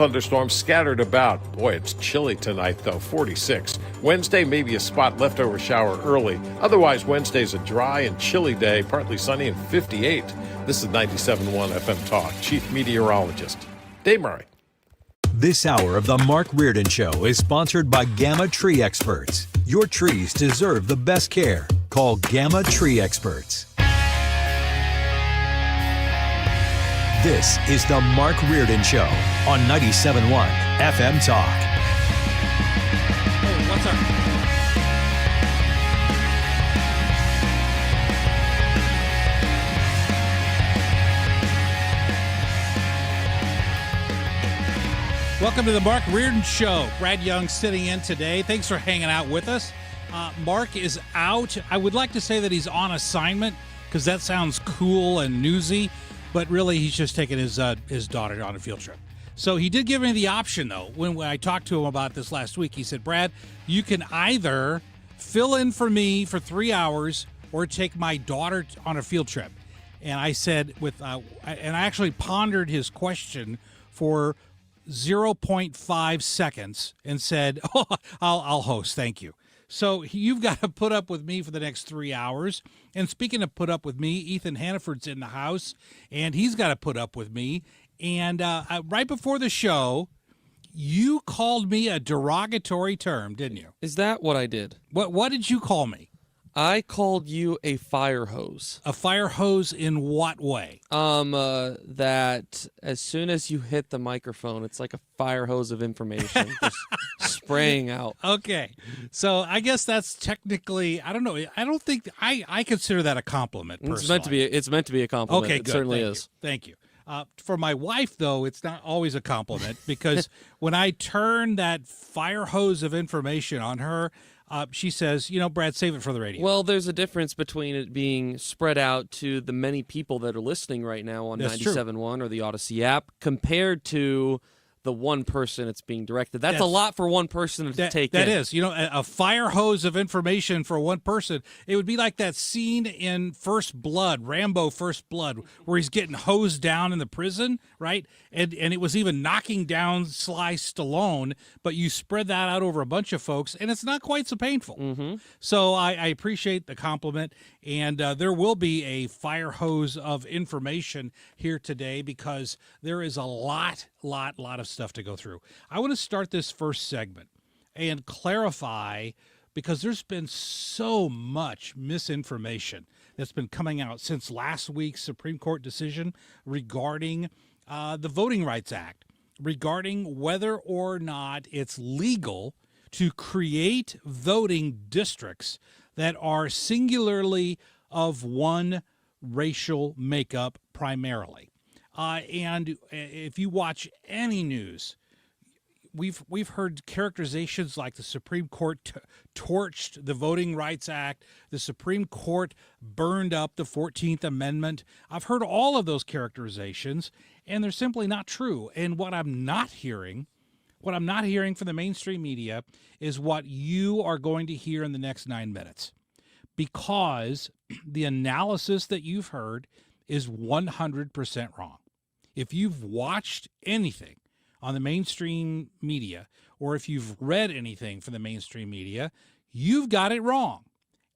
Thunderstorms scattered about. Boy, it's chilly tonight, though, 46. Wednesday, maybe a spot leftover shower early. Otherwise, Wednesday's a dry and chilly day, partly sunny and 58. This is 97.1 FM Talk. Chief Meteorologist Dave Murray. This hour of the Mark Reardon Show is sponsored by Gamma Tree Experts. Your trees deserve the best care. Call Gamma Tree Experts. This is the Mark Reardon Show on 97.1 FM Talk. Hey, what's up? Welcome to the Mark Reardon Show. Brad Young sitting in today. Thanks for hanging out with us. Mark is out. I would like to say that he's on assignment because that sounds cool and newsy. But really, he's just taking his daughter on a field trip. So he did give me the option, though. When I talked to him about this last week, he said, Brad, you can either fill in for me for 3 hours or take my daughter on a field trip. And I said, and I actually pondered his question for 0.5 seconds and said, oh, I'll host. Thank you. So you've got to put up with me for the next 3 hours. And speaking of put up with me, Ethan Hannaford's in the house, and he's got to put up with me. And right before the show, you called me a derogatory term, didn't you? Is that what I did? What did you call me? I called you a fire hose. A fire hose in what way? That as soon as you hit the microphone, it's like a fire hose of information just spraying out. Okay. So I guess that's technically, I don't know. I don't think, I consider that a compliment, personally. It's meant to be a compliment. Okay, it good. certainly is. Thank you. For my wife, though, it's not always a compliment because when I turn that fire hose of information on her, she says, Brad, save it for the radio. Well, there's a difference between it being spread out to the many people that are listening right now on 97.1 or the Odyssey app compared to the one person it's being directed. That's a lot for one person to take in. That is. A fire hose of information for one person. It would be like that scene in First Blood, Rambo First Blood, where he's getting hosed down in the prison, right? And it was even knocking down Sly Stallone, but you spread that out over a bunch of folks, and it's not quite so painful. Mm-hmm. So I appreciate the compliment, and there will be a fire hose of information here today because there is a lot of stuff to go through. I want to start this first segment and clarify, because there's been so much misinformation that's been coming out since last week's Supreme Court decision regarding the Voting Rights Act, regarding whether or not it's legal to create voting districts that are singularly of one racial makeup primarily. And if you watch any news, we've heard characterizations like the Supreme Court torched the Voting Rights Act, the Supreme Court burned up the 14th Amendment. I've heard all of those characterizations, and they're simply not true. And what I'm not hearing from the mainstream media is what you are going to hear in the next 9 minutes, because the analysis that you've heard is 100% wrong. If you've watched anything on the mainstream media, or if you've read anything from the mainstream media, you've got it wrong.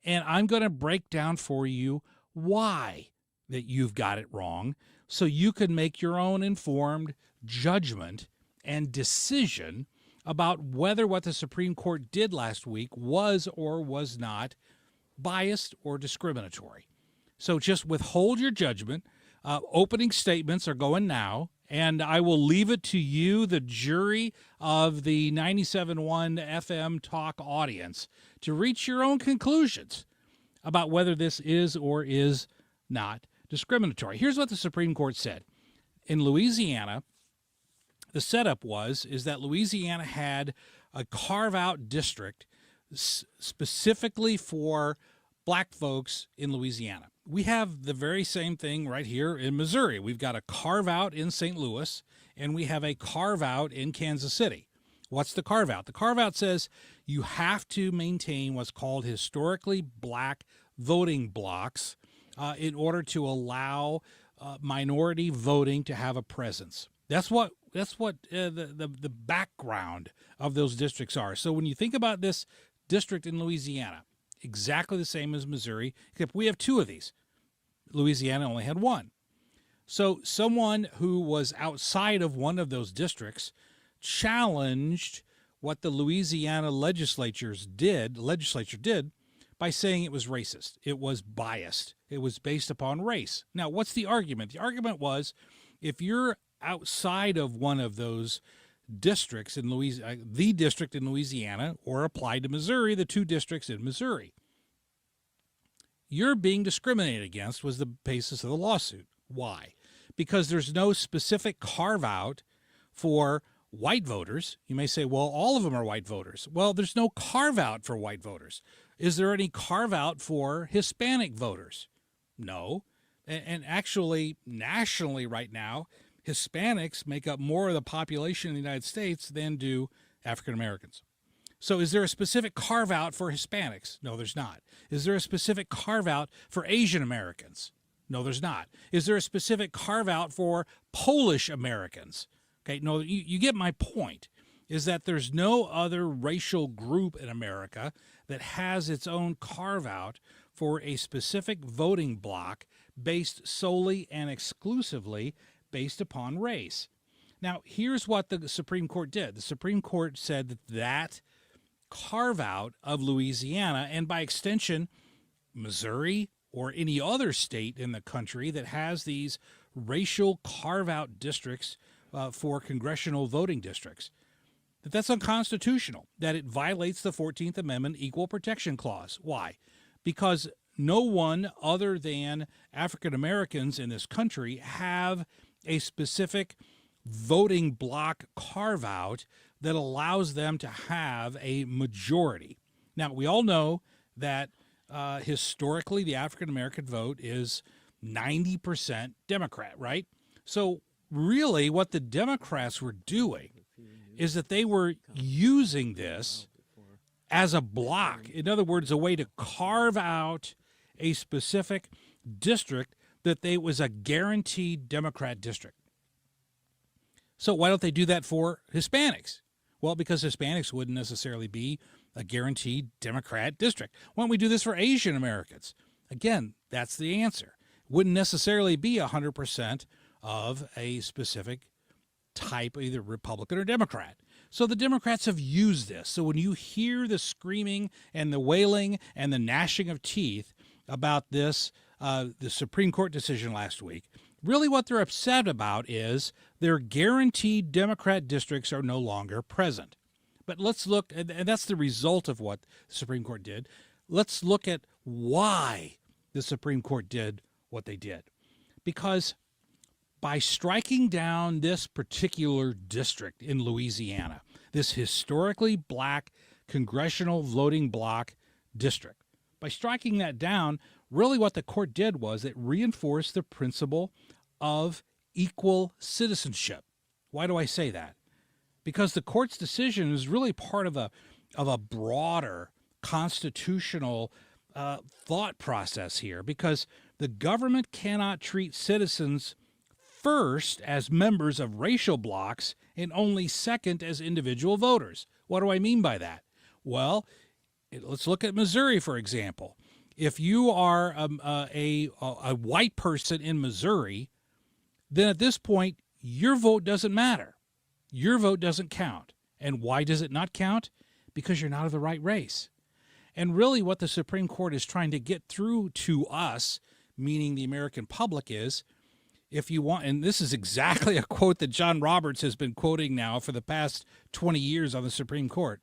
And I'm going to break down for you why that you've got it wrong, so you can make your own informed judgment and decision about whether what the Supreme Court did last week was or was not biased or discriminatory. So just withhold your judgment. Opening statements are going now, and I will leave it to you, the jury of the 97.1 FM Talk audience, to reach your own conclusions about whether this is or is not discriminatory. Here's what the Supreme Court said. In Louisiana, the setup is that Louisiana had a carve-out district specifically for black folks in Louisiana. We have the very same thing right here in Missouri. We've got a carve-out in St. Louis, and we have a carve-out in Kansas City. What's the carve-out? The carve-out says you have to maintain what's called historically black voting blocks in order to allow minority voting to have a presence. That's what the background of those districts are. So when you think about this district in Louisiana, exactly the same as Missouri, except we have two of these. Louisiana only had one. So someone who was outside of one of those districts challenged what the Louisiana legislature did by saying it was racist. It was biased. It was based upon race. Now, what's the argument? The argument was if you're outside of one of those districts in Louisiana, the district in Louisiana, or applied to Missouri, the two districts in Missouri, you're being discriminated against was the basis of the lawsuit. Why? Because there's no specific carve-out for white voters. You may say, well, all of them are white voters. Well, there's no carve-out for white voters. Is there any carve-out for Hispanic voters? No. And actually, nationally right now, Hispanics make up more of the population in the United States than do African Americans. So is there a specific carve-out for Hispanics? No, there's not. Is there a specific carve-out for Asian Americans? No, there's not. Is there a specific carve-out for Polish Americans? Okay, no, you get my point, is that there's no other racial group in America that has its own carve-out for a specific voting block based solely and exclusively based upon race. Now, here's what the Supreme Court did. The Supreme Court said that that carve-out of Louisiana, and by extension, Missouri, or any other state in the country that has these racial carve-out districts for congressional voting districts, that's unconstitutional, that it violates the 14th Amendment Equal Protection Clause. Why? Because no one other than African Americans in this country have a specific voting block carve-out that allows them to have a majority. Now, we all know that historically, the African-American vote is 90% Democrat, right? So really what the Democrats were doing is that they were using this as a block. In other words, a way to carve out a specific district that was a guaranteed Democrat district. So why don't they do that for Hispanics? Well, because Hispanics wouldn't necessarily be a guaranteed Democrat district. Why don't we do this for Asian Americans? Again, that's the answer. Wouldn't necessarily be 100% of a specific type, either Republican or Democrat. So the Democrats have used this. So when you hear the screaming and the wailing and the gnashing of teeth about this, the Supreme Court decision last week, really what they're upset about is their guaranteed Democrat districts are no longer present. But let's look, and that's the result of what the Supreme Court did. Let's look at why the Supreme Court did what they did. Because by striking down this particular district in Louisiana, this historically black congressional voting block district, by striking that down, really what the court did was it reinforced the principle of equal citizenship. Why do I say that? Because the court's decision is really part of a broader constitutional thought process here, because the government cannot treat citizens first as members of racial blocs and only second as individual voters. What do I mean by that? Well, let's look at Missouri, for example. If you are a white person in Missouri, then at this point, your vote doesn't matter. Your vote doesn't count. And why does it not count? Because you're not of the right race. And really what the Supreme Court is trying to get through to us, meaning the American public, is if you want, and this is exactly a quote that John Roberts has been quoting now for the past 20 years on the Supreme Court.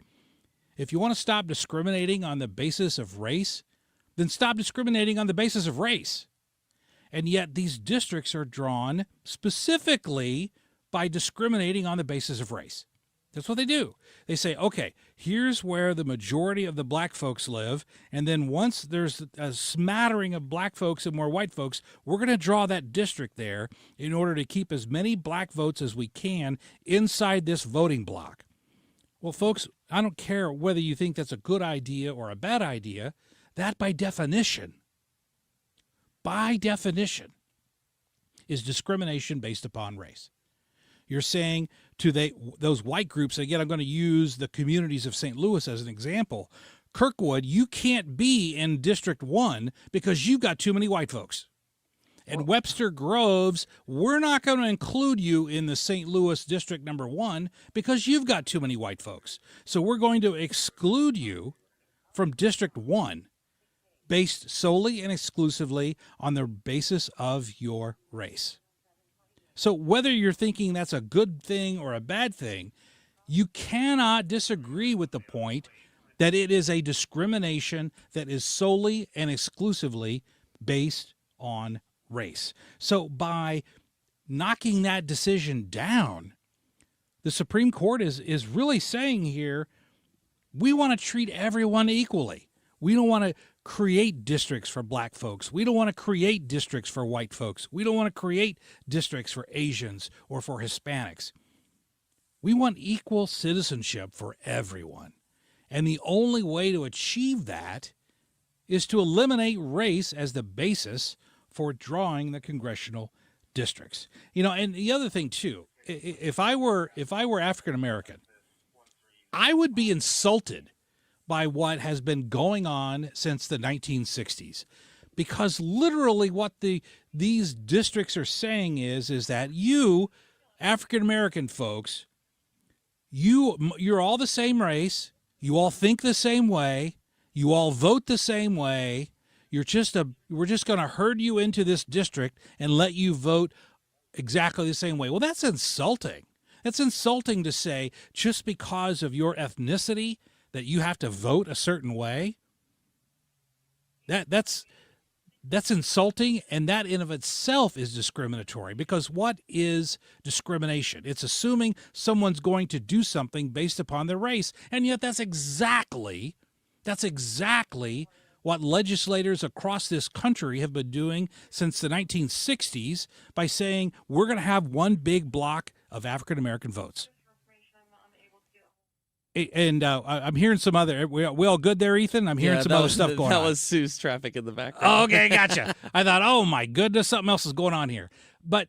If you want to stop discriminating on the basis of race, then stop discriminating on the basis of race. And yet these districts are drawn specifically by discriminating on the basis of race. That's what they do. They say, okay, here's where the majority of the black folks live, and then once there's a smattering of black folks and more white folks, we're going to draw that district there in order to keep as many black votes as we can inside this voting block. Well, folks, I don't care whether you think that's a good idea or a bad idea. That by definition, is discrimination based upon race. You're saying to those white groups, again, I'm going to use the communities of St. Louis as an example. Kirkwood, you can't be in District 1 because you've got too many white folks. And Webster Groves, we're not going to include you in the St. Louis District number 1 because you've got too many white folks. So we're going to exclude you from District 1 based solely and exclusively on the basis of your race. So whether you're thinking that's a good thing or a bad thing, you cannot disagree with the point that it is a discrimination that is solely and exclusively based on race. So by knocking that decision down, the Supreme Court is really saying here, we want to treat everyone equally. We don't want to create districts for black folks. We don't want to create districts for white folks. We don't want to create districts for Asians or for Hispanics. We want equal citizenship for everyone. And the only way to achieve that is to eliminate race as the basis for drawing the congressional districts. You know, and the other thing too, if I were African American, I would be insulted by what has been going on since the 1960s, because literally what these districts are saying is that you, African American folks, you're all the same race, you all think the same way, you all vote the same way. We're just going to herd you into this district and let you vote exactly the same way. Well, that's insulting. That's insulting to say just because of your ethnicity that you have to vote a certain way. That's insulting, and that in of itself is discriminatory, because what is discrimination? It's assuming someone's going to do something based upon their race, and yet that's exactly what legislators across this country have been doing since the 1960s by saying we're going to have one big block of African American votes. And I'm hearing some other. We all good there, Ethan? I'm hearing some other stuff going on. That was Sue's traffic in the background. Oh, okay, gotcha. I thought, oh my goodness, something else is going on here. But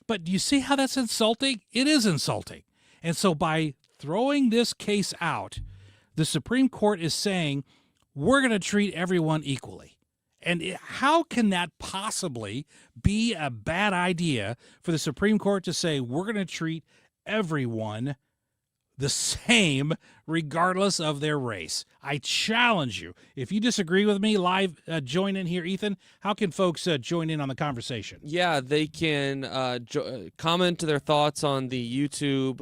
do you see how that's insulting? It is insulting. And so by throwing this case out, the Supreme Court is saying we're going to treat everyone equally. And how can that possibly be a bad idea for the Supreme Court to say we're going to treat everyone the same regardless of their race? I challenge you. If you disagree with me, live join in here, Ethan. How can folks join in on the conversation? Yeah, they can comment their thoughts on the YouTube,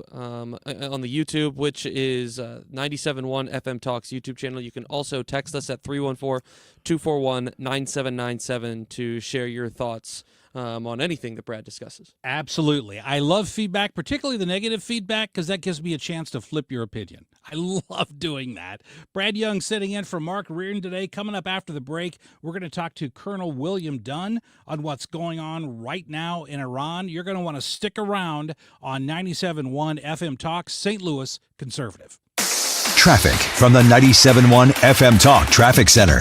which is 97.1 FM Talks YouTube channel. You can also text us at 314-241-9797 to share your thoughts on anything that Brad discusses. Absolutely. I love feedback, particularly the negative feedback, because that gives me a chance to flip your opinion. I love doing that. Brad Young sitting in for Mark Reardon today. Coming up after the break, we're going to talk to Colonel William Dunn on what's going on right now in Iran. You're going to want to stick around on 97.1 FM Talk, St. Louis Conservative. Traffic from the 97.1 FM Talk Traffic Center.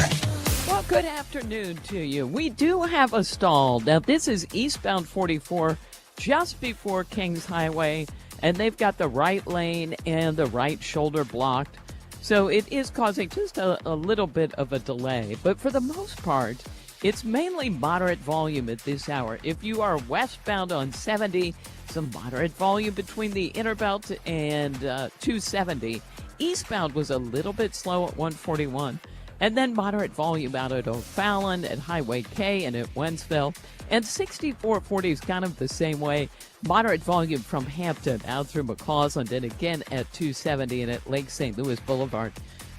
Well, good afternoon to you. We do have a stall. Now, this is eastbound 44 just before Kings Highway, and they've got the right lane and the right shoulder blocked. So it is causing just a little bit of a delay. But for the most part, it's mainly moderate volume at this hour. If you are westbound on 70, some moderate volume between the Interbelt and 270. Eastbound was a little bit slow at 141. And then moderate volume out at O'Fallon, at Highway K, and at Wentzville. And 6440 is kind of the same way. Moderate volume from Hampton out through McCausland, and again at 270 and at Lake St. Louis Boulevard.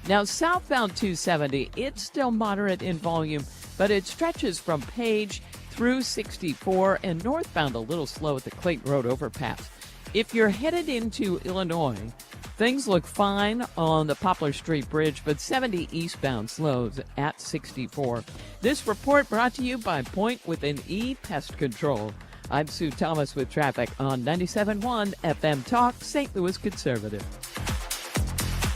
Now, southbound 270, it's still moderate in volume, but it stretches from Page through 64, and northbound a little slow at the Clayton Road overpass. If you're headed into Illinois, things look fine on the Poplar Street Bridge, but 70 eastbound slows at 64. This report brought to you by Point with an E Pest Control. I'm Sue Thomas with traffic on 97.1 FM Talk, St. Louis Conservative.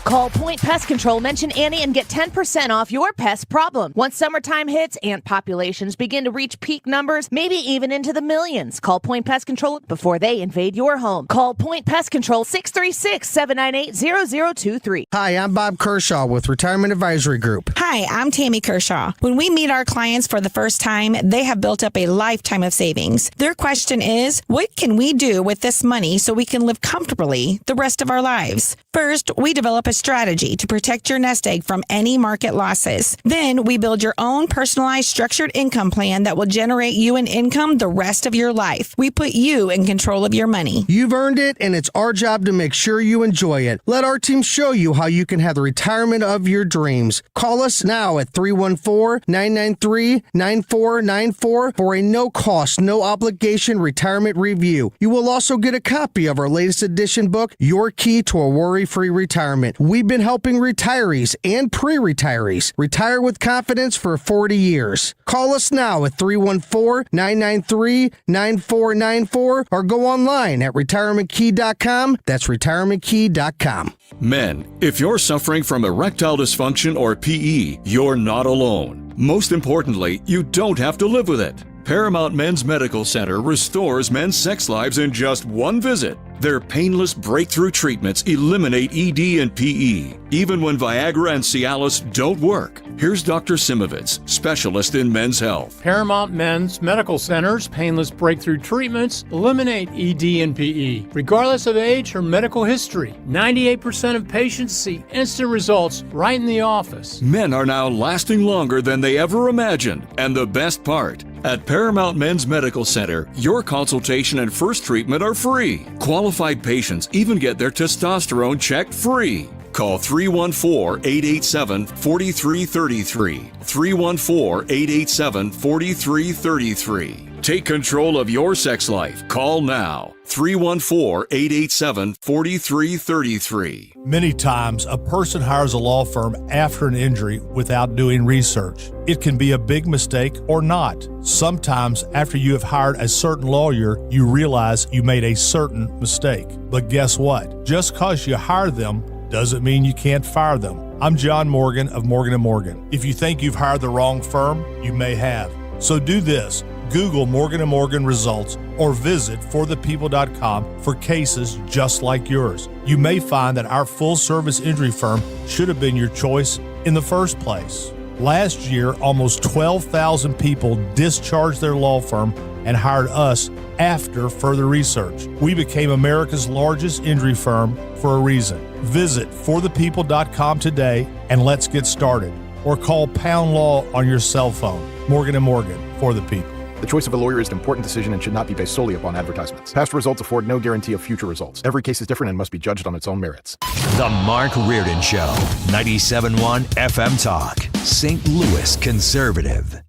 Call Point Pest Control, mention Annie, and get 10% off your pest problem. Once summertime hits, ant populations begin to reach peak numbers, maybe even into the millions. Call Point Pest Control before they invade your home. Call Point Pest Control 636-798-0023. Hi, I'm Bob Kershaw with Retirement Advisory Group. Hi, I'm Tammy Kershaw. When we meet our clients for the first time, they have built up a lifetime of savings. Their question is, what can we do with this money so we can live comfortably the rest of our lives? First, we develop a strategy to protect your nest egg from any market losses. Then we build your own personalized structured income plan that will generate you an income the rest of your life. We put you in control of your money. You've earned it, and it's our job to make sure you enjoy it. Let our team show you how you can have the retirement of your dreams. Call us now at 314-993-9494 for a no-cost, no-obligation retirement review. You will also get a copy of our latest edition book, Your Key to a Worry-Free Retirement. We've been helping retirees and pre-retirees retire with confidence for 40 years. Call us now at 314-993-9494 or go online at retirementkey.com. That's retirementkey.com. Men, if you're suffering from erectile dysfunction or PE, you're not alone. Most importantly, you don't have to live with it. Paramount Men's Medical Center restores men's sex lives in just one visit. Their painless breakthrough treatments eliminate ED and PE, even when Viagra and Cialis don't work. Here's Dr. Simovitz, specialist in men's health. Paramount Men's Medical Center's painless breakthrough treatments eliminate ED and PE, regardless of age or medical history. 98% of patients see instant results right in the office. Men are now lasting longer than they ever imagined. And the best part, at Paramount Men's Medical Center, your consultation and first treatment are free. Qualified patients even get their testosterone checked free. Call 314-887-4333. 314-887-4333. Take control of your sex life. Call now. 314-887-4333. Many times, a person hires a law firm after an injury without doing research. It can be a big mistake or not. Sometimes, after you have hired a certain lawyer, you realize you made a certain mistake. But guess what? Just because you hire them doesn't mean you can't fire them. I'm John Morgan of Morgan & Morgan. If you think you've hired the wrong firm, you may have. So do this. Google Morgan & Morgan results or visit forthepeople.com for cases just like yours. You may find that our full-service injury firm should have been your choice in the first place. Last year, almost 12,000 people discharged their law firm and hired us after further research. We became America's largest injury firm for a reason. Visit forthepeople.com today and let's get started. Or call Pound Law on your cell phone. Morgan & Morgan, for the people. The choice of a lawyer is an important decision and should not be based solely upon advertisements. Past results afford no guarantee of future results. Every case is different and must be judged on its own merits. The Mark Reardon Show, 97.1 FM Talk, St. Louis Conservative.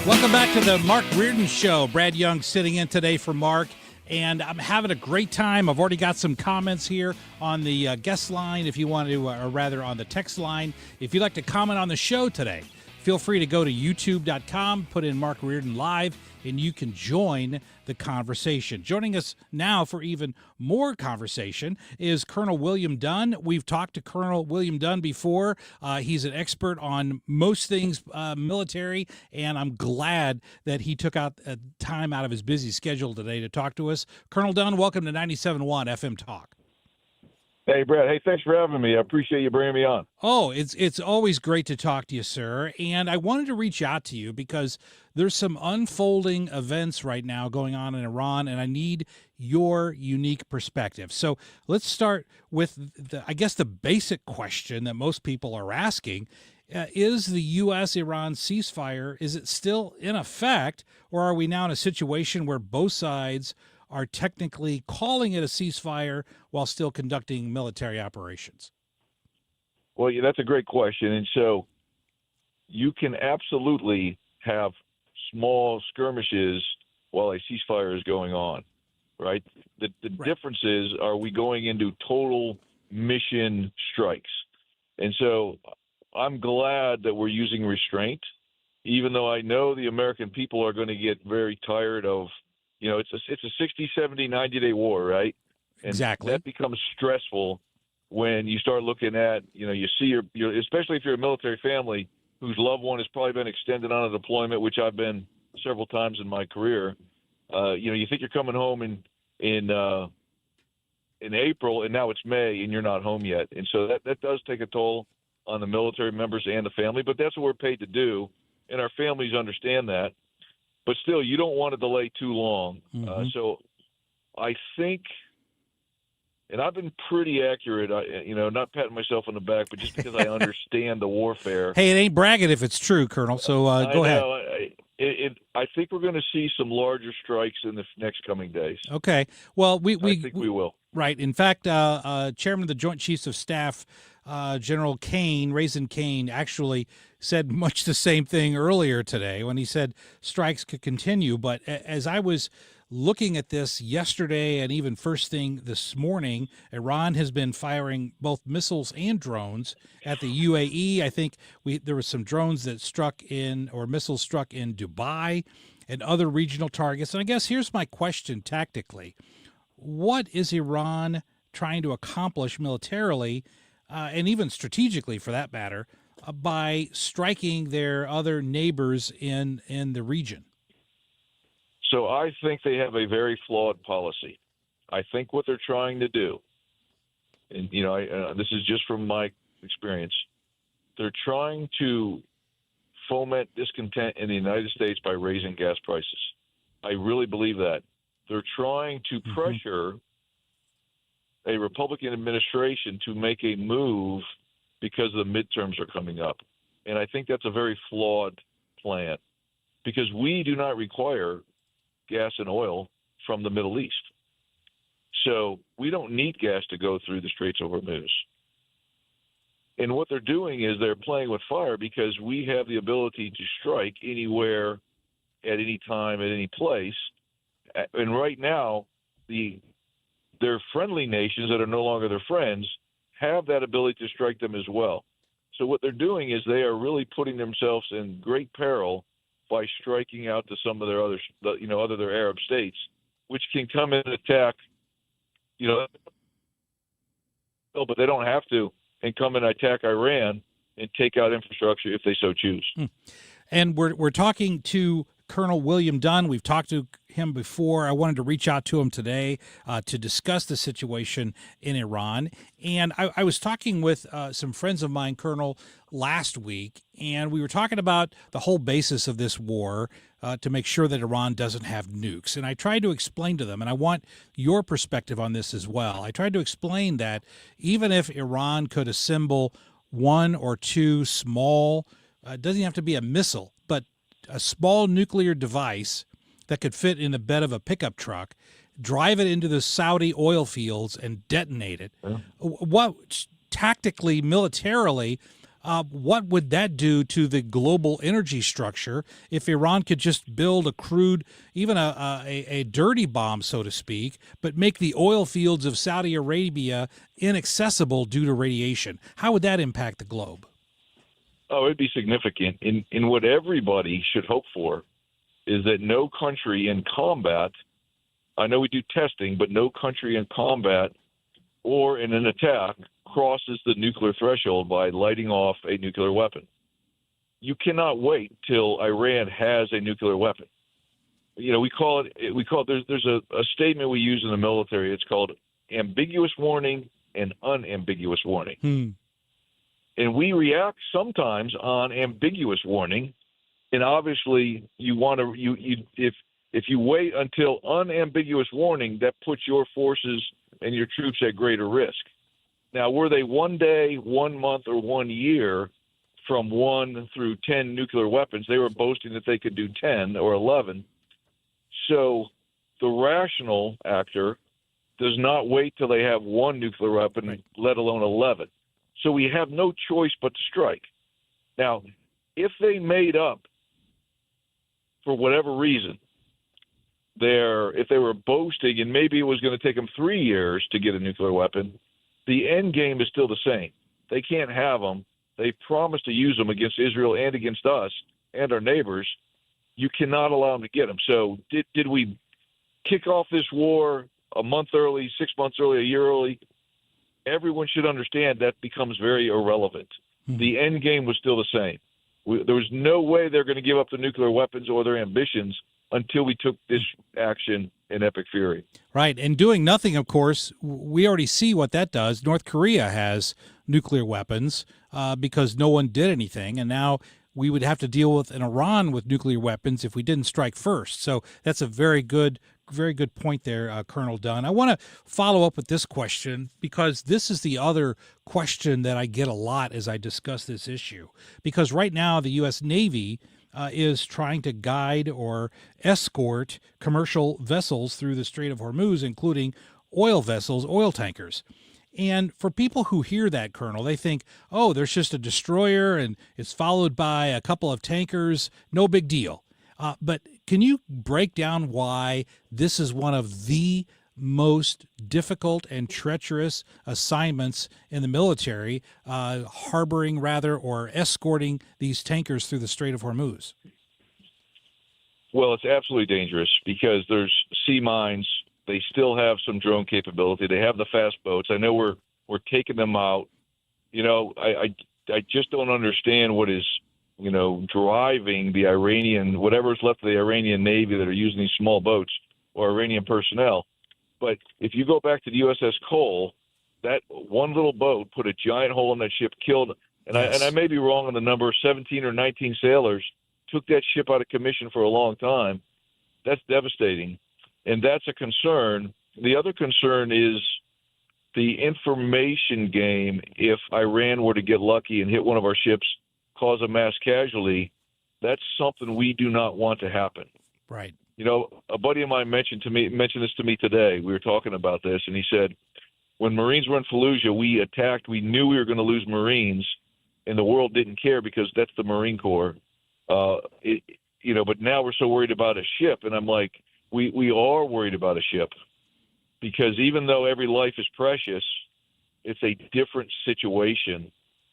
Welcome back to the Mark Reardon Show. Brad Young sitting in today for Mark. And I'm having a great time. I've already got some comments here on the guest line if you want to, or rather on the text line. If you'd like to comment on the show today, feel free to go to youtube.com, put in Mark Reardon Live, and you can join the conversation. Joining us now for even more conversation is Colonel William Dunn. We've talked to Colonel William Dunn before. He's an expert on most things military, and I'm glad that he took out time out of his busy schedule today to talk to us. Colonel Dunn, welcome to 97.1 FM Talk. Hey, Brad. Hey, thanks for having me. I appreciate you bringing me on. Oh, it's always great to talk to you, sir. And I wanted to reach out to you because there's some unfolding events right now going on in Iran, and I need your unique perspective. So let's start with, the basic question that most people are asking. Is the U.S.-Iran ceasefire, is it still in effect, or are we now in a situation where both sides are technically calling it a ceasefire while still conducting military operations? Well, yeah, that's a great question. And so you can absolutely have small skirmishes while a ceasefire is going on, right? The difference is, are we going into total mission strikes? And so I'm glad that we're using restraint even though I know the American people are going to get very tired of, it's a 60, 70, 90-day war, right? And exactly. that becomes stressful when you start looking at, you see your especially if you're a military family whose loved one has probably been extended on a deployment, which I've been several times in my career. You think you're coming home in April, and now it's May, and you're not home yet. And so that does take a toll on the military members and the family, but that's what we're paid to do, and our families understand that. But still, you don't want to delay too long. Mm-hmm. So I think, and I've been pretty accurate, not patting myself on the back, but just because I understand the warfare. Hey, it ain't bragging if it's true, Colonel, so go ahead. I think we're going to see some larger strikes in the next coming days. Okay. Well, I think we will. Right. In fact, Chairman of the Joint Chiefs of Staff, General Raisin Kane, actually said much the same thing earlier today when he said strikes could continue. But as I was looking at this yesterday and even first thing this morning, Iran has been firing both missiles and drones at the UAE. I think there were some drones that missiles struck in Dubai and other regional targets. And I guess here's my question tactically. What is Iran trying to accomplish militarily and even strategically, for that matter, by striking their other neighbors in the region? So I think they have a very flawed policy. I think what they're trying to do, and this is just from my experience, they're trying to foment discontent in the United States by raising gas prices. I really believe that. They're trying to pressure a Republican administration to make a move because the midterms are coming up. And I think that's a very flawed plan because we do not require gas and oil from the Middle East. So we don't need gas to go through the Straits of Hormuz. And what they're doing is they're playing with fire because we have the ability to strike anywhere, at any time, at any place. And right now, their friendly nations that are no longer their friends have that ability to strike them as well. So what they're doing is they are really putting themselves in great peril by striking out to some of their their Arab states, which can come and attack, but they don't have to, and come and attack Iran and take out infrastructure if they so choose. And we're talking to Colonel William Dunn. We've talked to him before. I wanted to reach out to him today to discuss the situation in Iran. And I was talking with some friends of mine, Colonel, last week, and we were talking about the whole basis of this war to make sure that Iran doesn't have nukes. And I tried to explain to them, and I want your perspective on this as well. I tried to explain that even if Iran could assemble one or two small, it doesn't have to be a missile, but a small nuclear device that could fit in the bed of a pickup truck, drive it into the Saudi oil fields and detonate it. Yeah. What tactically, militarily, what would that do to the global energy structure if Iran could just build a crude, even a dirty bomb, so to speak, but make the oil fields of Saudi Arabia inaccessible due to radiation? How would that impact the globe? Oh, it'd be significant. In what everybody should hope for is that no country in combat, I know we do testing, but no country in combat or in an attack crosses the nuclear threshold by lighting off a nuclear weapon. You cannot wait till Iran has a nuclear weapon. We call it there's a statement we use in the military. It's called ambiguous warning and unambiguous warning. And we react sometimes on ambiguous warning, and obviously if you wait until unambiguous warning, that puts your forces and your troops at greater risk. Now, were they 1 day, 1 month, or 1 year from 1 through 10 nuclear weapons, they were boasting that they could do 10 or 11. So the rational actor does not wait till they have 1 nuclear weapon, right, let alone 11. So we have no choice but to strike. Now, if they made up, for whatever reason, if they were boasting and maybe it was going to take them 3 years to get a nuclear weapon, the end game is still the same. They can't have them. They promised to use them against Israel and against us, and our neighbors, you cannot allow them to get them. So did we kick off this war a month early, 6 months early, a year early? Everyone should understand that becomes very irrelevant. The end game was still the same. There was no way they're going to give up the nuclear weapons or their ambitions until we took this action in Epic Fury. Right, and doing nothing, of course, we already see what that does. North Korea has nuclear weapons because no one did anything, and now we would have to deal with an Iran with nuclear weapons if we didn't strike first. So that's a very good point there, Colonel Dunn. I want to follow up with this question because this is the other question that I get a lot as I discuss this issue. Because right now the U.S. Navy is trying to guide or escort commercial vessels through the Strait of Hormuz, including oil vessels, oil tankers. And for people who hear that, Colonel, they think, oh, there's just a destroyer and it's followed by a couple of tankers, no big deal. But can you break down why this is one of the most difficult and treacherous assignments in the military, harboring or escorting these tankers through the Strait of Hormuz? Well, it's absolutely dangerous because there's sea mines. They still have some drone capability. They have the fast boats. I know we're taking them out. You know, I just don't understand what is, you know, driving the Iranian, whatever's left of the Iranian Navy that are using these small boats or Iranian personnel. But if you go back to the USS Cole, that one little boat put a giant hole in that ship, killed, and I may be wrong on the number, 17 or 19 sailors, took that ship out of commission for a long time. That's devastating. And that's a concern. The other concern is the information game. If Iran were to get lucky and hit one of our ships, cause a mass casualty, that's something we do not want to happen. Right. You know, a buddy of mine mentioned this to me today. We were talking about this, and he said, when Marines were in Fallujah, we attacked. We knew we were going to lose Marines, and the world didn't care because that's the Marine Corps. But now we're so worried about a ship, and I'm like, we are worried about a ship because even though every life is precious, it's a different situation.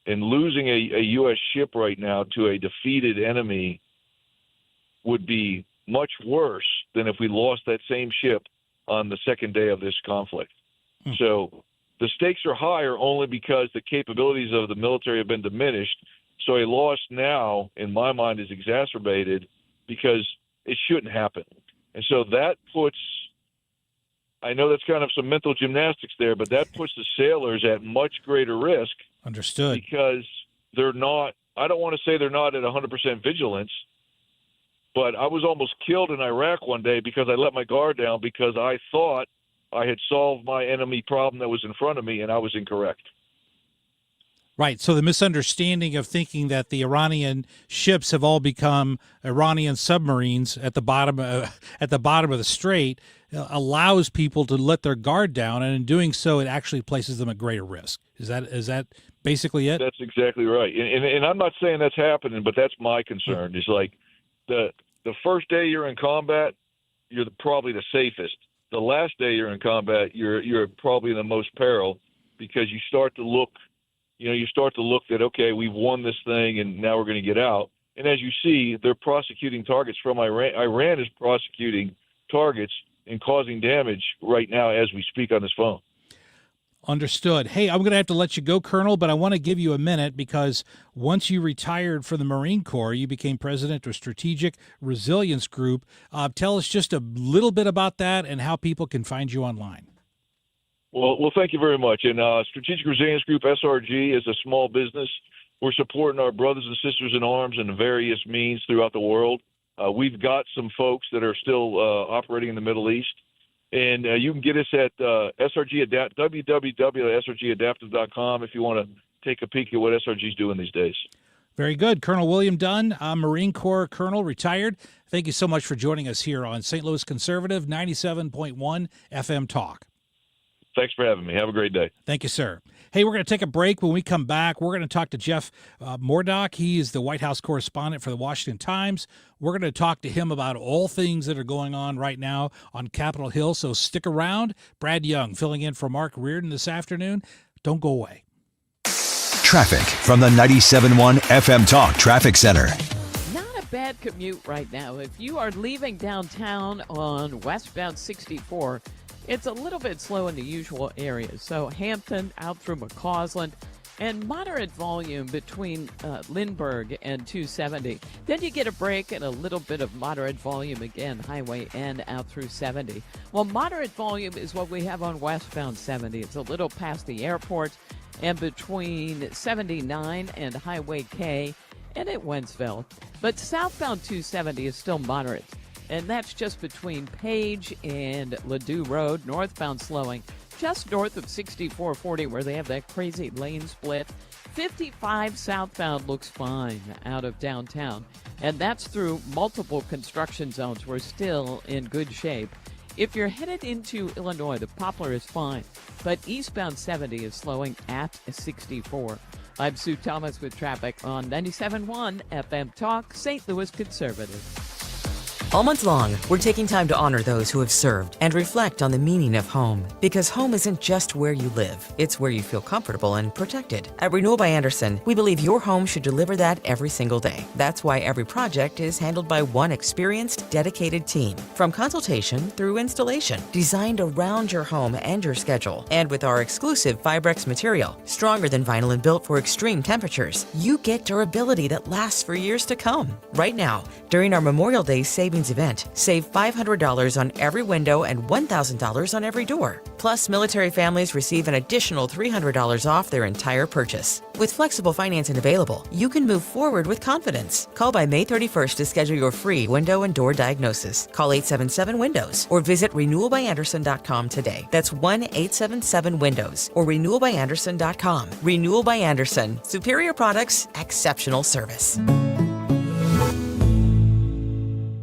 And losing a U.S. ship right now to a defeated enemy would be much worse than if we lost that same ship on the second day of this conflict. So the stakes are higher only because the capabilities of the military have been diminished. So a loss now, in my mind, is exacerbated because it shouldn't happen. And so that puts, I know that's kind of some mental gymnastics there, but that puts the sailors at much greater risk. Understood. Because they're not, I don't want to say they're not at 100% vigilance, but I was almost killed in Iraq one day because I let my guard down because I thought I had solved my enemy problem that was in front of me, and I was incorrect. Right. So the misunderstanding of thinking that the Iranian ships have all become Iranian submarines at the bottom of the strait allows people to let their guard down, and in doing so, it actually places them at greater risk. Is that basically it? That's exactly right. And I'm not saying that's happening, but that's my concern. Is like the first day you're in combat, you're probably the safest. The last day you're in combat, you're probably in the most peril because you start to look. You start to look that, okay, we've won this thing and now we're going to get out. And as you see, they're prosecuting targets from Iran. Iran is prosecuting targets and causing damage right now as we speak on this phone. Understood. Hey, I'm going to have to let you go, Colonel, but I want to give you a minute because once you retired from the Marine Corps, you became president of Strategic Resilience Group. Tell us just a little bit about that and how people can find you online. Well, thank you very much. And Strategic Resilience Group, SRG, is a small business. We're supporting our brothers and sisters in arms in various means throughout the world. We've got some folks that are still operating in the Middle East. And you can get us at www.srgadaptive.com if you want to take a peek at what SRG is doing these days. Very good. Colonel William Dunn, Marine Corps Colonel, retired. Thank you so much for joining us here on St. Louis Conservative 97.1 FM Talk. Thanks for having me. Have a great day. Thank you, sir. Hey, we're going to take a break. When we come back, we're going to talk to Jeff Mordock. He is the White House correspondent for the Washington Times. We're going to talk to him about all things that are going on right now on Capitol Hill, so stick around. Brad Young filling in for Mark Reardon this afternoon. Don't go away. Traffic from the 97.1 FM Talk Traffic Center. bad commute right now. If you are leaving downtown on westbound 64, it's a little bit slow in the usual areas. So Hampton out through McCausland, and moderate volume between Lindbergh and 270. Then you get a break and a little bit of moderate volume again, Highway N out through 70. Well, moderate volume is what we have on westbound 70. It's a little past the airport and between 79 and Highway K and at Wentzville. But southbound 270 is still moderate, and that's just between Page and Ladue Road, northbound slowing just north of 6440 where they have that crazy lane split. 55 southbound looks fine out of downtown, and that's through multiple construction zones. We're still in good shape. If you're headed into Illinois, the Poplar is fine, but eastbound 70 is slowing at 64. I'm Sue Thomas with traffic on 97.1 FM Talk, St. Louis Conservative. All month long, we're taking time to honor those who have served and reflect on the meaning of home. Because home isn't just where you live, it's where you feel comfortable and protected. At Renewal by Andersen, we believe your home should deliver that every single day. That's why every project is handled by one experienced, dedicated team. From consultation through installation, designed around your home and your schedule. And with our exclusive Fibrex material, stronger than vinyl and built for extreme temperatures, you get durability that lasts for years to come. Right now, during our Memorial Day savings event, save $500 on every window and $1,000 on every door. Plus, military families receive an additional $300 off their entire purchase. With flexible financing available, you can move forward with confidence. Call by May 31st to schedule your free window and door diagnosis. Call 877-WINDOWS or visit renewalbyandersen.com today. That's 1-877-WINDOWS or renewalbyandersen.com. Renewal by Andersen. Superior products, exceptional service.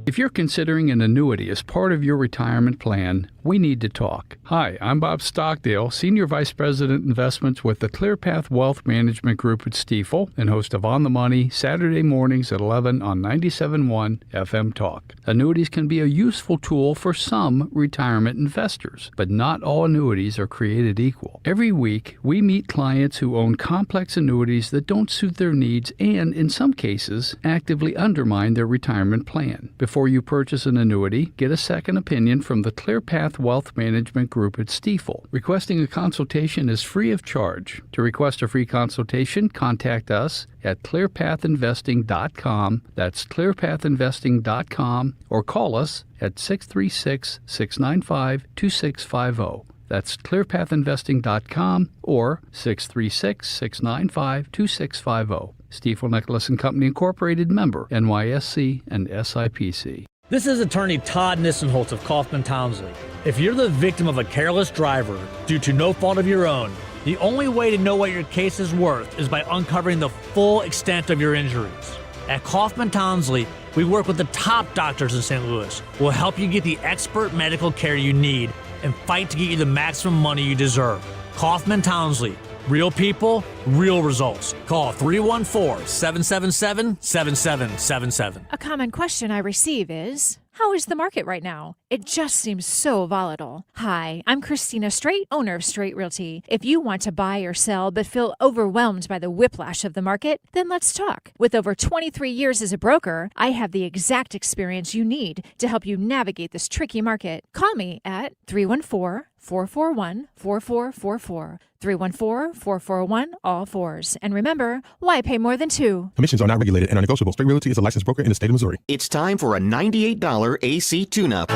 If you're considering an annuity as part of your retirement plan, we need to talk. Hi, I'm Bob Stockdale, Senior Vice President Investments with the ClearPath Wealth Management Group at Stifel and host of On the Money, Saturday mornings at 11 on 97.1 FM Talk. Annuities can be a useful tool for some retirement investors, but not all annuities are created equal. Every week, we meet clients who own complex annuities that don't suit their needs and, in some cases, actively undermine their retirement plan. Before you purchase an annuity, get a second opinion from the ClearPath Wealth Management Group at Stifel. Requesting a consultation is free of charge. To request a free consultation, contact us at clearpathinvesting.com. That's clearpathinvesting.com, or call us at 636-695-2650. That's clearpathinvesting.com or 636-695-2650. Stifel Nicholas and Company Incorporated, member NYSE and SIPC. This is attorney Todd Nissenholtz of Kaufman Townsley. If you're the victim of a careless driver due to no fault of your own, the only way to know what your case is worth is by uncovering the full extent of your injuries. At Kaufman Townsley, we work with the top doctors in St. Louis. We'll help you get the expert medical care you need and fight to get you the maximum money you deserve. Kaufman Townsley. Real people, real results. Call 314-777-7777. A common question I receive is, how is the market right now? It just seems so volatile. Hi, I'm Christina Straight, owner of Straight Realty. If you want to buy or sell but feel overwhelmed by the whiplash of the market, then let's talk. With over 23 years as a broker, I have the exact experience you need to help you navigate this tricky market. Call me at 314-441-4444. 314-441-all-4s. And remember, why pay more than two? Commissions are not regulated and are negotiable. Straight Realty is a licensed broker in the state of Missouri. It's time for a $98 AC tune-up. The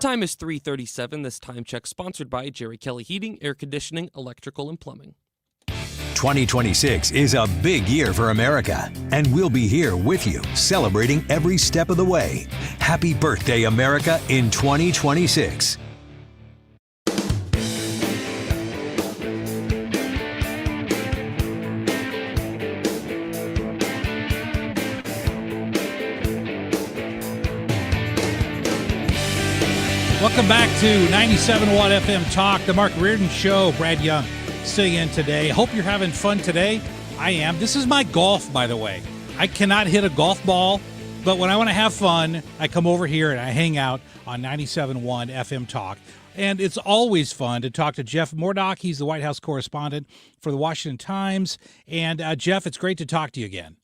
time is 3:37. This time check sponsored by Jerry Kelly Heating, Air Conditioning, Electrical, and Plumbing. 2026 is a big year for America, and we'll be here with you, celebrating every step of the way. Happy birthday, America, in 2026. Welcome back to 97.1 FM Talk, the Mark Reardon Show. Brad Young sitting in today. Hope you're having fun today. I am. This is my golf, by the way. I cannot hit a golf ball, but when I want to have fun, I come over here and I hang out on 97.1 FM Talk. And it's always fun to talk to Jeff Mordock. He's the White House correspondent for the Washington Times. And Jeff, it's great to talk to you again.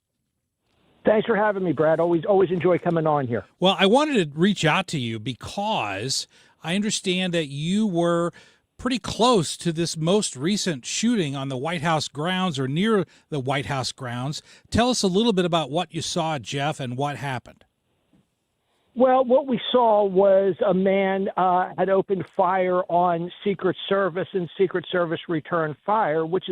Thanks for having me, Brad. Always enjoy coming on here. Well, I wanted to reach out to you because I understand that you were pretty close to this most recent shooting on the White House grounds or near the White House grounds. Tell us a little bit about what you saw, Jeff, and what happened. Well, what we saw was a man had opened fire on Secret Service, and Secret Service returned fire, which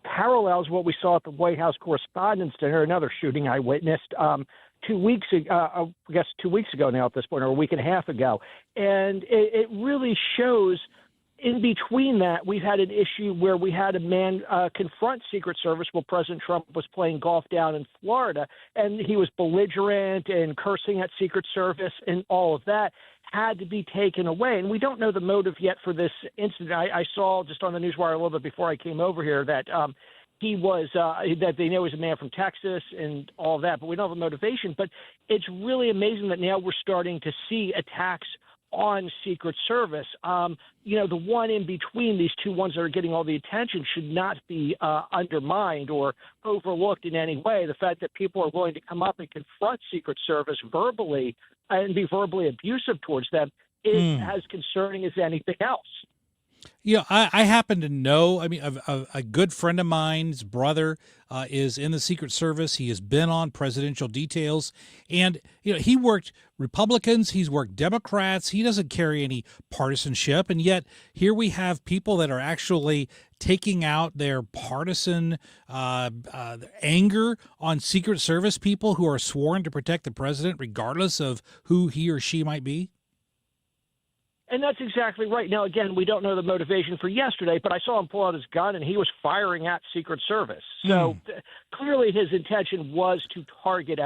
parallels what we saw at the White House Correspondents' Dinner, another shooting I witnessed 2 weeks ago, I guess 2 weeks ago now at this point, or a week and a half ago. And it really shows in between that, we've had an issue where we had a man confront Secret Service while President Trump was playing golf down in Florida, and he was belligerent and cursing at Secret Service, and all of that had to be taken away. And we don't know the motive yet for this incident. I saw just on the newswire a little bit before I came over here that he was that they know he's a man from Texas and all that, but we don't have a motivation. But it's really amazing that now we're starting to see attacks on Secret Service. The one in between these two ones that are getting all the attention should not be undermined or overlooked in any way. The fact that people are willing to come up and confront Secret Service verbally and be verbally abusive towards them is as concerning as anything else. I happen to know, a good friend of mine's brother is in the Secret Service. He has been on presidential details, and, he worked Republicans, he's worked Democrats. He doesn't carry any partisanship, and yet here we have people that are actually taking out their partisan anger on Secret Service people who are sworn to protect the president, regardless of who he or she might be. And that's exactly right. Now, again, we don't know the motivation for yesterday, but I saw him pull out his gun, and he was firing at Secret Service. So clearly his intention was to target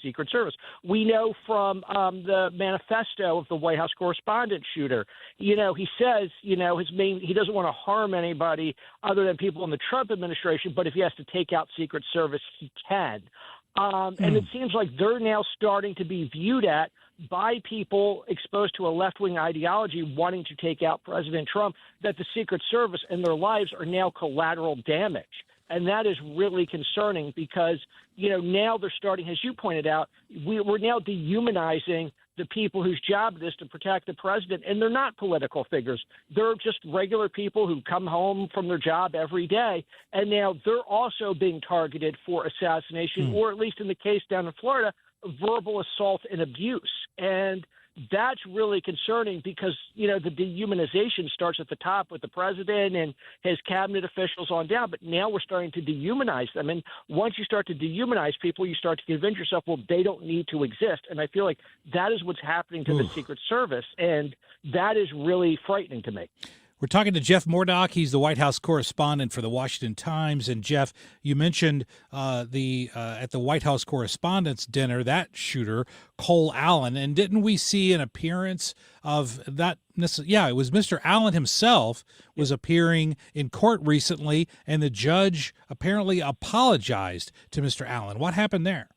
Secret Service. We know from the manifesto of the White House correspondent shooter, he says, he doesn't want to harm anybody other than people in the Trump administration, but if he has to take out Secret Service, he can. And it seems like they're now starting to be viewed at by people exposed to a left-wing ideology wanting to take out President Trump, that the Secret Service and their lives are now collateral damage. And that is really concerning because, now they're starting, as you pointed out, we're now dehumanizing the people whose job it is to protect the president. And they're not political figures. They're just regular people who come home from their job every day. And now they're also being targeted for assassination, or at least in the case down in Florida, verbal assault and abuse. And that's really concerning because, the dehumanization starts at the top with the president and his cabinet officials on down. But now we're starting to dehumanize them. And once you start to dehumanize people, you start to convince yourself, well, they don't need to exist. And I feel like that is what's happening to the Secret Service. And that is really frightening to me. We're talking to Jeff Mordock. He's the White House correspondent for the Washington Times. And Jeff, you mentioned at the White House Correspondents' Dinner, that shooter, Cole Allen. And didn't we see an appearance of that? Yeah, it was Mr. Allen himself was appearing in court recently, and the judge apparently apologized to Mr. Allen. What happened there?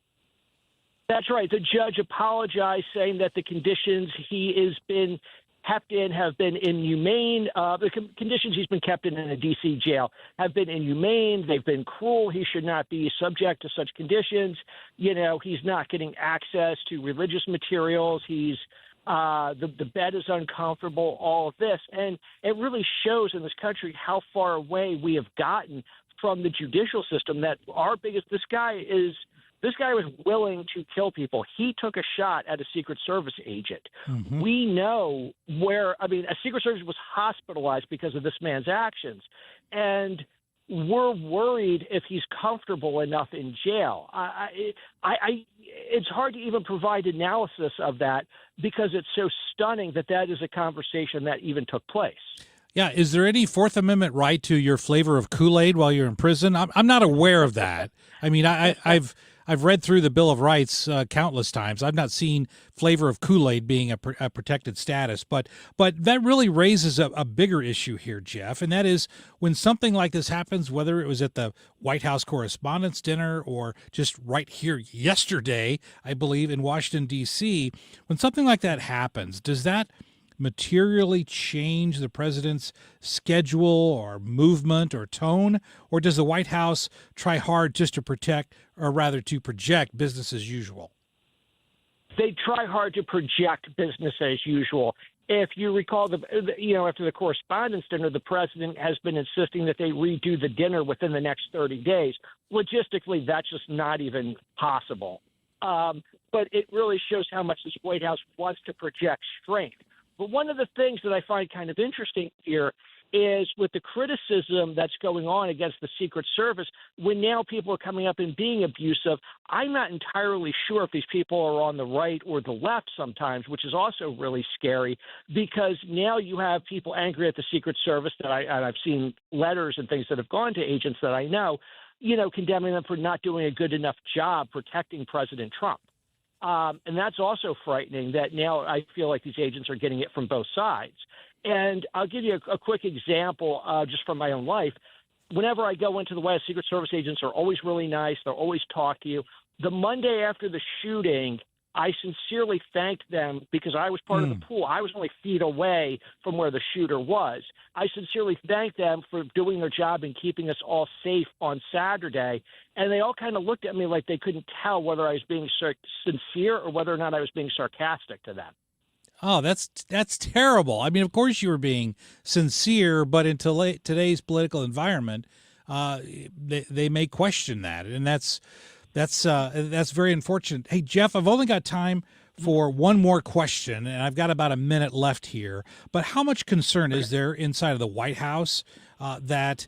That's right. The judge apologized, saying that the conditions he has been kept in have been inhumane. The conditions he's been kept in a D.C. jail have been inhumane. They've been cruel. He should not be subject to such conditions. He's not getting access to religious materials. He's the bed is uncomfortable, all of this. And it really shows in this country how far away we have gotten from the judicial system, that this guy was willing to kill people. He took a shot at a Secret Service agent. We know a Secret Service was hospitalized because of this man's actions. And we're worried if he's comfortable enough in jail. It's hard to even provide analysis of that because it's so stunning that is a conversation that even took place. Yeah, is there any Fourth Amendment right to your flavor of Kool-Aid while you're in prison? I'm not aware of that. I've read through the Bill of Rights countless times. I've not seen flavor of Kool-Aid being a protected status, but that really raises a bigger issue here, Jeff, and that is when something like this happens, whether it was at the White House Correspondents' Dinner or just right here yesterday, I believe, in Washington, D.C., when something like that happens, does that materially change the president's schedule or movement or tone? Or does the White House try hard just to protect, or rather to project, business as usual? They try hard to project business as usual. If you recall, after the correspondence dinner, the president has been insisting that they redo the dinner within the next 30 days. Logistically, that's just not even possible. But it really shows how much this White House wants to project strength. But one of the things that I find kind of interesting here is with the criticism that's going on against the Secret Service, when now people are coming up and being abusive, I'm not entirely sure if these people are on the right or the left sometimes, which is also really scary, because now you have people angry at the Secret Service and I've seen letters and things that have gone to agents that I know, condemning them for not doing a good enough job protecting President Trump. And that's also frightening that now I feel like these agents are getting it from both sides. And I'll give you a quick example just from my own life. Whenever I go into the White House, Secret Service agents are always really nice. They'll always talk to you. The Monday after the shooting, I sincerely thanked them because I was part of the pool. I was only feet away from where the shooter was. I sincerely thanked them for doing their job and keeping us all safe on Saturday. And they all kind of looked at me like they couldn't tell whether I was being sincere or whether or not I was being sarcastic to them. Oh, that's terrible. I mean, of course you were being sincere, but in today's political environment, they may question that, and that's very unfortunate. Hey, Jeff, I've only got time for one more question, and I've got about a minute left here. But how much concern is there inside of the White House that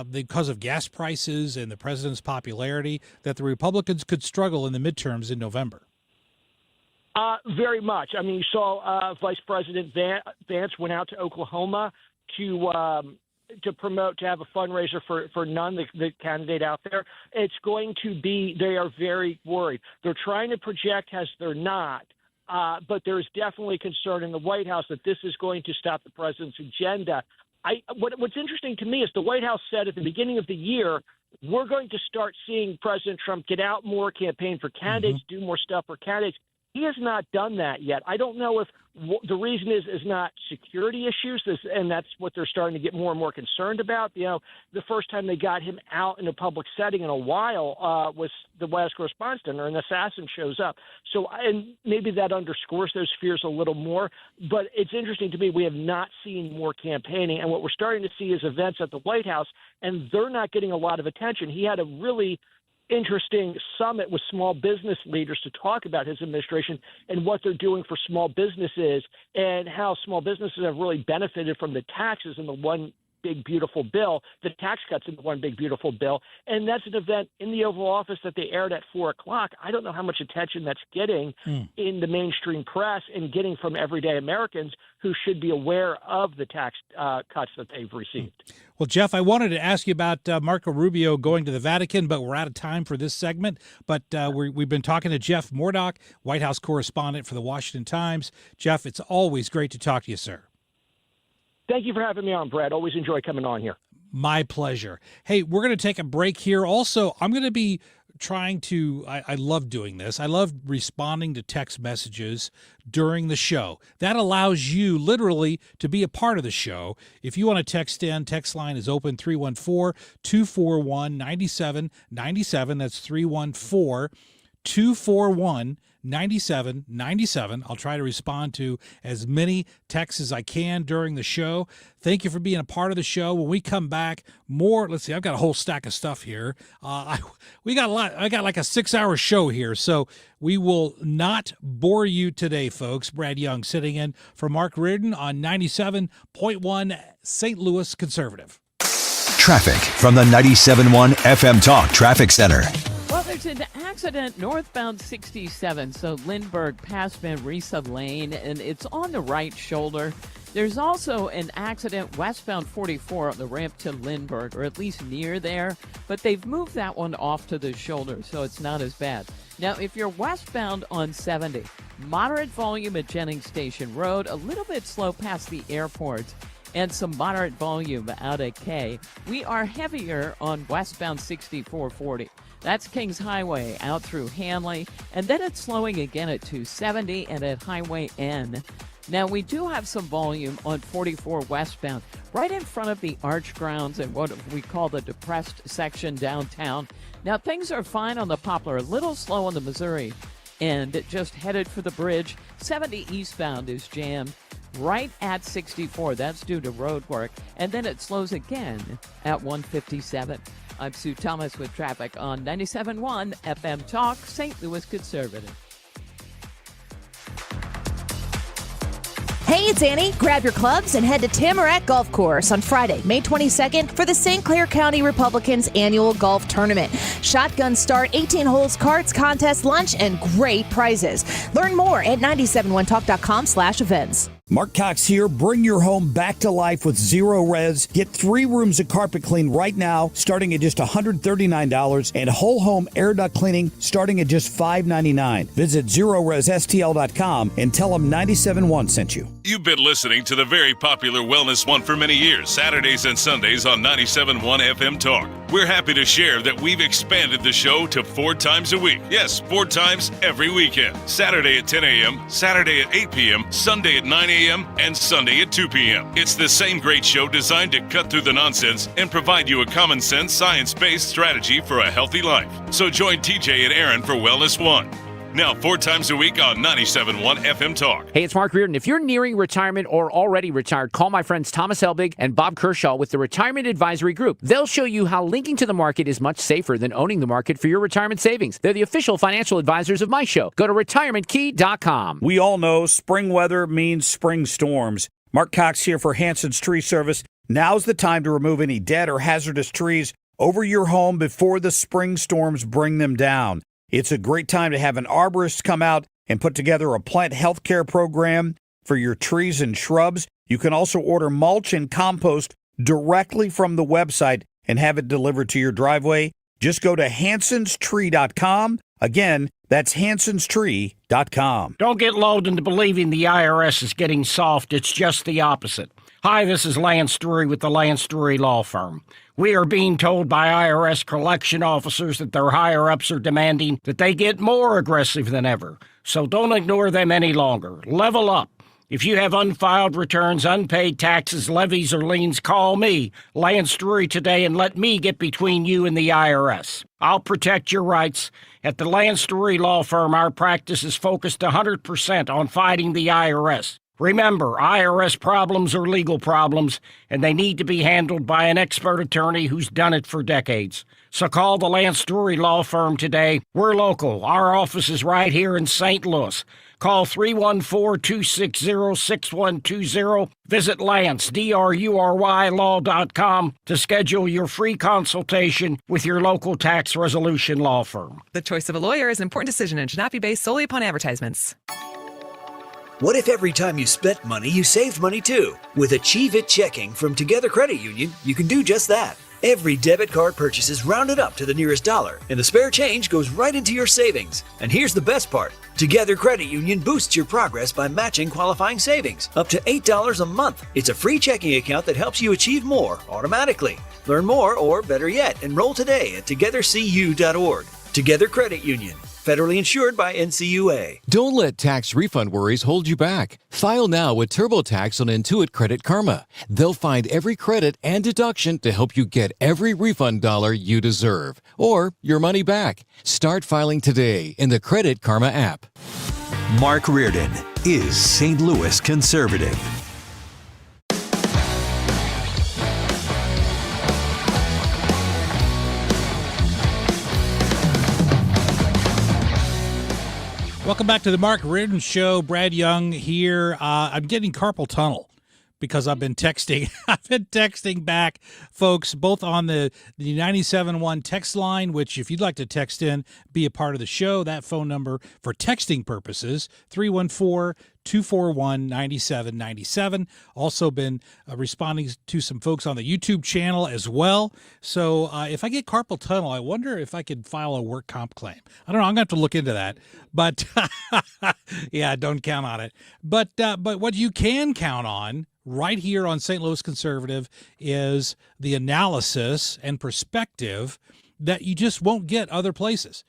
because of gas prices and the president's popularity, that the Republicans could struggle in the midterms in November? Very much. I mean, you saw Vice President Vance went out to Oklahoma to have a fundraiser for Dunn, the candidate out there. It's going to be, they are very worried. They're trying to project as they're not, but there's definitely concern in the White House that this is going to stop the president's agenda. What's interesting to me is the White House said at the beginning of the year, we're going to start seeing President Trump get out more, campaign for candidates, do more stuff for candidates. He has not done that yet. I don't know if the reason is not security issues, and that's what they're starting to get more and more concerned about. The first time they got him out in a public setting in a while was the White House Correspondents' Dinner, an assassin shows up. So, and maybe that underscores those fears a little more. But it's interesting to me, we have not seen more campaigning, and what we're starting to see is events at the White House, and they're not getting a lot of attention. He had a really interesting summit with small business leaders to talk about his administration and what they're doing for small businesses and how small businesses have really benefited from the taxes in the One Big Beautiful Bill, the tax cuts in the One Big Beautiful Bill. And that's an event in the Oval Office that they aired at 4 o'clock. I don't know how much attention that's getting in the mainstream press and getting from everyday Americans who should be aware of the tax cuts that they've received. Well, Jeff, I wanted to ask you about Marco Rubio going to the Vatican, but we're out of time for this segment. But we've been talking to Jeff Mordock, White House correspondent for the Washington Times. Jeff, it's always great to talk to you, sir. Thank you for having me on, Brad. Always enjoy coming on here. My pleasure. Hey, we're going to take a break here. Also, I'm going to be trying to, I love doing this. I love responding to text messages during the show. That allows you literally to be a part of the show. If you want to text in, text line is open 314-241-9797. That's 314-241-9797. I'll try to respond to as many texts as I can during the show. Thank you for being a part of the show. When we come back, more, let's see, I've got a whole stack of stuff here. We got a lot. I got like a 6-hour show here, so we will not bore you today, folks. Brad Young sitting in for Mark Reardon on 97.1 St. Louis Conservative. Traffic from the 97.1 FM Talk Traffic Center. Well, there's an accident northbound 67, so Lindbergh past Manresa Lane, and it's on the right shoulder. There's also an accident westbound 44 on the ramp to Lindbergh, or at least near there, but they've moved that one off to the shoulder, so it's not as bad. Now, if you're westbound on 70, moderate volume at Jennings Station Road, a little bit slow past the airport, and some moderate volume out at K. We are heavier on westbound 6440. That's Kings Highway out through Hanley, and then it's slowing again at 270 and at Highway N. Now, we do have some volume on 44 westbound, right in front of the Arch grounds and what we call the depressed section downtown. Now, things are fine on the Poplar, a little slow on the Missouri, and just headed for the bridge. 70 eastbound is jammed right at 64. That's due to road work. And then it slows again at 157. I'm Sue Thomas with traffic on 97.1 FM Talk, St. Louis Conservative. Hey, it's Annie. Grab your clubs and head to Tamarack Golf Course on Friday, May 22nd for the St. Clair County Republicans annual golf tournament. Shotgun start, 18 holes, carts, contest, lunch, and great prizes. Learn more at 971talk.com/events. Mark Cox here. Bring your home back to life with Zero Res. Get 3 rooms of carpet clean right now, starting at just $139, and whole home air duct cleaning starting at just $599. Visit ZeroResSTL.com and tell them 97.1 sent you. You've been listening to the very popular Wellness One for many years, Saturdays and Sundays on 97.1 FM Talk. We're happy to share that we've expanded the show to 4 times a week. Yes, 4 times every weekend. Saturday at 10 a.m., Saturday at 8 p.m., Sunday at 9 a.m., and Sunday at 2 p.m. It's the same great show designed to cut through the nonsense and provide you a common sense, science-based strategy for a healthy life. So join TJ and Aaron for Wellness One. Now 4 times a week on 97.1 FM Talk. Hey, it's Mark Reardon. If you're nearing retirement or already retired, call my friends Thomas Helbig and Bob Kershaw with the Retirement Advisory Group. They'll show you how linking to the market is much safer than owning the market for your retirement savings. They're the official financial advisors of my show. Go to retirementkey.com. We all know spring weather means spring storms. Mark Cox here for Hanson's Tree Service. Now's the time to remove any dead or hazardous trees over your home before the spring storms bring them down. It's a great time to have an arborist come out and put together a plant health care program for your trees and shrubs. You can also order mulch and compost directly from the website and have it delivered to your driveway. Just go to hansonstree.com. Again, that's hansonstree.com. Don't get lulled into believing the IRS is getting soft. It's just the opposite. Hi, this is Lance Drury with the Lance Drury Law Firm. We are being told by IRS collection officers that their higher-ups are demanding that they get more aggressive than ever. So don't ignore them any longer. Level up. If you have unfiled returns, unpaid taxes, levies, or liens, call me, Lance Drury, today and let me get between you and the IRS. I'll protect your rights. At the Lance Drury Law Firm, our practice is focused 100% on fighting the IRS. Remember, IRS problems are legal problems, and they need to be handled by an expert attorney who's done it for decades. So call the Lance Drury Law Firm today. We're local. Our office is right here in St. Louis. Call 314-260-6120. Visit Lance, DRURY law.com to schedule your free consultation with your local tax resolution law firm. The choice of a lawyer is an important decision and should not be based solely upon advertisements. What if every time you spent money, you saved money too? With Achieve It Checking from Together Credit Union, you can do just that. Every debit card purchase is rounded up to the nearest dollar, and the spare change goes right into your savings. And here's the best part. Together Credit Union boosts your progress by matching qualifying savings, up to $8 a month. It's a free checking account that helps you achieve more automatically. Learn more, or better yet, enroll today at togethercu.org. Together Credit Union. Federally insured by NCUA. Don't let tax refund worries hold you back. File now with TurboTax on Intuit Credit Karma. They'll find every credit and deduction to help you get every refund dollar you deserve, or your money back. Start filing today in the Credit Karma app. Mark Reardon is St. Louis Conservative. Welcome back to the Mark Reardon Show. Brad Young here. I'm getting carpal tunnel because I've been texting. I've been texting back, folks, both on the 97.1 text line, which if you'd like to text in, be a part of the show, that phone number for texting purposes, 314-241-9797. Also been responding to some folks on the YouTube channel as well. So if I get carpal tunnel, I wonder if I could file a work comp claim. I don't know. I'm going to have to look into that. But yeah, don't count on it. But what you can count on right here on St. Louis Conservative is the analysis and perspective that you just won't get other places.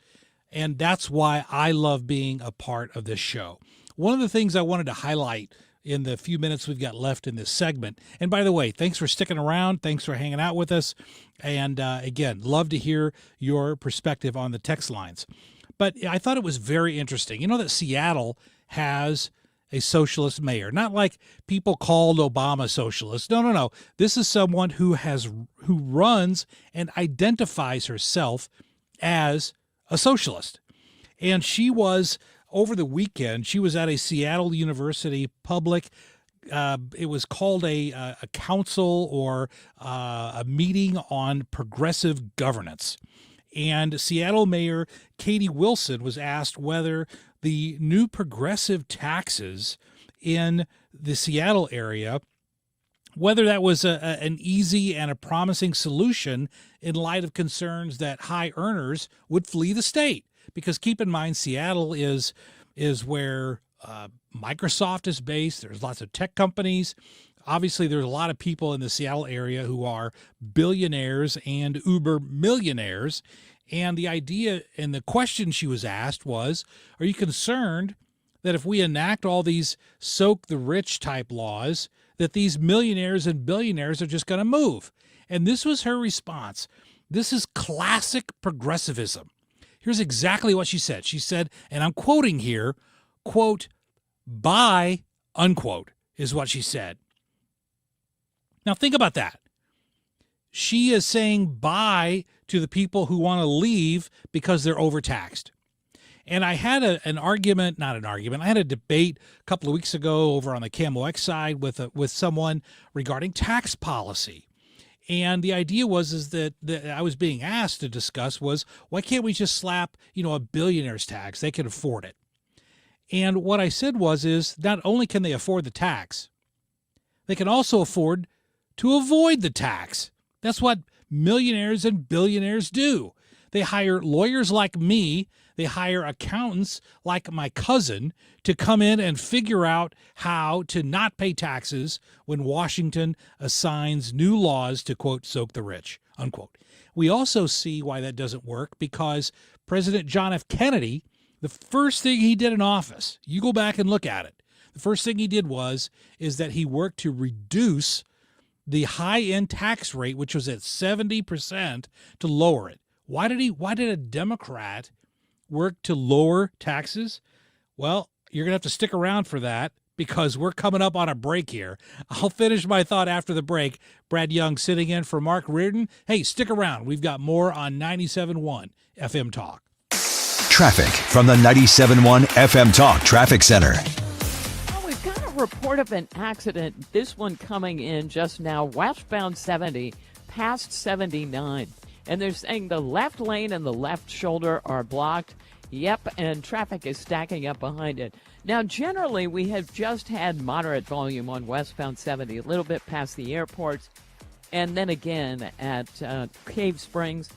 And that's why I love being a part of this show. One of the things I wanted to highlight in the few minutes we've got left in this segment. And by the way, thanks for sticking around. Thanks for hanging out with us. And again, love to hear your perspective on the text lines. But I thought it was very interesting. You know that Seattle has a socialist mayor, not like people called Obama socialist. No. This is someone who runs and identifies herself as a socialist. And she was, over the weekend, she was at a Seattle University public, it was called a council or a meeting on progressive governance. And Seattle Mayor Katie Wilson was asked whether the new progressive taxes in the Seattle area, whether that was an easy and a promising solution in light of concerns that high earners would flee the state. Because keep in mind, Seattle is where Microsoft is based. There's lots of tech companies. Obviously, there's a lot of people in the Seattle area who are billionaires and uber millionaires. And the idea and the question she was asked was, are you concerned that if we enact all these soak the rich type laws, that these millionaires and billionaires are just going to move? And this was her response. This is classic progressivism. Here's exactly what she said. She said, and I'm quoting here, quote, buy, unquote, is what she said. Now think about that. She is saying bye to the people who want to leave because they're overtaxed. And I had I had a debate a couple of weeks ago over on the KMOX side with someone regarding tax policy. And the idea was that I was being asked to discuss was, why can't we just slap, a billionaire's tax? They can afford it. And what I said is not only can they afford the tax, they can also afford to avoid the tax. That's what millionaires and billionaires do. They hire lawyers like me. They hire accountants like my cousin to come in and figure out how to not pay taxes when Washington assigns new laws to, quote, soak the rich, unquote. We also see why that doesn't work because President John F. Kennedy, the first thing he did in office, you go back and look at it, the first thing he did is that he worked to reduce the high-end tax rate, which was at 70%, to lower it. Why did a Democrat work to lower taxes? Well, you're going to have to stick around for that because we're coming up on a break here. I'll finish my thought after the break. Brad Young sitting in for Mark Reardon. Hey, stick around. We've got more on 97.1 FM Talk. Traffic from the 97.1 FM Talk Traffic Center. We've got a report of an accident, this one coming in just now, westbound 70, past 79. And they're saying the left lane and the left shoulder are blocked. Yep, and traffic is stacking up behind it. Now, generally, we have just had moderate volume on westbound 70, a little bit past the airports, and then again at Cave Springs.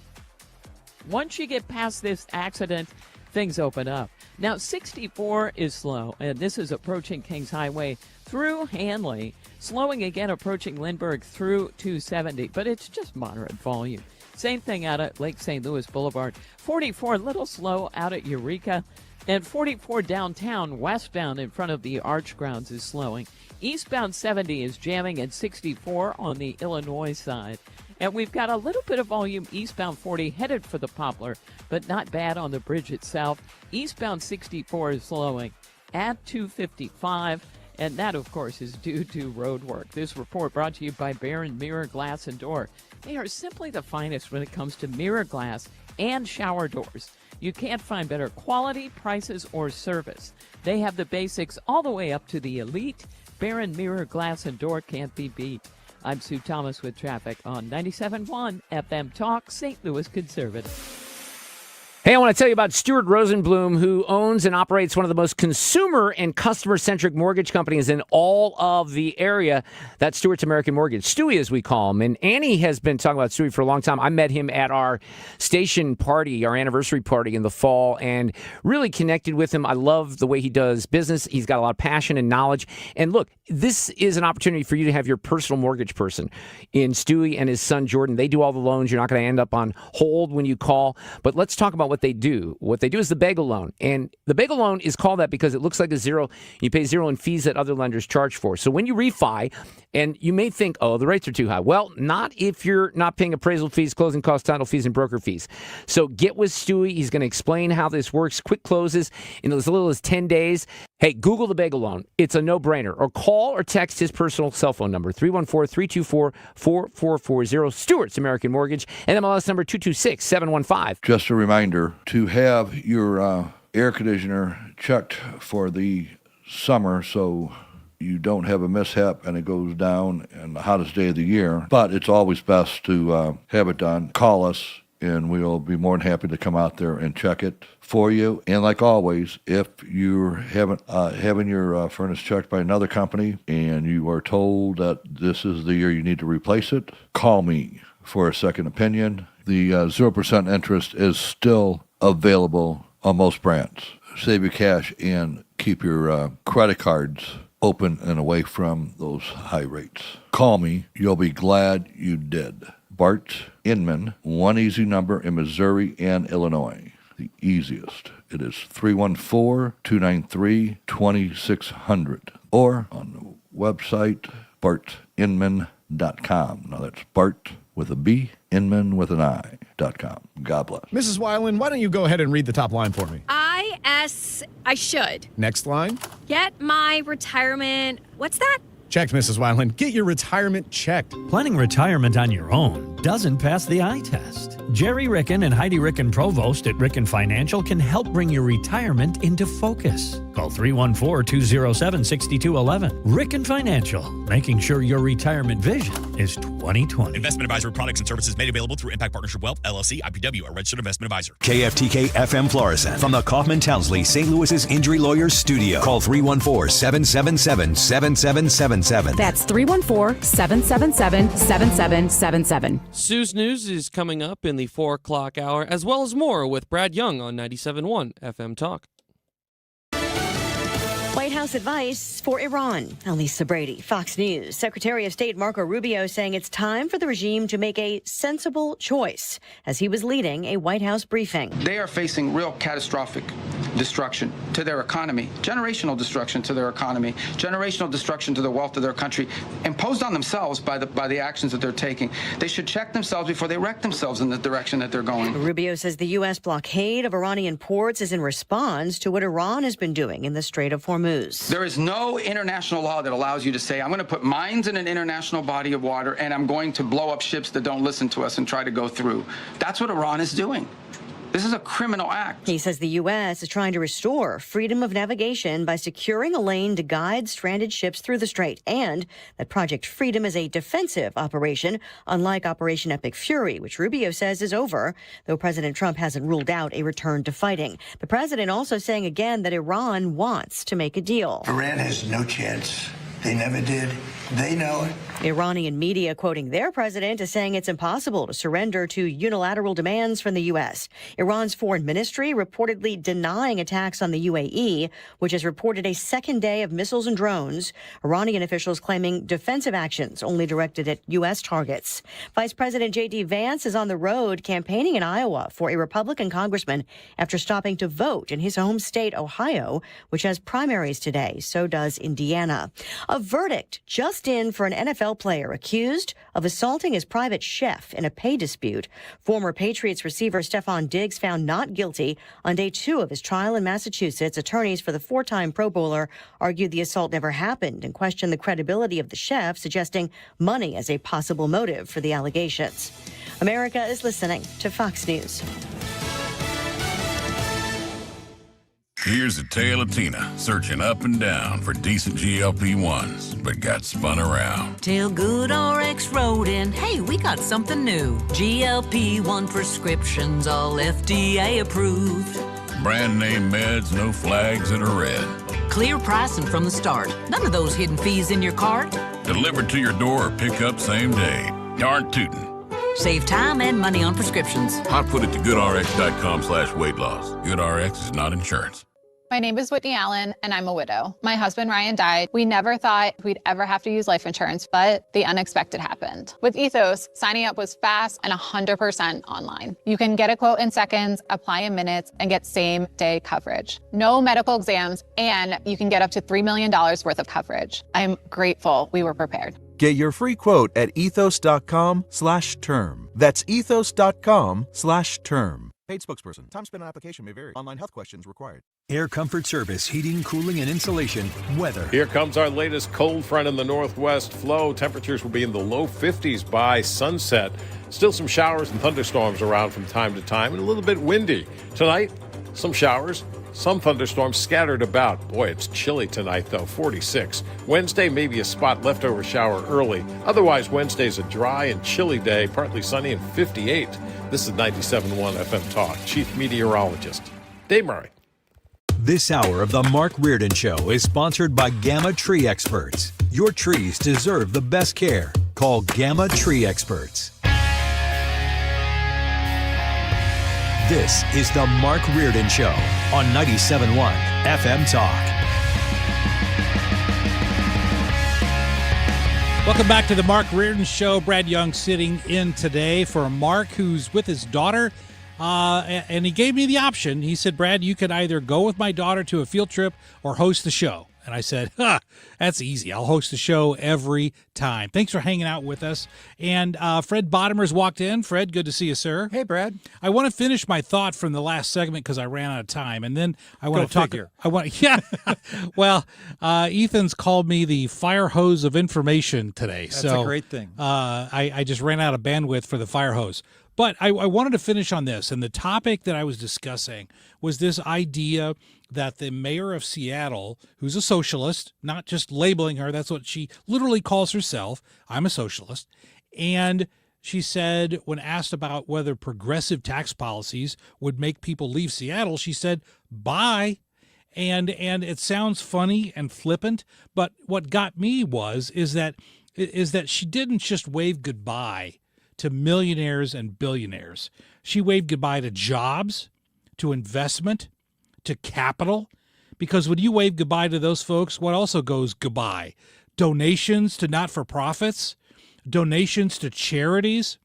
Once you get past this accident, things open up. Now, 64 is slow, and this is approaching Kings Highway through Hanley, slowing again approaching Lindbergh through 270, but it's just moderate volume. Same thing out at Lake St. Louis Boulevard. 44, a little slow out at Eureka. And 44 downtown, westbound in front of the Arch Grounds is slowing. Eastbound 70 is jamming at 64 on the Illinois side. And we've got a little bit of volume eastbound 40 headed for the Poplar, but not bad on the bridge itself. Eastbound 64 is slowing at 255. And that, of course, is due to road work. This report brought to you by Barron Mirror Glass and Door. They are simply the finest when it comes to mirror glass and shower doors. You can't find better quality, prices, or service. They have the basics all the way up to the elite. Barron Mirror Glass and Door can't be beat. I'm Sue Thomas with traffic on 97.1 FM Talk, St. Louis Conservative. Hey, I want to tell you about Stuart Rosenblum, who owns and operates one of the most consumer and customer-centric mortgage companies in all of the area. That's Stuart's American Mortgage, Stewie as we call him. And Annie has been talking about Stewie for a long time. I met him at our station party, our anniversary party in the fall, and really connected with him. I love the way he does business. He's got a lot of passion and knowledge. And look, this is an opportunity for you to have your personal mortgage person in Stewie and his son Jordan. They do all the loans. You're not going to end up on hold when you call. But let's talk about what they do. What they do is the bagel loan. And the bagel loan is called that because it looks like a zero. You pay zero in fees that other lenders charge for. So when you refi, and you may think, oh, the rates are too high. Well, not if you're not paying appraisal fees, closing costs, title fees, and broker fees. So get with Stewie. He's going to explain how this works. Quick closes in as little as 10 days. Hey, Google the bagel loan. It's a no-brainer. Or call or text his personal cell phone number, 314-324-4440. Stewart's American Mortgage, and MLS number 226715. Just a reminder to have your air conditioner checked for the summer so you don't have a mishap and it goes down in the hottest day of the year. But it's always best to have it done. Call us, and we'll be more than happy to come out there and check it for you. And like always, if you're having your furnace checked by another company and you are told that this is the year you need to replace it, call me for a second opinion. The 0% interest is still available on most brands. Save your cash and keep your credit cards open and away from those high rates. Call me. You'll be glad you did. Bart Inman, one easy number in Missouri and Illinois. The easiest. It is 314-293-2600. Or on the website, bartinman.com. Now that's Bart with a B, Inman with an I.com. God bless. Mrs. Weiland, why don't you go ahead and read the top line for me? I should. Next line. Get my retirement. What's that? Checked, Mrs. Weiland. Get your retirement checked. Planning retirement on your own doesn't pass the eye test. Jerry Ricken and Heidi Ricken Provost at Ricken Financial can help bring your retirement into focus. Call 314-207-6211. Ricken Financial, making sure your retirement vision is 2020. Investment advisory products and services made available through Impact Partnership Wealth, LLC, IPW, a registered investment advisor. KFTK FM Florissant from the Kaufman Townsley St. Louis's Injury Lawyers Studio. Call 314-777-7777. That's 314-777-7777. Sue's News is coming up in the 4 o'clock hour, as well as more with Brad Young on 97.1 FM Talk. White House advice for Iran. Lisa Brady, Fox News. Secretary of State Marco Rubio saying it's time for the regime to make a sensible choice as he was leading a White House briefing. They are facing real catastrophic destruction to their economy, generational destruction to their economy, generational destruction to the wealth of their country, imposed on themselves by the actions that they're taking. They should check themselves before they wreck themselves in the direction that they're going. Rubio says the U.S. blockade of Iranian ports is in response to what Iran has been doing in the Strait of Hormuz. There is no international law that allows you to say, I'm going to put mines in an international body of water and I'm going to blow up ships that don't listen to us and try to go through. That's what Iran is doing. This is a criminal act. He says the U.S. is trying to restore freedom of navigation by securing a lane to guide stranded ships through the strait, and that Project Freedom is a defensive operation, unlike Operation Epic Fury, which Rubio says is over, though President Trump hasn't ruled out a return to fighting. The president also saying again that Iran wants to make a deal. Iran has no chance. They never did. They know it. Iranian media quoting their president as saying it's impossible to surrender to unilateral demands from the U.S. Iran's foreign ministry reportedly denying attacks on the UAE, which has reported a second day of missiles and drones. Iranian officials claiming defensive actions only directed at U.S. targets. Vice President J.D. Vance is on the road campaigning in Iowa for a Republican congressman after stopping to vote in his home state, Ohio, which has primaries today. So does Indiana. A verdict just in for an NFL player accused of assaulting his private chef in a pay dispute. Former Patriots receiver Stephon Diggs found not guilty on day 2 of his trial in Massachusetts. Attorneys for the 4-time Pro Bowler argued the assault never happened and questioned the credibility of the chef, suggesting money as a possible motive for the allegations. America is listening to Fox News. Here's the tale of Tina, searching up and down for decent GLP-1s, but got spun around. Till GoodRx wrote in, hey, we got something new. GLP-1 prescriptions, all FDA approved. Brand name meds, no flags that are red. Clear pricing from the start. None of those hidden fees in your cart. Delivered to your door or pick up same day. Darn tootin'. Save time and money on prescriptions. I put it to GoodRx.com/weight loss. GoodRx is not insurance. My name is Whitney Allen, and I'm a widow. My husband, Ryan, died. We never thought we'd ever have to use life insurance, but the unexpected happened. With Ethos, signing up was fast and 100% online. You can get a quote in seconds, apply in minutes, and get same-day coverage. No medical exams, and you can get up to $3 million worth of coverage. I'm grateful we were prepared. Get your free quote at ethos.com/term. That's ethos.com/term. Paid spokesperson. Time spent on application may vary. Online health questions required. Air Comfort Service, heating, cooling, and insulation. Weather. Here comes our latest cold front in the northwest flow. Temperatures will be in the low 50s by sunset. Still some showers and thunderstorms around from time to time and a little bit windy. Tonight, some showers, some thunderstorms scattered about. Boy, it's chilly tonight, though, 46. Wednesday, maybe a spot leftover shower early. Otherwise, Wednesday's a dry and chilly day, partly sunny and 58. This is 97.1 FM Talk. Chief Meteorologist Dave Murray. This hour of the Mark Reardon Show is sponsored by Gamma Tree Experts. Your trees deserve the best care. Call Gamma Tree Experts. This is the Mark Reardon Show on 97.1 FM Talk. Welcome back to the Mark Reardon Show. Brad Young sitting in today for Mark, who's with his daughter. And he gave me the option. He said, Brad, you could either go with my daughter to a field trip or host the show. And I said, that's easy. I'll host the show every time. Thanks for hanging out with us. And Fred Bottomer's walked in. Fred, good to see you, sir. Hey, Brad. I want to finish my thought from the last segment because I ran out of time. And then I want to talk. Figure. Well, Ethan's called me the fire hose of information today. That's a great thing. I just ran out of bandwidth for the fire hose. But I wanted to finish on this. And the topic that I was discussing was this idea that the mayor of Seattle, who's a socialist, not just labeling her, that's what she literally calls herself, I'm a socialist, and she said when asked about whether progressive tax policies would make people leave Seattle, she said, bye. And it sounds funny and flippant, but what got me is that she didn't just wave goodbye to millionaires and billionaires. She waved goodbye to jobs, to investment, to capital, because when you wave goodbye to those folks, what also goes goodbye? Donations to not-for-profits, donations to charities.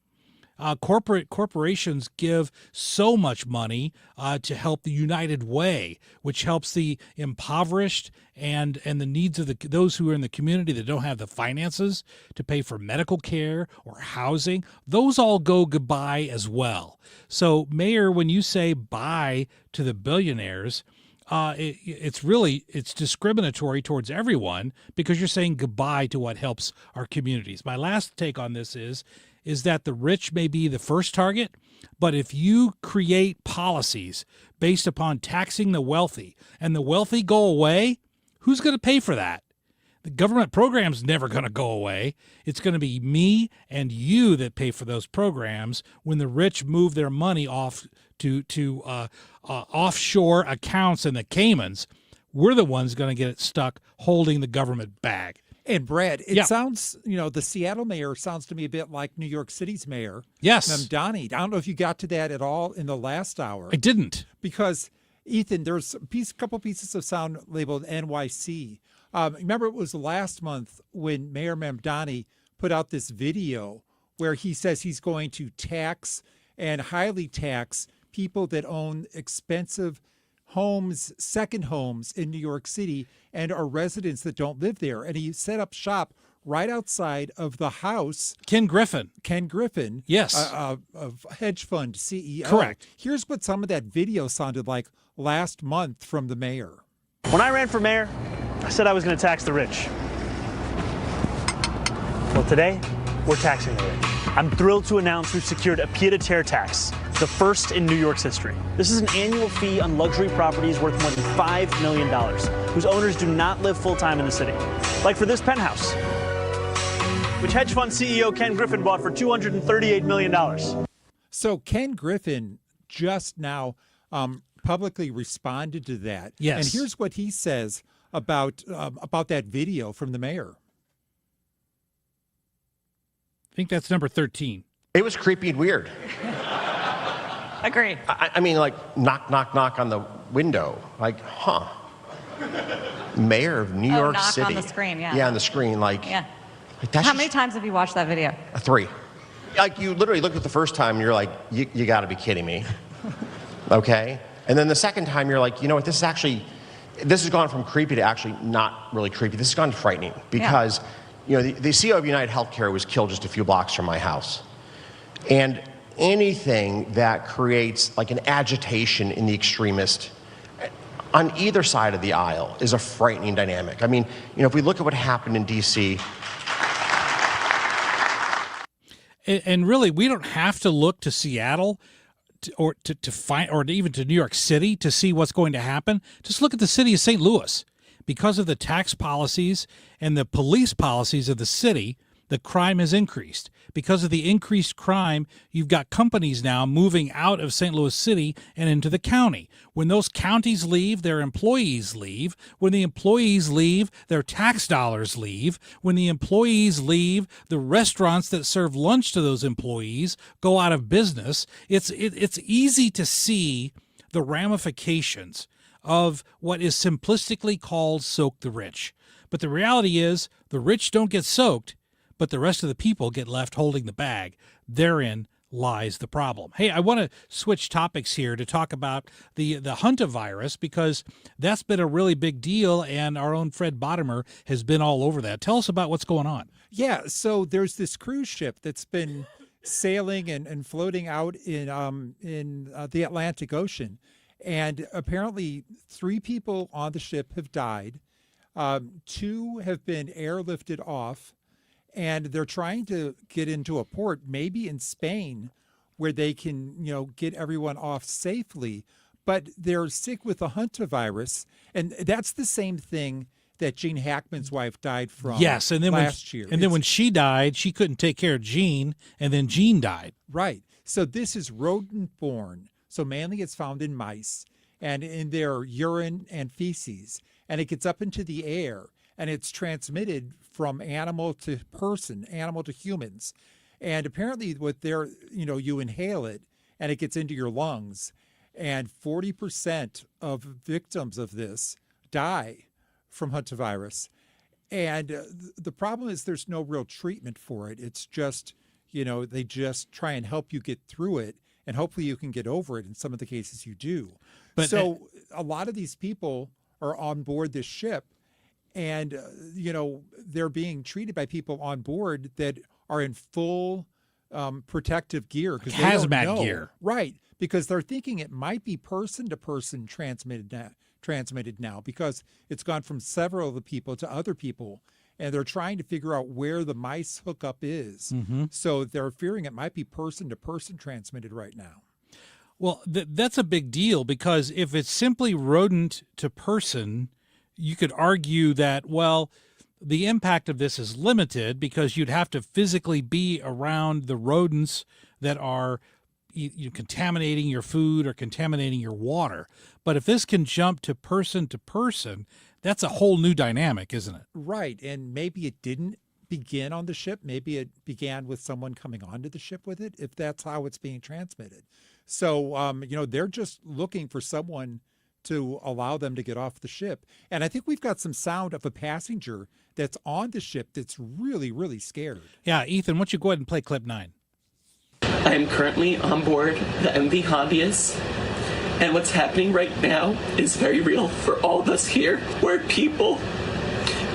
Corporations give so much money to help the United Way, which helps the impoverished and the needs of those who are in the community that don't have the finances to pay for medical care or housing. Those all go goodbye as well. So, Mayor, when you say bye to the billionaires, it's discriminatory towards everyone because you're saying goodbye to what helps our communities. My last take on this is that the rich may be the first target, but if you create policies based upon taxing the wealthy and the wealthy go away, who's going to pay for that? The government program's never going to go away. It's going to be me and you that pay for those programs when the rich move their money off to offshore accounts in the Caymans. We're the ones going to get it stuck holding the government bag. And Brad, it sounds, the Seattle mayor sounds to me a bit like New York City's mayor. Yes. Mamdani. I don't know if you got to that at all in the last hour. I didn't. Because, Ethan, there's a couple pieces of sound labeled NYC. Remember, it was last month when Mayor Mamdani put out this video where he says he's going to tax and highly tax people that own expensive homes, second homes in New York City, and are residents that don't live there. And he set up shop right outside of the house. Ken Griffin. Yes. Of hedge fund CEO. Correct. Here's what some of that video sounded like last month from the mayor. When I ran for mayor, I said I was going to tax the rich. Well, today, we're taxing the rich. I'm thrilled to announce we've secured a pied-à-terre tax, the first in New York's history. This is an annual fee on luxury properties worth more than $5 million, whose owners do not live full-time in the city. Like for this penthouse, which hedge fund CEO Ken Griffin bought for $238 million. So Ken Griffin just now publicly responded to that. Yes. And here's what he says about that video from the mayor. I think that's number 13. It was creepy and weird. Agreed. I mean, like, knock, knock, knock on the window. Like, huh. mayor of New York knock City. on the screen, yeah. Yeah, on the screen, like. Yeah. Like that's How many times have you watched that video? 3. Like, you literally look at the first time and you're like, you got to be kidding me. Okay? And then the second time you're like, you know what, this has gone from creepy to actually not really creepy. This has gone frightening because, the CEO of United Healthcare was killed just a few blocks from my house. And anything that creates like an agitation in the extremist on either side of the aisle is a frightening dynamic. I mean, if we look at what happened in D.C. And really, we don't have to look to Seattle to find, or even to New York City to see what's going to happen. Just look at the city of St. Louis. Because of the tax policies and the police policies of the city, the crime has increased. Because of the increased crime, you've got companies now moving out of St. Louis City and into the county. When those counties leave, their employees leave. When the employees leave, their tax dollars leave. When the employees leave, the restaurants that serve lunch to those employees go out of business. It's easy to see the ramifications of what is simplistically called soak the rich. But the reality is the rich don't get soaked, but the rest of the people get left holding the bag. Therein lies the problem. Hey, I want to switch topics here to talk about the hantavirus, because that's been a really big deal, and our own Fred Bottomer has been all over that. Tell us about what's going on. Yeah, so there's this cruise ship that's been sailing and floating out in the Atlantic Ocean. And apparently 3 people on the ship have died. 2 have been airlifted off, and they're trying to get into a port, maybe in Spain, where they can, get everyone off safely. But they're sick with the hantavirus, and that's the same thing that Gene Hackman's wife died from. Yes, and then last year. And then when she died, she couldn't take care of Gene, and then Gene died. Right. So this is rodent-borne. So mainly it's found in mice and in their urine and feces, and it gets up into the air, and it's transmitted from animal to person, animal to humans. And apparently you inhale it and it gets into your lungs, and 40% of victims of this die from hantavirus. And the problem is there's no real treatment for it. It's just, they just try and help you get through it. And hopefully you can get over it. In some of the cases you do. But a lot of these people are on board this ship, and, they're being treated by people on board that are in full protective gear. Hazmat gear. Right. Because they're thinking it might be person-to-person transmitted now, because it's gone from several of the people to other people. And they're trying to figure out where the mice hookup is. Mm-hmm. So they're fearing it might be person-to-person transmitted right now. Well, that's a big deal, because if it's simply rodent to person, you could argue that, well, the impact of this is limited because you'd have to physically be around the rodents that are contaminating your food or contaminating your water. But if this can jump to person, that's a whole new dynamic, isn't it? Right. And maybe it didn't begin on the ship. Maybe it began with someone coming onto the ship with it, if that's how it's being transmitted. So, they're just looking for someone to allow them to get off the ship. And I think we've got some sound of a passenger that's on the ship that's really, really scared. Yeah, Ethan, why don't you go ahead and play clip 9? I am currently on board the MV Hondius, and what's happening right now is very real for all of us here. We're people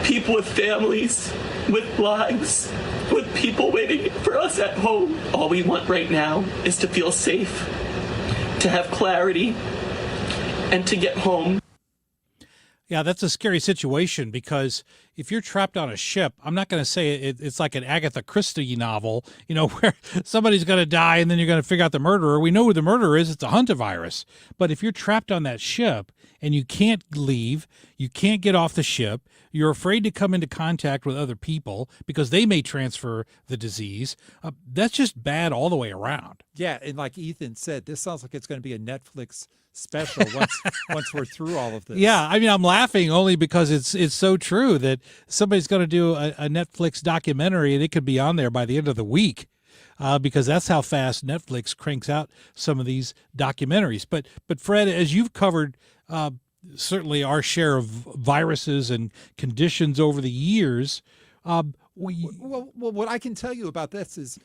with families, with lives, with people waiting for us at home. All we want right now is to feel safe, to have clarity, and to get home. Yeah, that's a scary situation, because if you're trapped on a ship, I'm not going to say it's like an Agatha Christie novel, where somebody's going to die and then you're going to figure out the murderer. We know who the murderer is. It's a hantavirus. But if you're trapped on that ship and you can't leave, you can't get off the ship, you're afraid to come into contact with other people because they may transfer the disease, that's just bad all the way around. Yeah, and like Ethan said, this sounds like it's going to be a Netflix special once we're through all of this. Yeah, I mean, I'm laughing only because it's so true that somebody's going to do a Netflix documentary, and it could be on there by the end of the week, because that's how fast Netflix cranks out some of these documentaries. But Fred, as you've covered certainly our share of viruses and conditions over the years. Well, what I can tell you about this is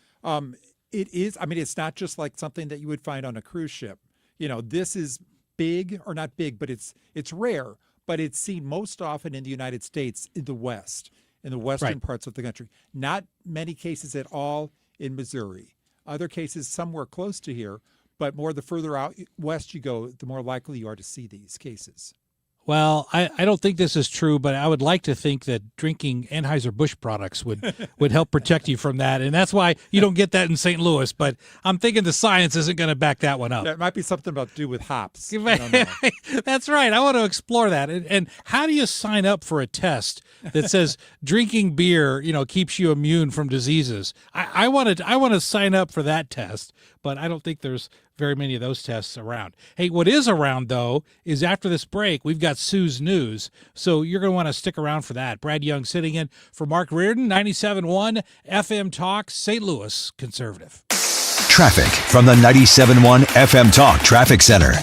it's not just like something that you would find on a cruise ship. This is big, or not big, but it's rare, but it's seen most often in the United States, in the West, in the western parts of the country. Not many cases at all in Missouri. Other cases somewhere close to here, but more the further out west you go, the more likely you are to see these cases. Well, I don't think this is true, but I would like to think that drinking Anheuser-Busch products would help protect you from that. And that's why you don't get that in St. Louis. But I'm thinking the science isn't going to back that one up. That might be something about to do with hops. That's right. I want to explore that. And how do you sign up for a test that says drinking beer, keeps you immune from diseases? I want to sign up for that test, but I don't think there's very many of those tests around. Hey, what is around, though, is after this break, we've got Sue's News. So you're going to want to stick around for that. Brad Young sitting in for Mark Reardon, 97.1 FM Talk, St. Louis Conservative. Traffic from the 97.1 FM Talk Traffic Center.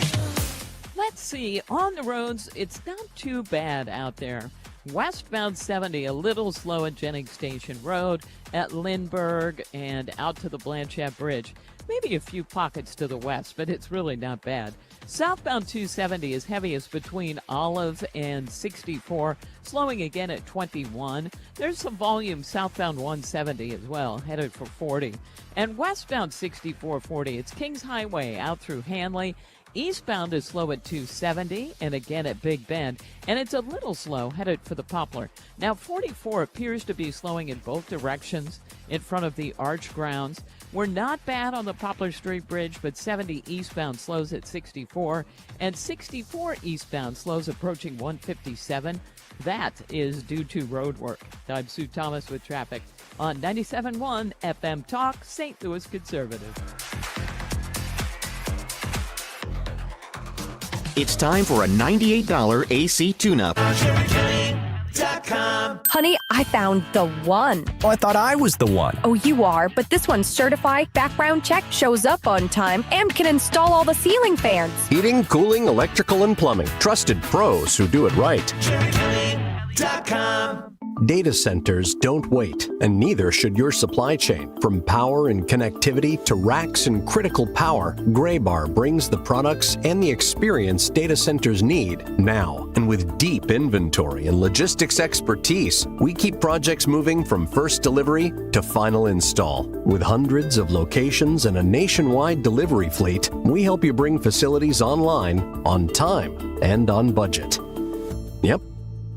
Let's see. On the roads, it's not too bad out there. Westbound 70, a little slow at Jennings Station Road, at Lindbergh, and out to the Blanchette Bridge. Maybe a few pockets to the west, but it's really not bad. Southbound 270 is heaviest between Olive and 64, slowing again at 21. There's some volume southbound 170 as well, headed for 40. And westbound 6440, it's Kings Highway out through Hanley. Eastbound is slow at 270 and again at Big Bend, and it's a little slow headed for the Poplar. Now 44 appears to be slowing in both directions in front of the Arch grounds. We're not bad on the Poplar Street Bridge, but 70 eastbound slows at 64, and 64 eastbound slows approaching 157. That is due to road work. I'm Sue Thomas with traffic on 97.1 FM Talk, St. Louis Conservative. It's time for a $98 AC tune-up. Honey, I found the one. Oh, I thought I was the one. Oh, you are, but this one's certified, background check, shows up on time, and can install all the ceiling fans. Heating, cooling, electrical, and plumbing. Trusted pros who do it right. Data centers don't wait, and neither should your supply chain. From power and connectivity to racks and critical power, Graybar brings the products and the experience data centers need now. And with deep inventory and logistics expertise, we keep projects moving from first delivery to final install. With hundreds of locations and a nationwide delivery fleet, we help you bring facilities online, on time, and on budget. Yep,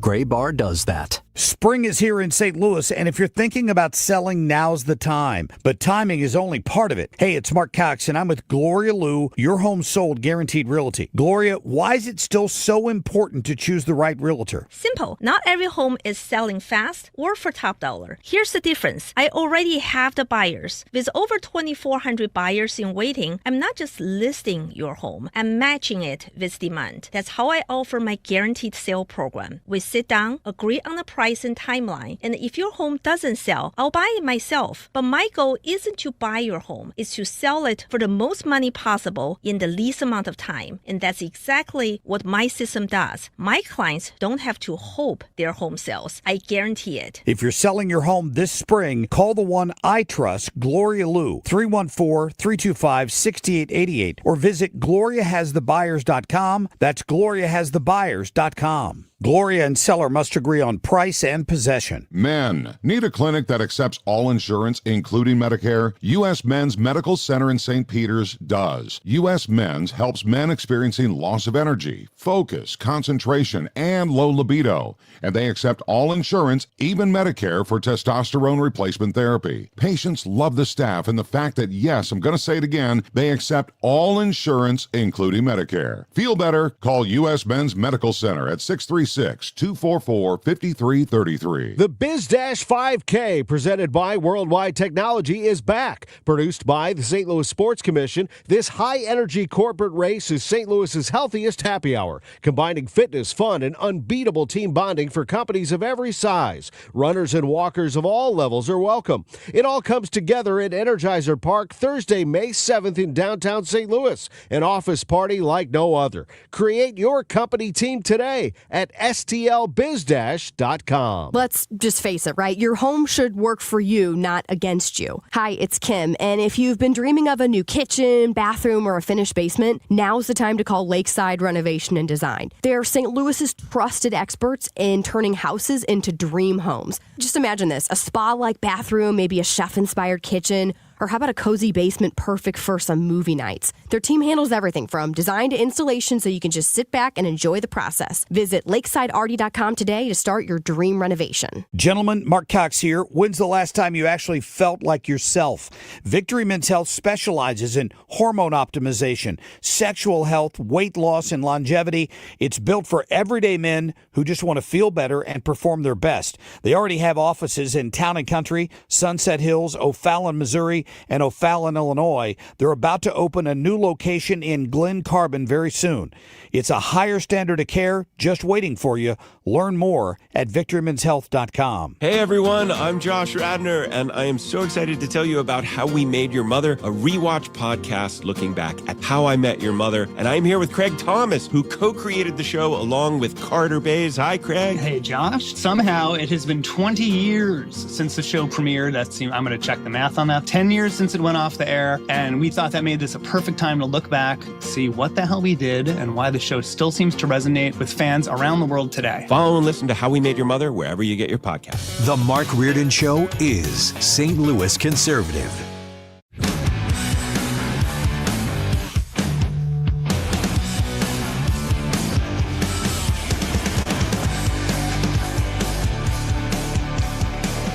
Graybar does that. Spring is here in St. Louis, and if you're thinking about selling, now's the time. But timing is only part of it. Hey, it's Mark Cox, and I'm with Gloria Liu, your home sold guaranteed realty. Gloria, why is it still so important to choose the right realtor? Simple. Not every home is selling fast or for top dollar. Here's the difference. I already have the buyers. With over 2,400 buyers in waiting, I'm not just listing your home. I'm matching it with demand. That's how I offer my guaranteed sale program. We sit down, agree on the price and timeline, and if your home doesn't sell, I'll buy it myself. But my goal isn't to buy your home, it's to sell it for the most money possible in the least amount of time. And that's exactly what my system does. My clients don't have to hope their home sells. I guarantee it. If you're selling your home this spring, call the one I trust, Gloria Liu, 314-325-6888, or visit GloriaHasTheBuyers.com. That's GloriaHasTheBuyers.com. Gloria and seller must agree on price and possession. Men. Need a clinic that accepts all insurance, including Medicare? U.S. Men's Medical Center in St. Peters does. U.S. Men's helps men experiencing loss of energy, focus, concentration, and low libido. And they accept all insurance, even Medicare, for testosterone replacement therapy. Patients love the staff and the fact that, yes, I'm going to say it again, they accept all insurance, including Medicare. Feel better? Call U.S. Men's Medical Center at 637 866-244-5333. The BizDash 5K, presented by Worldwide Technology, is back. Produced by the St. Louis Sports Commission, this high-energy corporate race is St. Louis's healthiest happy hour, combining fitness, fun, and unbeatable team bonding for companies of every size. Runners and walkers of all levels are welcome. It all comes together at Energizer Park Thursday, May 7th in downtown St. Louis, an office party like no other. Create your company team today at stlbizdash.com. Let's just face it, right? Your home should work for you, not against you. Hi, it's Kim, and if you've been dreaming of a new kitchen, bathroom, or a finished basement, now's the time to call Lakeside Renovation and Design. They're St. Louis's trusted experts in turning houses into dream homes. Just imagine this, a spa-like bathroom, maybe a chef-inspired kitchen, or how about a cozy basement perfect for some movie nights? Their team handles everything from design to installation so you can just sit back and enjoy the process. Visit lakesidearty.com today to start your dream renovation. Gentlemen, Mark Cox here. When's the last time you actually felt like yourself? Victory Men's Health specializes in hormone optimization, sexual health, weight loss, and longevity. It's built for everyday men who just want to feel better and perform their best. They already have offices in Town and Country, Sunset Hills, O'Fallon, Missouri, and O'Fallon, Illinois. They're about to open a new location in Glen Carbon very soon. It's a higher standard of care just waiting for you. Learn more at victorymenshealth.com. Hey everyone, I'm Josh Radner, and I am so excited to tell you about How We Made Your Mother, a rewatch podcast looking back at How I Met Your Mother. And I'm here with Craig Thomas, who co-created the show along with Carter Bays. Hi, Craig. Hey, Josh. Somehow it has been 20 years since the show premiered. I'm going to check the math on that. 10 years since it went off the air, and we thought that made this a perfect time to look back, see what the hell we did, and why the show still seems to resonate with fans around the world today. Follow and listen to How We Made Your Mother wherever you get your podcasts. The Mark Reardon Show is St. Louis conservative.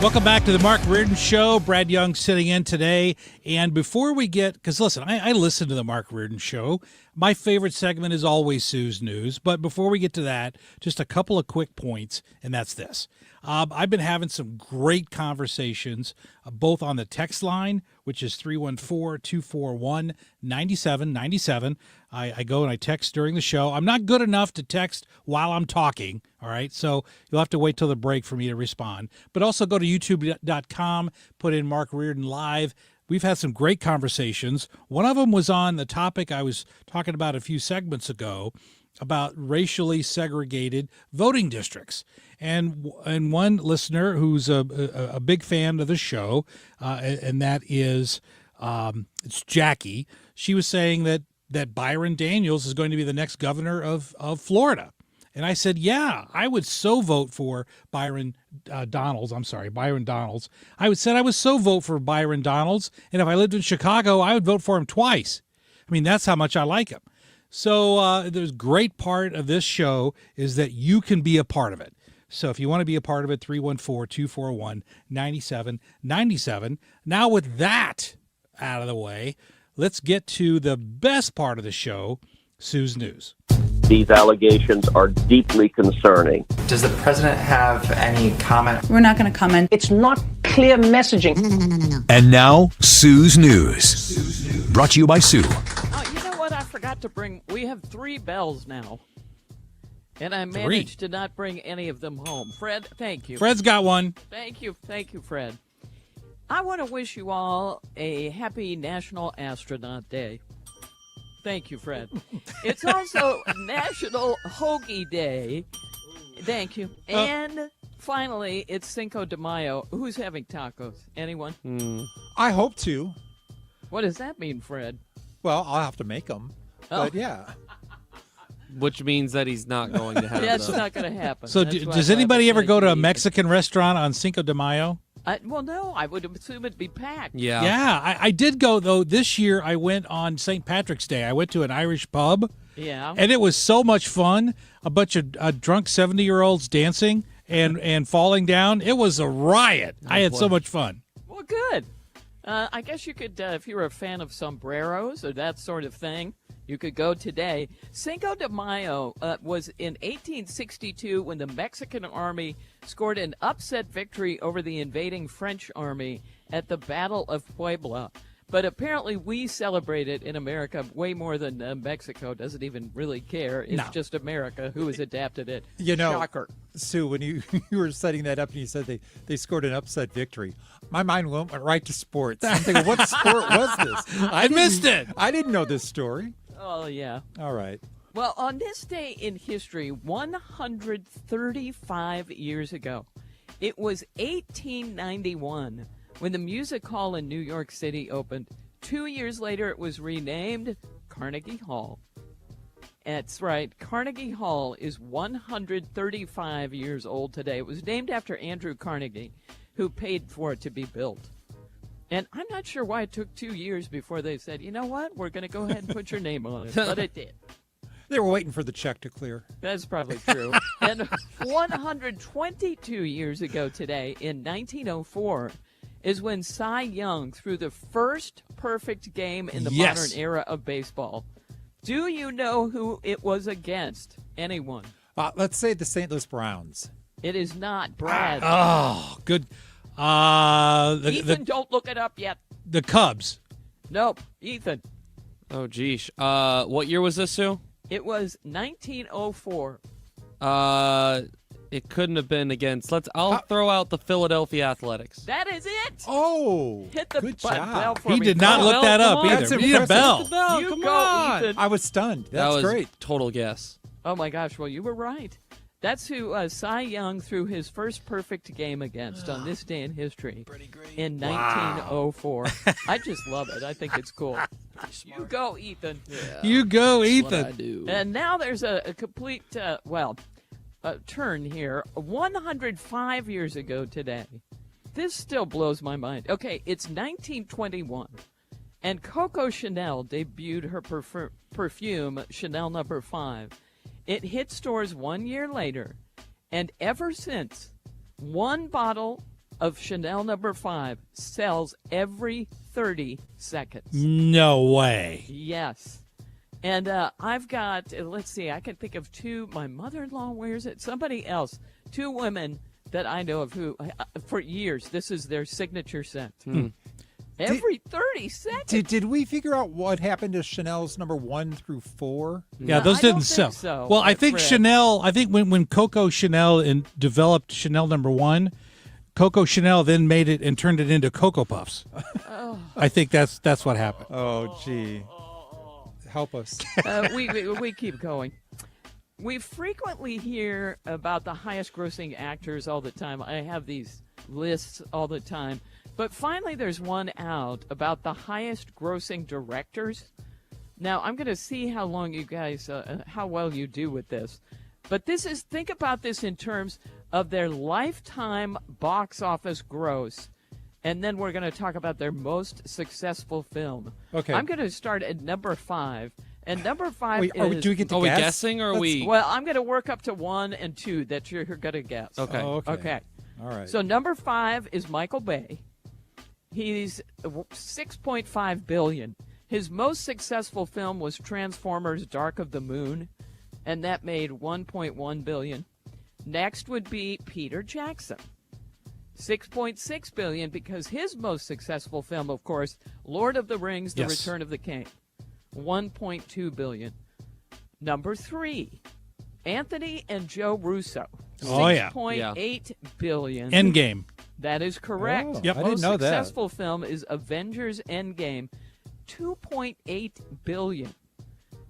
Welcome back to the Mark Reardon Show. Brad Young sitting in today. And before we get, because listen, I listen to the Mark Reardon Show. My favorite segment is always Sue's News. But before we get to that, just a couple of quick points, and that's this. I've been having some great conversations, both on the text line, which is 314-241-9797. I go and I text during the show. I'm not good enough to text while I'm talking, all right? So you'll have to wait till the break for me to respond. But also go to youtube.com, put in Mark Reardon Live. We've had some great conversations. One of them was on the topic I was talking about a few segments ago, about racially segregated voting districts. And one listener who's a big fan of the show, and that is it's Jackie. She was saying that Byron Daniels is going to be the next governor of Florida. And I said, yeah, I would so vote for Byron Donalds. I would so vote for Byron Donalds. And if I lived in Chicago, I would vote for him twice. I mean, that's how much I like him. So there's a great part of this show is that you can be a part of it. So if you want to be a part of it, 314-241-9797. Now with that out of the way, let's get to the best part of the show, Sue's News. These allegations are deeply concerning. Does the president have any comment? We're not going to comment. It's not clear messaging. No. And now, Sue's News. Brought to you by Sue. You know what? I forgot to bring. We have 3 bells now. And I managed to not bring any of them home. Fred, thank you. Fred's got one. Thank you, Fred. I want to wish you all a happy National Astronaut Day. Thank you, Fred. It's also National Hoagie Day. Thank you. And finally, it's Cinco de Mayo. Who's having tacos? Anyone? I hope to. What does that mean, Fred? Well, I'll have to make them. But yeah. Which means that he's not going to have That's them. not going to happen. So does anybody ever go to a Mexican restaurant on Cinco de Mayo? Well, no, I would assume it'd be packed. Yeah, I did go, though. This year I went on St. Patrick's Day. I went to an Irish pub. Yeah. And it was so much fun. A bunch of drunk 70-year-olds dancing and falling down. It was a riot. I had so much fun. Well, good. I guess you could, if you're a fan of sombreros or that sort of thing, you could go today. Cinco de Mayo was in 1862 when the Mexican army scored an upset victory over the invading French army at the Battle of Puebla. But apparently we celebrate it in America way more than Mexico doesn't even really care. It's just America who has adapted it. You know, Shocker. Sue, when you were setting that up and you said they scored an upset victory, my mind went right to sports. I'm thinking, what sport was this? I missed it. I didn't know this story. Oh, yeah. All right. Well, on this day in history, 135 years ago, it was 1891 when the Music Hall in New York City opened. 2 years later, it was renamed Carnegie Hall. That's right. Carnegie Hall is 135 years old today. It was named after Andrew Carnegie, who paid for it to be built. And I'm not sure why it took 2 years before they said, you know what, we're going to go ahead and put your name on it. But it did. They were waiting for the check to clear. That's probably true. And 122 years ago today, in 1904, is when Cy Young threw the first perfect game in the modern era of baseball. Do you know who it was against? Anyone? Let's say the St. Louis Browns. It is not Brad. Oh, good. Ethan, don't look it up yet. The Cubs. Nope. Ethan. Oh, geesh. What year was this, Sue? It was 1904. It couldn't have been against. I'll throw out the Philadelphia Athletics. That is it. Oh, hit the good button job. bell for He me. did not look that up either. That's We need a impressive. bell. You Come go, on. Ethan. I was stunned. That That's was great. total guess. Oh, my gosh. Well, you were right. That's who Cy Young threw his first perfect game against on this day in history in 1904. Wow. I just love it. I think it's cool. You go, Ethan. Yeah, You go, that's Ethan. what I do. And now there's a complete, turn here. 105 years ago today. This still blows my mind. Okay, it's 1921, and Coco Chanel debuted her perfume, Chanel No. 5. It hit stores 1 year later, and ever since, one bottle of Chanel No. 5 sells every 30 seconds. No way. Yes. And I've got, let's see, I can think of two. My mother-in-law wears it. Somebody else. Two women that I know of who, for years, this is their signature scent. Every 30 seconds. Did we figure out what happened to Chanel's number 1 through 4? Yeah, those didn't sell. So, well, I think Fred. Chanel. I think when Coco Chanel developed Chanel No. 1, Coco Chanel then made it and turned it into Cocoa Puffs. Oh. I think that's what happened. Oh, gee. Help us. We keep going. We frequently hear about the highest grossing actors all the time. I have these lists all the time. But finally there's one out about the highest grossing directors. Now, I'm going to see how long you guys, how well you do with this. But think about this in terms of their lifetime box office gross. And then we're going to talk about their most successful film. Okay. I'm going to start at number 5. And number 5 Wait, is... do we get to Are we guess? guessing or are we... Well, I'm going to work up to 1 and 2 that you're going to guess. Okay. Oh, Okay. All right. So number 5 is Michael Bay. He's $6.5 billion. His most successful film was Transformers: Dark of the Moon, and that made $1.1 billion. Next would be Peter Jackson. $6.6 billion because his most successful film, of course, Lord of the Rings: The Return of the King. $1.2 billion. Number 3, Anthony and Joe Russo. Oh, yeah. $6.8 billion. Endgame. That is correct. Oh, Yep. I didn't Most know that. successful film is Avengers Endgame. $2.8 billion.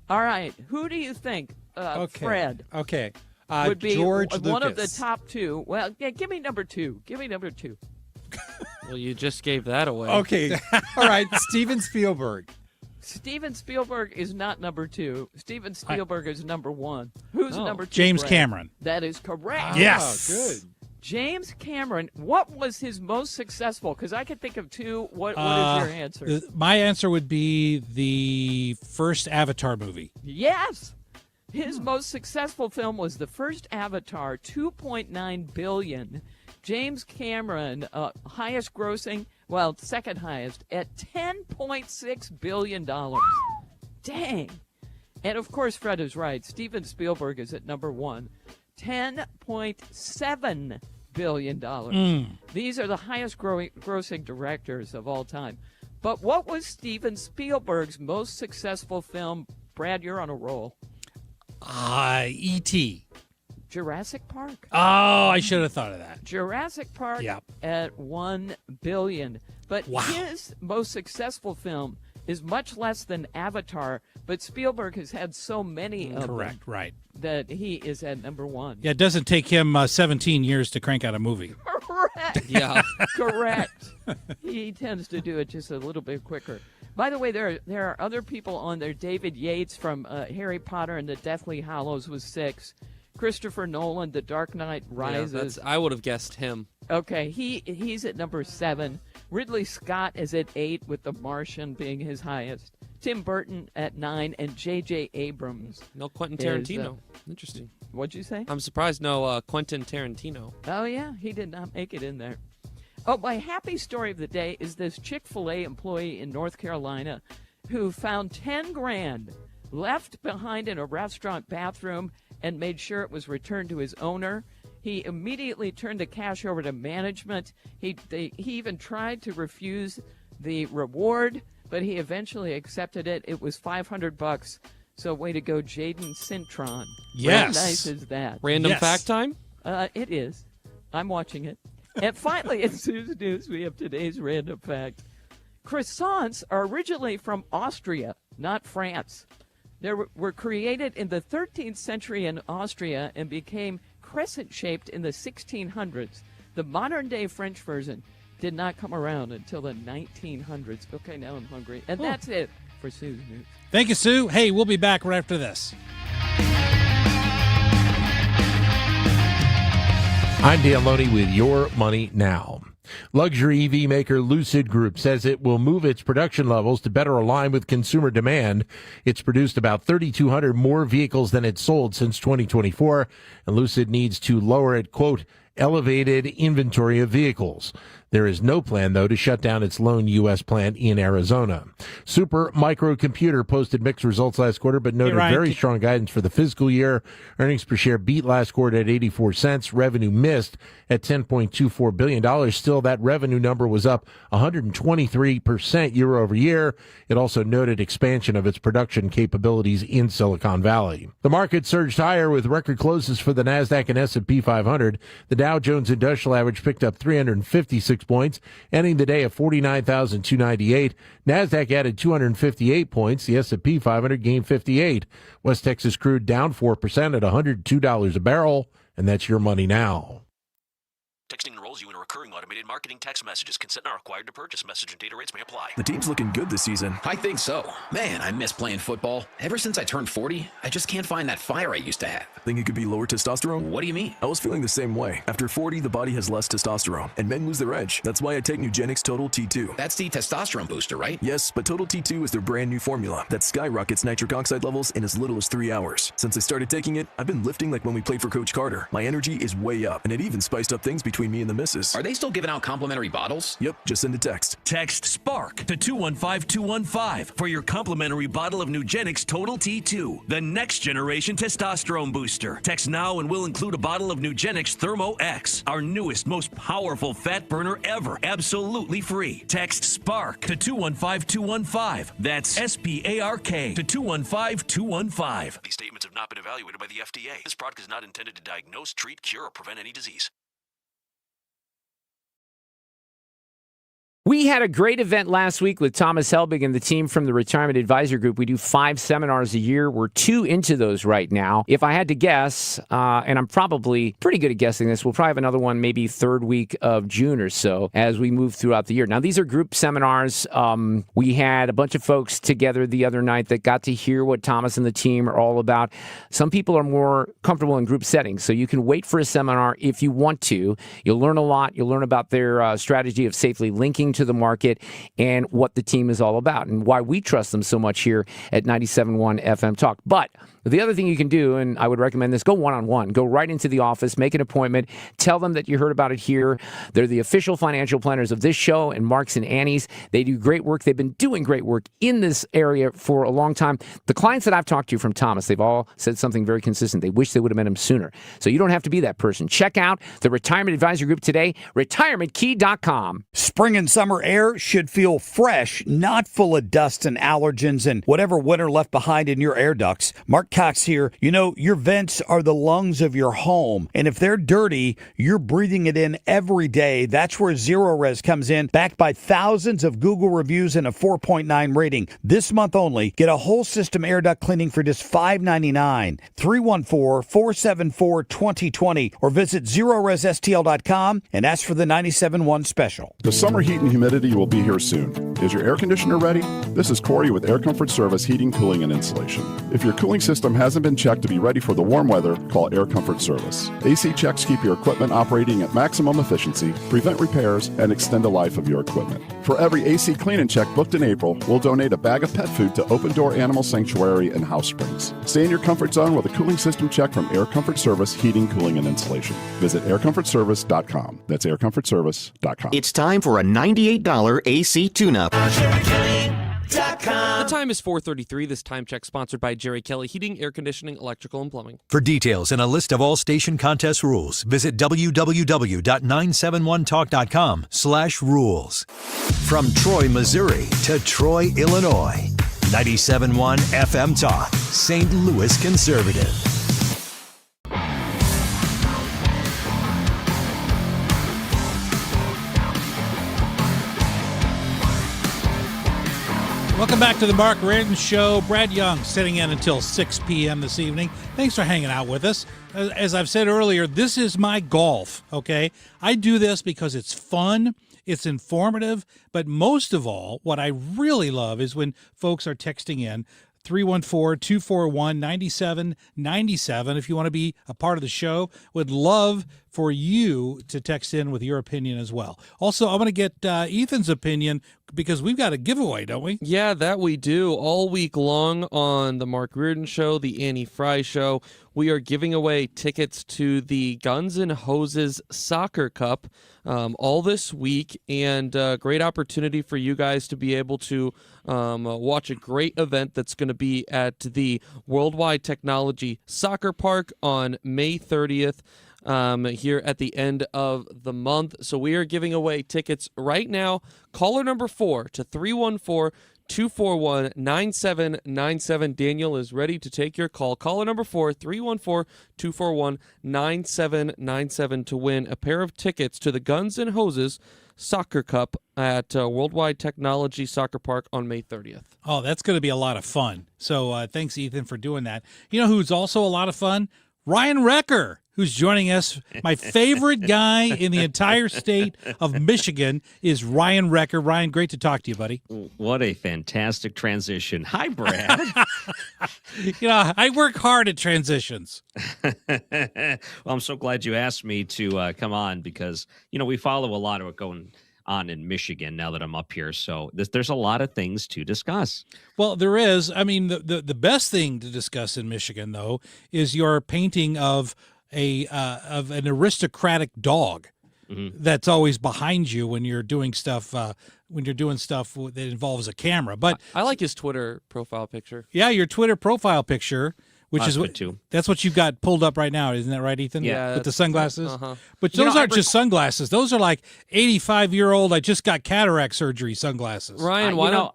All right. Who do you think, Okay. Fred, Okay. would be George one of the Lucas. top 2? Well, yeah, give me number 2. Give me number 2. Well, you just gave that away. Okay. All right. Steven Spielberg. Steven Spielberg is not number 2. Steven Spielberg is number 1. Who's number 2? James Brad? Cameron. That is correct. Yes. Good. James Cameron, what was his most successful? Because I could think of 2. What is your answer? My answer would be the first Avatar movie. Yes. His most successful film was the first Avatar, $2.9 billion. James Cameron, highest grossing, Well, second highest at $10.6 billion. Dang. And of course, Fred is right. Steven Spielberg is at number one, $10.7 billion. These are the highest grossing directors of all time. But what was Steven Spielberg's most successful film? Brad, you're on a roll. E.T. Jurassic Park. Oh, I should have thought of that. Jurassic Park at $1 billion. But his most successful film is much less than Avatar, but Spielberg has had so many of them that he is at number one. Yeah, it doesn't take him 17 years to crank out a movie. Correct. Yeah. Correct. He tends to do it just a little bit quicker. By the way, there are other people on there. David Yates from Harry Potter and the Deathly Hallows was 6. Christopher Nolan, The Dark Knight Rises. I would have guessed him. Okay, he's at number 7. Ridley Scott is at 8, with The Martian being his highest. Tim Burton at 9, and J.J. Abrams. No Quentin Tarantino. Interesting. What'd you say? I'm surprised no Quentin Tarantino. Oh, yeah, he did not make it in there. Oh, my happy story of the day is this Chick-fil-A employee in North Carolina who found 10 grand left behind in a restaurant bathroom and made sure it was returned to his owner. He immediately turned the cash over to management. He even tried to refuse the reward, but he eventually accepted it. It was $500. So way to go, Jaden Cintron. Yes. How nice is that? Random fact time? It is. I'm watching it. And finally, in Sue's News, we have today's random fact. Croissants are originally from Austria, not France. They were created in the 13th century in Austria and became crescent-shaped in the 1600s. The modern-day French version did not come around until the 1900s. Okay, now I'm hungry. And that's it for Sue's News. Thank you, Sue. Hey, we'll be back right after this. I'm Dan Loney with Your Money Now. Luxury EV maker Lucid Group says it will move its production levels to better align with consumer demand. It's produced about 3,200 more vehicles than it's sold since 2024, and Lucid needs to lower its, quote, elevated inventory of vehicles. There is no plan, though, to shut down its lone U.S. plant in Arizona. Super Microcomputer posted mixed results last quarter, but noted very strong guidance for the fiscal year. Earnings per share beat last quarter at 84 cents. Revenue missed at $10.24 billion. Still, that revenue number was up 123% year over year. It also noted expansion of its production capabilities in Silicon Valley. The market surged higher with record closes for the NASDAQ and S&P 500. The Dow Jones Industrial Average picked up 356 points, ending the day at 49,298. NASDAQ added 258 points. The S&P 500 gained 58. West Texas crude down 4% at $102 a barrel. And that's Your Money Now. Texting enrolls you in a recurring automated marketing text messages. Consent not required to purchase. Message and data rates may apply. The team's looking good this season. I think so. Man, I miss playing football. Ever since I turned 40, I just can't find that fire I used to have. Think it could be lower testosterone? What do you mean? I was feeling the same way. After 40, the body has less testosterone, and men lose their edge. That's why I take Nugenix Total T2. That's the testosterone booster, right? Yes, but Total T2 is their brand new formula that skyrockets nitric oxide levels in as little as 3 hours. Since I started taking it, I've been lifting like when we played for Coach Carter. My energy is way up, and it even spiced up things between me and the missus. Are they still giving out complimentary bottles? Yep, just send a text. Text SPARK to 215-215 for your complimentary bottle of Nugenix Total T2, the next generation testosterone booster. Text now and we'll include a bottle of Nugenix Thermo X, our newest, most powerful fat burner ever, absolutely free. Text SPARK to 215-215. That's SPARK to 215-215. These statements have not been evaluated by the FDA. This product is not intended to diagnose, treat, cure, or prevent any disease. We had a great event last week with Thomas Helbig and the team from the Retirement Advisor Group. We do 5 seminars a year. We're 2 into those right now. If I had to guess, and I'm probably pretty good at guessing this, we'll probably have another one maybe 3rd week of June or so as we move throughout the year. Now, these are group seminars. We had a bunch of folks together the other night that got to hear what Thomas and the team are all about. Some people are more comfortable in group settings, so you can wait for a seminar if you want to. You'll learn a lot. You'll learn about their strategy of safely linking to the market and what the team is all about and why we trust them so much here at 97.1 FM Talk. But The other thing you can do, and I would recommend this, go one-on-one. Go right into the office, make an appointment, tell them that you heard about it here. They're the official financial planners of this show and Mark's and Annie's. They do great work. They've been doing great work in this area for a long time. The clients that I've talked to from Thomas, they've all said something very consistent. They wish they would have met him sooner. So you don't have to be that person. Check out the Retirement Advisor Group today, retirementkey.com. Spring and summer air should feel fresh, not full of dust and allergens and whatever winter left behind in your air ducts. Mark Cox here. You know, your vents are the lungs of your home, and if they're dirty, you're breathing it in every day. That's where Zero Res comes in, backed by thousands of Google reviews and a 4.9 rating. This month only, get a whole system air duct cleaning for just $5.99. 314-474-2020 or visit ZeroResSTL.com and ask for the 97.1 special. The summer heat and humidity will be here soon. Is your air conditioner ready? This is Corey with Air Comfort Service Heating, Cooling, and Insulation. If your cooling system hasn't been checked to be ready for the warm weather, call Air Comfort Service. AC checks keep your equipment operating at maximum efficiency, prevent repairs, and extend the life of your equipment. For every AC clean and check booked in April, we'll donate a bag of pet food to Open Door Animal Sanctuary in House Springs. Stay in your comfort zone with a cooling system check from Air Comfort Service Heating, Cooling, and Insulation. Visit aircomfortservice.com. That's aircomfortservice.com. It's time for a $98 AC tune-up. The time is 4:33. This time check sponsored by Jerry Kelly Heating, Air Conditioning, Electrical, and Plumbing. For details and a list of all station contest rules, visit www.971talk.com/rules. From Troy, Missouri to Troy, Illinois, 97.1 FM Talk, St. Louis Conservative. Welcome back to the Mark Reardon Show. Brad Young sitting in until 6 p.m. this evening. Thanks for hanging out with us. As I've said earlier, this is my golf, okay? I do this because it's fun, it's informative, but most of all, what I really love is when folks are texting in 314-241-9797. If you want to be a part of the show, would love for you to text in with your opinion as well. Also, I want to get Ethan's opinion because we've got a giveaway, don't we? Yeah, that we do. All week long on the Mark Reardon Show, the Annie Fry Show, we are giving away tickets to the Guns N' Hoses Soccer Cup all this week, and great opportunity for you guys to be able to watch a great event that's going to be at the Worldwide Technology Soccer Park on May 30th. Here at the end of the month. So we are giving away tickets right now. Caller number 4 to 314-241-9797. Daniel is ready to take your call. Caller number 4, 314-241-9797 to win a pair of tickets to the Guns N' Hoses Soccer Cup at Worldwide Technology Soccer Park on May 30th. Oh, that's going to be a lot of fun. So thanks, Ethan, for doing that. You know who's also a lot of fun? Ryan Recker, who's joining us. My favorite guy in the entire state of Michigan is Ryan Recker. Ryan, great to talk to you, buddy. What a fantastic transition. Hi, Brad. You know, I work hard at transitions. Well, I'm so glad you asked me to come on because, you know, we follow a lot of what's going on in Michigan now that I'm up here. So there's a lot of things to discuss. Well, there is. I mean, the best thing to discuss in Michigan, though, is your painting of an aristocratic dog that's always behind you when you're doing stuff that involves a camera. But I like his Twitter profile picture. Yeah, your Twitter profile picture, which is what that's what you've got pulled up right now, isn't that right, Ethan? Yeah, with the sunglasses. Uh-huh. But those aren't just sunglasses; those are like 85-year-old. I just got cataract surgery sunglasses. Ryan, why don't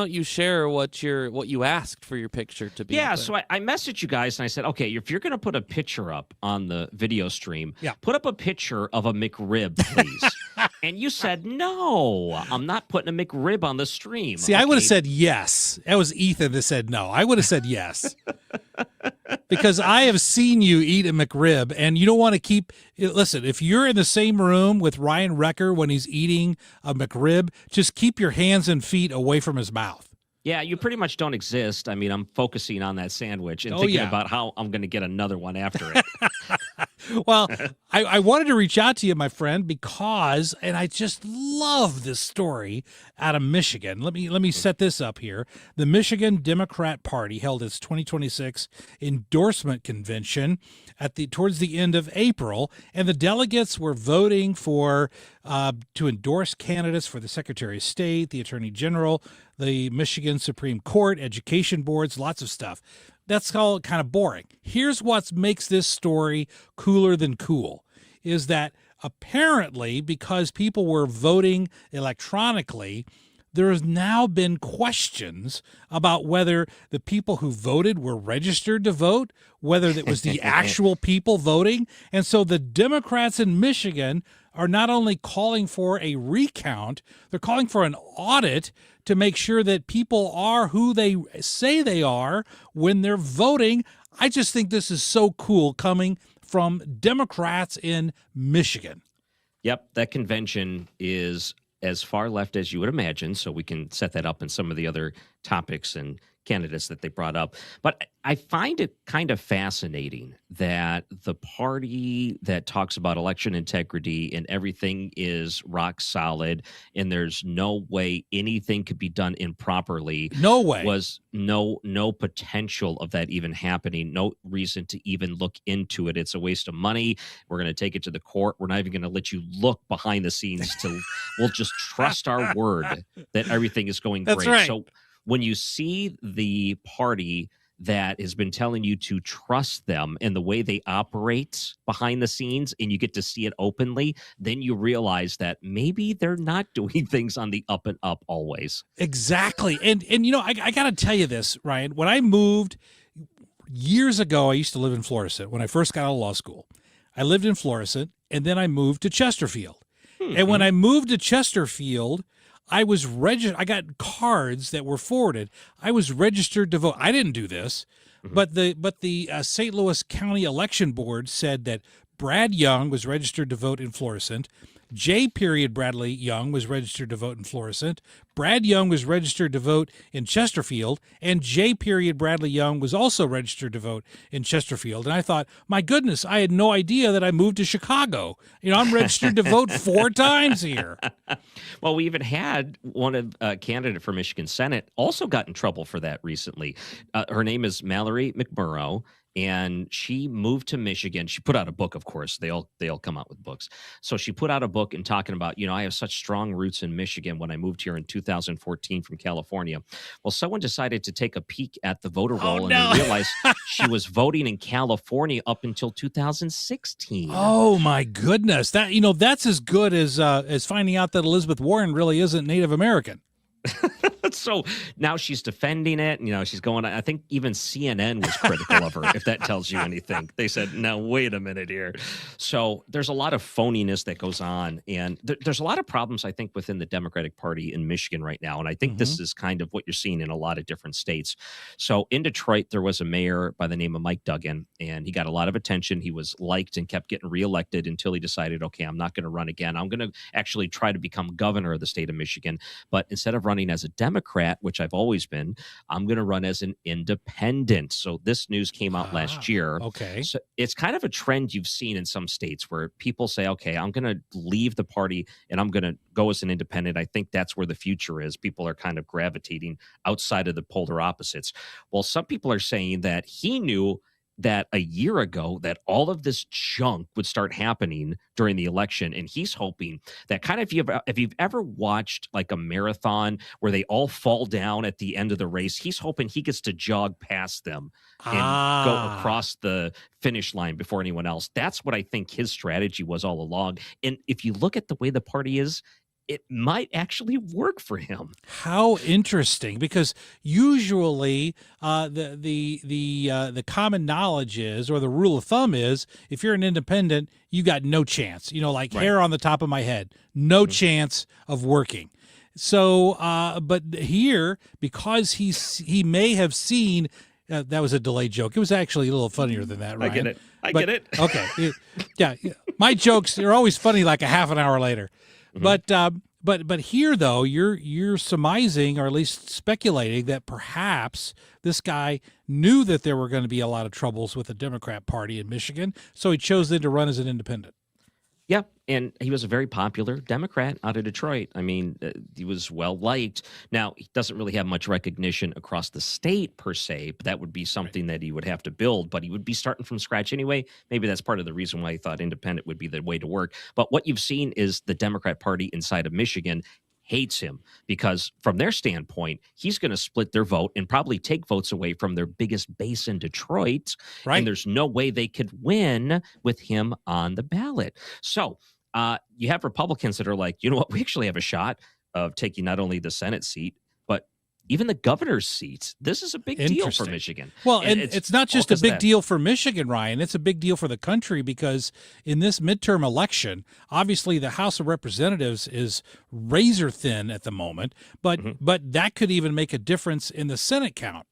you share what you asked for your picture to be? Yeah, so I messaged you guys and I said, okay, if you're going to put a picture up on the video stream, put up a picture of a McRib, please. And you said, no, I'm not putting a McRib on the stream. See, I would have said yes. That was Ethan that said no. I would have said yes. Because I have seen you eat a McRib, and you don't want to keep... Listen, if you're in the same room with Ryan Recker when he's eating a McRib, just keep your hands and feet away from his mouth. Yeah, you pretty much don't exist. I mean, I'm focusing on that sandwich and thinking about how I'm going to get another one after it. Well, I wanted to reach out to you, my friend, because, and I just love this story out of Michigan. Let me set this up here. The Michigan Democrat Party held its 2026 endorsement convention towards the end of April, and the delegates were voting for to endorse candidates for the Secretary of State, the Attorney General, the Michigan Supreme Court, education boards, lots of stuff. That's all kind of boring. Here's what makes this story cooler than cool, is that apparently because people were voting electronically, there has now been questions about whether the people who voted were registered to vote, whether it was the actual people voting. And so the Democrats in Michigan are not only calling for a recount, they're calling for an audit to make sure that people are who they say they are when they're voting. I just think this is so cool coming from Democrats in Michigan. Yep, that convention is as far left as you would imagine, so we can set that up in some of the other topics and candidates that they brought up. But I find it kind of fascinating that the party that talks about election integrity and everything is rock solid and there's no way anything could be done improperly. No way. Was no potential of that even happening. No reason to even look into it. It's a waste of money. We're going to take it to the court. We're not even going to let you look behind the scenes we'll just trust our word that everything is going That's great. right. So when you see the party that has been telling you to trust them and the way they operate behind the scenes, and you get to see it openly, then you realize that maybe they're not doing things on the up and up always. Exactly. And you know, I got to tell you this, Ryan. When I moved years ago, I used to live in Florissant. When I first got out of law school, I lived in Florissant, and then I moved to Chesterfield. And when I moved to Chesterfield, I was I got cards that were forwarded. I was registered to vote. I didn't do this, but the St. Louis County Election Board said that Brad Young was registered to vote in Florissant. J. Bradley Young was registered to vote in Florissant. Brad Young was registered to vote in Chesterfield, and J. Bradley Young was also registered to vote in Chesterfield. And I thought, my goodness, I had no idea that I moved to Chicago. You know, I'm registered to vote 4 times here. Well, we even had one of candidate for Michigan Senate also got in trouble for that recently. Her name is Mallory McMurrow. And she moved to Michigan. She put out a book, of course. They all come out with books. So she put out a book and talking about, you know, I have such strong roots in Michigan when I moved here in 2014 from California. Well, someone decided to take a peek at the voter roll and they realized she was voting in California up until 2016. Oh my goodness. That, you know, that's as good as finding out that Elizabeth Warren really isn't Native American. So now she's defending it. You know, she's going, I think even CNN was critical of her, if that tells you anything. They said, no, wait a minute here. So there's a lot of phoniness that goes on. And there's a lot of problems, I think, within the Democratic Party in Michigan right now. And I think this is kind of what you're seeing in a lot of different states. So in Detroit, there was a mayor by the name of Mike Duggan, and he got a lot of attention. He was liked and kept getting reelected until he decided, okay, I'm not going to run again. I'm going to actually try to become governor of the state of Michigan. But instead of running as a Democrat, which I've always been, I'm going to run as an independent. So this news came out last year. Okay. So it's kind of a trend you've seen in some states where people say, okay, I'm going to leave the party and I'm going to go as an independent. I think that's where the future is. People are kind of gravitating outside of the polar opposites. Well, some people are saying that he knew that a year ago that all of this junk would start happening during the election. And he's hoping that kind of, if you've ever watched like a marathon where they all fall down at the end of the race, he's hoping he gets to jog past them and go across the finish line before anyone else. That's what I think his strategy was all along. And if you look at the way the party is, it might actually work for him. How interesting! Because usually, the common knowledge is, or the rule of thumb is, if you're an independent, you got no chance. You know, like hair on the top of my head, no chance of working. So, but here, because he may have seen. That was a delayed joke. It was actually a little funnier than that, Ryan. I get it. I get it. Okay. Yeah. My jokes are always funny like a half an hour later. But here though, you're surmising, or at least speculating, that perhaps this guy knew that there were going to be a lot of troubles with the Democrat Party in Michigan, so he chose then to run as an independent. Yeah, and he was a very popular Democrat out of Detroit. I mean, he was well-liked. Now, he doesn't really have much recognition across the state, per se, but that would be something that he would have to build, but he would be starting from scratch anyway. Maybe that's part of the reason why he thought independent would be the way to work. But what you've seen is the Democrat Party inside of Michigan hates him because from their standpoint, he's going to split their vote and probably take votes away from their biggest base in Detroit. Right. And there's no way they could win with him on the ballot. So you have Republicans that are like, you know what, we actually have a shot of taking not only the Senate seat, but even the governor's seat. This is a big deal for Michigan. Well, and it's not just a big deal for Michigan, Ryan. It's a big deal for the country because in this midterm election, obviously the House of Representatives is razor thin at the moment, but that could even make a difference in the Senate count.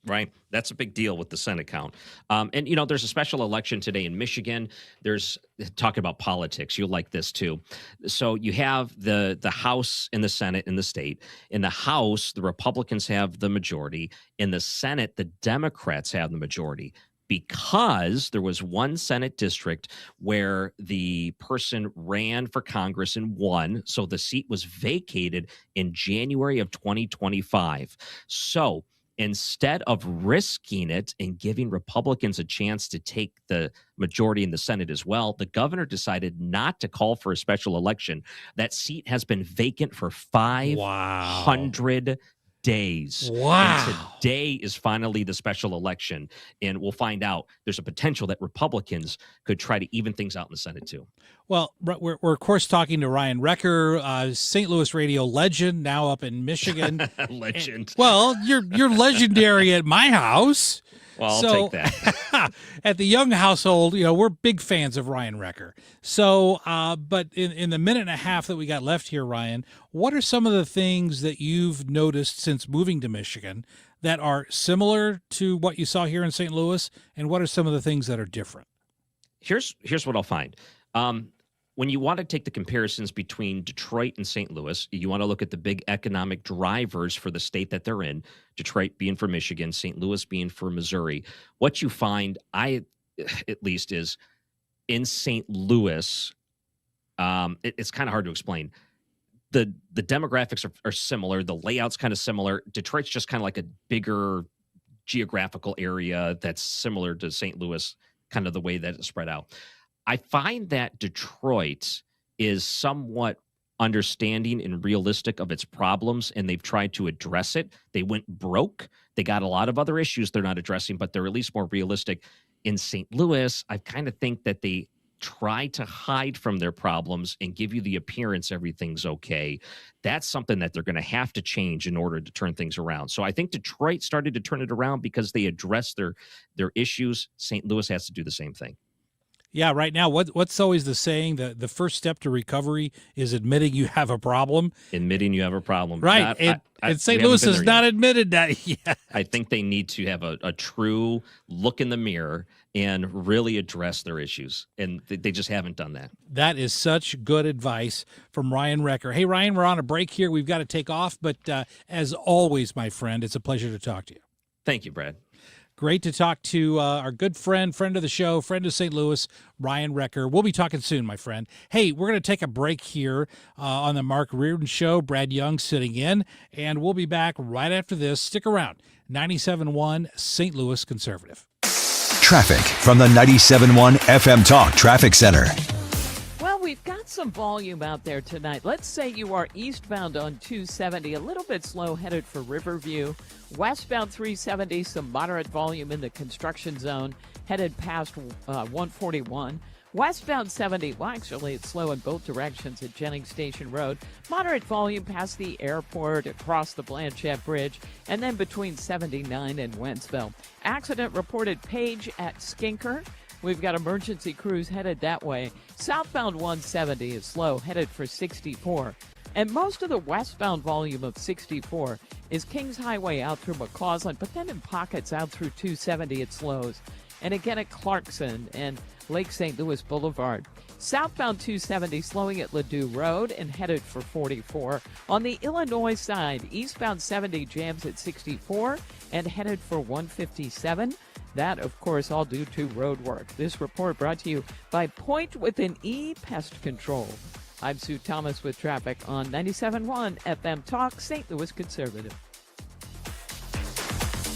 Right. That's a big deal with the Senate count. And, you know, there's a special election today in Michigan. There's talking about politics. You'll like this, too. So you have the House and the Senate in the state. In the House, the Republicans have the majority. In the Senate, the Democrats have the majority because there was one Senate district where the person ran for Congress and won. So the seat was vacated in January of 2025. So instead of risking it and giving Republicans a chance to take the majority in the Senate as well, the governor decided not to call for a special election. That seat has been vacant for 500 days. Wow. And today is finally the special election. And we'll find out there's a potential that Republicans could try to even things out in the Senate, too. Well, we're of course talking to Ryan Recker, St. Louis radio legend, now up in Michigan. Legend. Well, you're legendary at my house. Well, I'll take that. At the Young household, you know, we're big fans of Ryan Recker. So, but in the minute and a half that we got left here, Ryan, what are some of the things that you've noticed since moving to Michigan that are similar to what you saw here in St. Louis, and what are some of the things that are different? Here's what I'll find. When you want to take the comparisons between Detroit and St. Louis, you want to look at the big economic drivers for the state that they're in, Detroit being for Michigan, St. Louis being for Missouri. What you find, at least, is in St. Louis, it's kind of hard to explain. The demographics are similar. The layout's kind of similar. Detroit's just kind of like a bigger geographical area that's similar to St. Louis, kind of the way that it's spread out. I find that Detroit is somewhat understanding and realistic of its problems, and they've tried to address it. They went broke. They got a lot of other issues they're not addressing, but they're at least more realistic. In St. Louis, I kind of think that they try to hide from their problems and give you the appearance everything's okay. That's something that they're going to have to change in order to turn things around. So I think Detroit started to turn it around because they addressed their issues. St. Louis has to do the same thing. Yeah, right now, what's always the saying? The first step to recovery is admitting you have a problem. Admitting you have a problem. Right. And St. Louis has not admitted that yet. I think they need to have a true look in the mirror and really address their issues. And they just haven't done that. That is such good advice from Ryan Recker. Hey, Ryan, we're on a break here. We've got to take off. But as always, my friend, it's a pleasure to talk to you. Thank you, Brad. Great to talk to our good friend of the show, friend of St. Louis, Ryan Recker. We'll be talking soon, my friend. Hey, we're going to take a break here on the Mark Reardon Show. Brad Young sitting in, and we'll be back right after this. Stick around. 97.1 St. Louis Conservative. Traffic from the 97.1 FM Talk Traffic Center. Well, we've got some volume out there tonight. Let's say you are eastbound on 270, a little bit slow headed for Riverview. Westbound 370, some moderate volume in the construction zone, headed past 141. Westbound 70, well, actually, it's slow in both directions at Jennings Station Road. Moderate volume past the airport, across the Blanchette Bridge, and then between 79 and Wentzville. Accident reported Page at Skinker. We've got emergency crews headed that way. Southbound 170 is slow, headed for 64. And most of the westbound volume of 64 is Kings Highway out through McCausland, but then in pockets out through 270 it slows. And again at Clarkson and Lake St. Louis Boulevard. Southbound 270 slowing at Ladue Road and headed for 44. On the Illinois side, eastbound 70 jams at 64 and headed for 157. That, of course, all due to road work. This report brought to you by Point with an E Pest Control. I'm Sue Thomas with traffic on 97.1 FM Talk, St. Louis Conservative.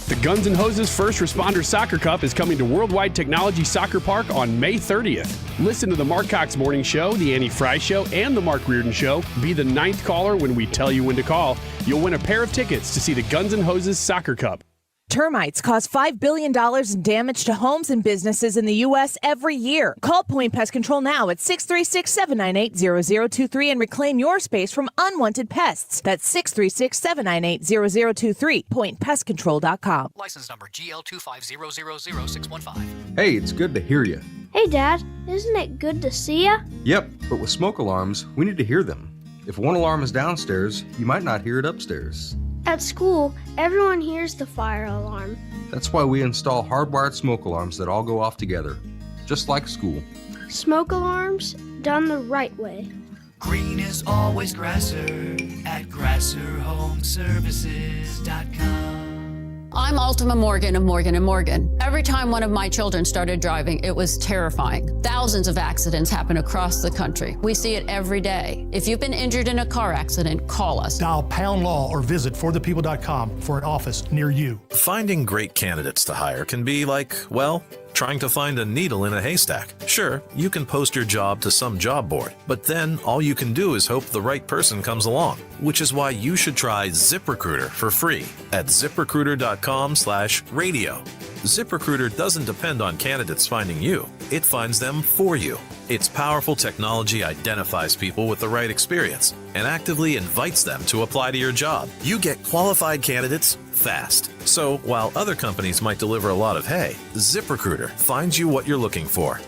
The Guns N' Hoses First Responder Soccer Cup is coming to Worldwide Technology Soccer Park on May 30th. Listen to the Mark Cox Morning Show, the Annie Fry Show, and the Mark Reardon Show. Be the 9th caller when we tell you when to call. You'll win a pair of tickets to see the Guns N' Hoses Soccer Cup. Termites cause $5 billion in damage to homes and businesses in the U.S. every year. Call Point Pest Control now at 636-798-0023 and reclaim your space from unwanted pests. That's 636-798-0023. PointPestControl.com. License number GL250000615. Hey, it's good to hear you. Hey, Dad. Isn't it good to see ya? Yep, but with smoke alarms, we need to hear them. If one alarm is downstairs, you might not hear it upstairs. At school, everyone hears the fire alarm. That's why we install hardwired smoke alarms that all go off together, just like school. Smoke alarms done the right way. Green is always grasser at grasserhomeservices.com. I'm Ultima Morgan of Morgan & Morgan. Every time one of my children started driving, it was terrifying. Thousands of accidents happen across the country. We see it every day. If you've been injured in a car accident, call us. Dial pound law or visit forthepeople.com for an office near you. Finding great candidates to hire can be like, well, trying to find a needle in a haystack. Sure, you can post your job to some job board, but then all you can do is hope the right person comes along, which is why you should try ZipRecruiter for free at ziprecruiter.com/radio. ZipRecruiter doesn't depend on candidates finding you. It finds them for you. Its powerful technology identifies people with the right experience and actively invites them to apply to your job. You get qualified candidates fast. So while other companies might deliver a lot of hay, ZipRecruiter finds you what you're looking for.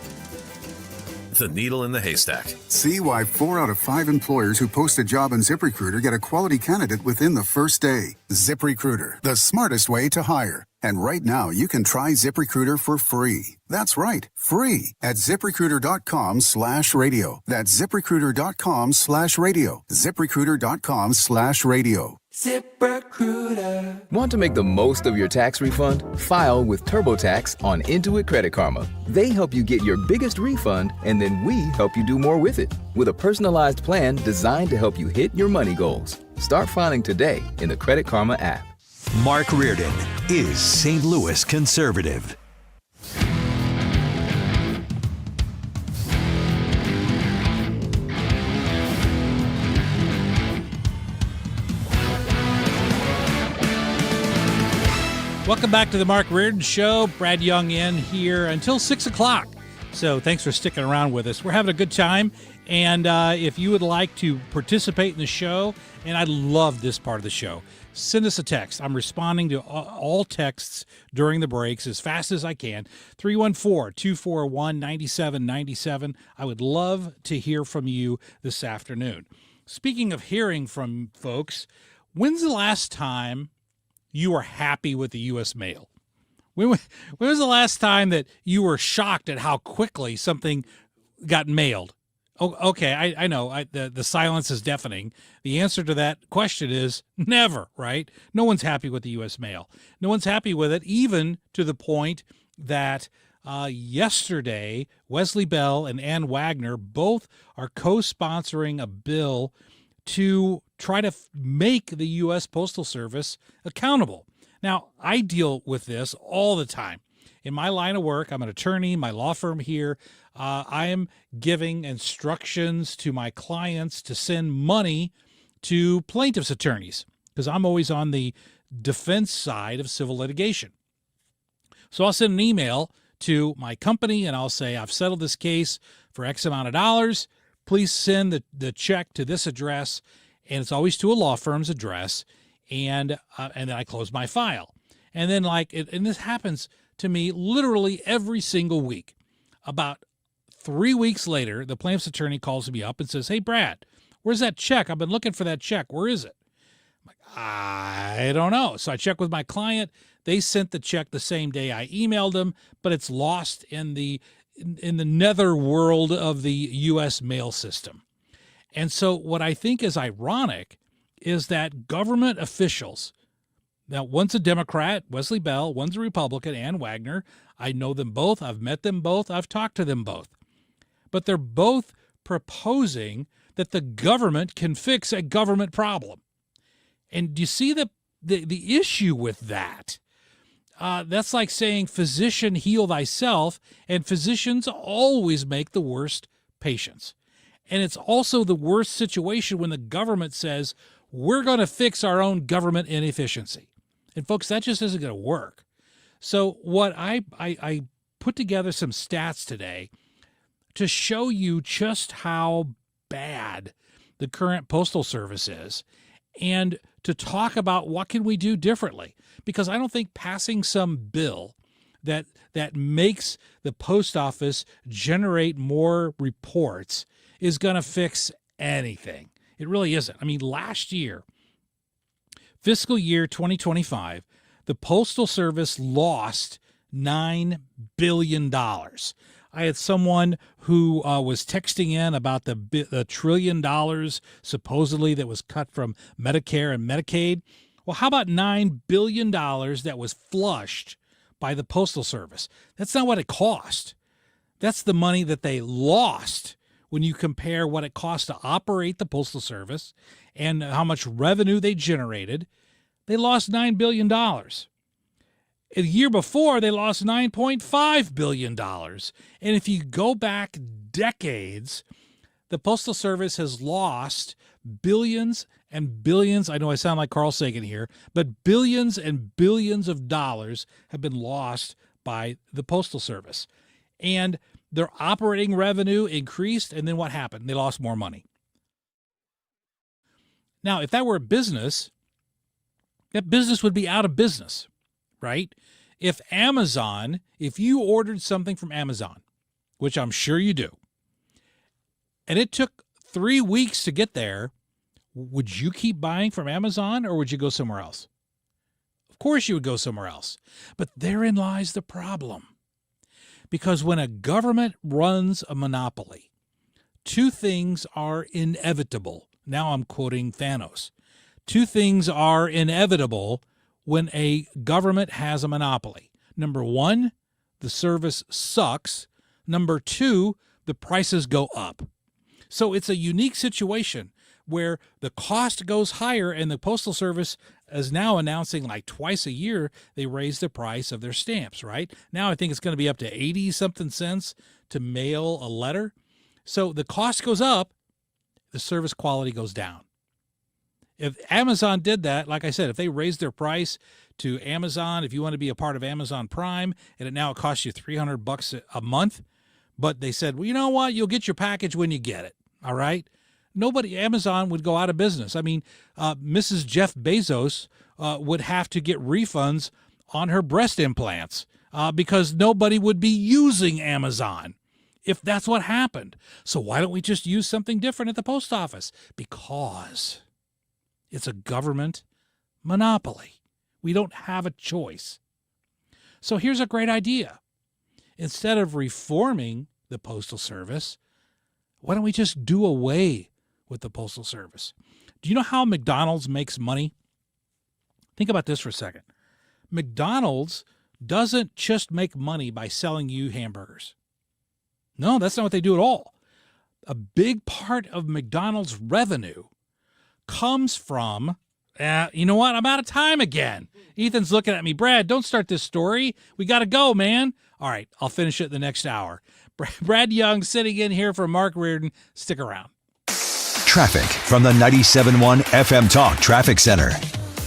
The needle in the haystack. See why 4 out of 5 employers who post a job on ZipRecruiter get a quality candidate within the first day. ZipRecruiter, the smartest way to hire. And right now, you can try ZipRecruiter for free. That's right, free at ZipRecruiter.com/radio. That's ZipRecruiter.com/radio. ZipRecruiter.com/radio. ZipRecruiter. Want to make the most of your tax refund? File with TurboTax on Intuit Credit Karma. They help you get your biggest refund, and then we help you do more with it. With a personalized plan designed to help you hit your money goals. Start filing today in the Credit Karma app. Mark Reardon is St. Louis Conservative. Welcome back to the Mark Reardon Show. Brad Young in here until 6 o'clock. So thanks for sticking around with us. We're having a good time. And if you would like to participate in the show, and I love this part of the show, send us a text. I'm responding to all texts during the breaks as fast as I can. 314-241-9797. I would love to hear from you this afternoon. Speaking of hearing from folks, when's the last time you were happy with the U.S. mail? When was the last time that you were shocked at how quickly something got mailed? Oh, okay, I know. The silence is deafening. The answer to that question is never, right? No one's happy with the U.S. mail. No one's happy with it, even to the point that yesterday, Wesley Bell and Ann Wagner both are co-sponsoring a bill to try to make the U.S. Postal Service accountable. Now, I deal with this all the time. In my line of work, I'm an attorney, my law firm here. I am giving instructions to my clients to send money to plaintiffs' attorneys because I'm always on the defense side of civil litigation. So I'll send an email to my company and I'll say, I've settled this case for X amount of dollars. Please send the check to this address. And it's always to a law firm's address. And then I close my file. And then and this happens to me literally every single week. About 3 weeks later, the plaintiff's attorney calls me up and says, hey, Brad, where's that check? I've been looking for that check. Where is it? I'm like, I don't know. So I check with my client. They sent the check the same day I emailed them, but it's lost in the nether world of the U.S. mail system. And so what I think is ironic is that government officials, Now, one's a Democrat, Wesley Bell, one's a Republican, Ann Wagner. I know them both. I've met them both. I've talked to them both. But they're both proposing that the government can fix a government problem. And do you see the issue with that? That's like saying, physician, heal thyself, and physicians always make the worst patients. And it's also the worst situation when the government says, we're going to fix our own government inefficiency. And folks, that just isn't going to work. So what I put together some stats today to show you just how bad the current Postal Service is, and to talk about what can we do differently. Because I don't think passing some bill that makes the post office generate more reports is going to fix anything. It really isn't. I mean, last year, fiscal year 2025, the Postal Service lost $9 billion. I had someone who was texting in about the $1 trillion supposedly that was cut from Medicare and Medicaid. Well, how about $9 billion that was flushed by the Postal Service? That's not what it cost. That's the money that they lost when you compare what it cost to operate the Postal Service and how much revenue they generated. They lost $9 billion. The year before, they lost $9.5 billion. And if you go back decades, the Postal Service has lost billions and billions. I know I sound like Carl Sagan here, but billions and billions of dollars have been lost by the Postal Service. And their operating revenue increased, and then what happened? They lost more money. Now, if that were a business, that business would be out of business, right? If you ordered something from Amazon, which I'm sure you do, and it took 3 weeks to get there, would you keep buying from Amazon, or would you go somewhere else? Of course you would go somewhere else. But therein lies the problem. Because when a government runs a monopoly, two things are inevitable. Now I'm quoting Thanos. Two things are inevitable when a government has a monopoly. Number one, the service sucks. Number two, the prices go up. So it's a unique situation where the cost goes higher, and the Postal Service is now announcing like twice a year they raise the price of their stamps, right? Now I think it's going to be up to 80-something cents to mail a letter. So the cost goes up, the service quality goes down. If Amazon did that, like I said, if they raised their price to Amazon, if you want to be a part of Amazon Prime, and it now costs you $300 a month, but they said, well, you know what? You'll get your package when you get it, all right? Amazon would go out of business. I mean, Mrs. Jeff Bezos would have to get refunds on her breast implants because nobody would be using Amazon if that's what happened. So why don't we just use something different at the post office? Because it's a government monopoly. We don't have a choice. So here's a great idea. Instead of reforming the Postal Service, why don't we just do away with the Postal Service? Do you know how McDonald's makes money? Think about this for a second. McDonald's doesn't just make money by selling you hamburgers. No, that's not what they do at all. A big part of McDonald's revenue comes from, you know what? I'm out of time again. Ethan's looking at me. Brad, don't start this story. We got to go, man. All right, I'll finish it the next hour. Brad Young sitting in here for Mark Reardon. Stick around. Traffic from the 97.1 FM Talk Traffic Center.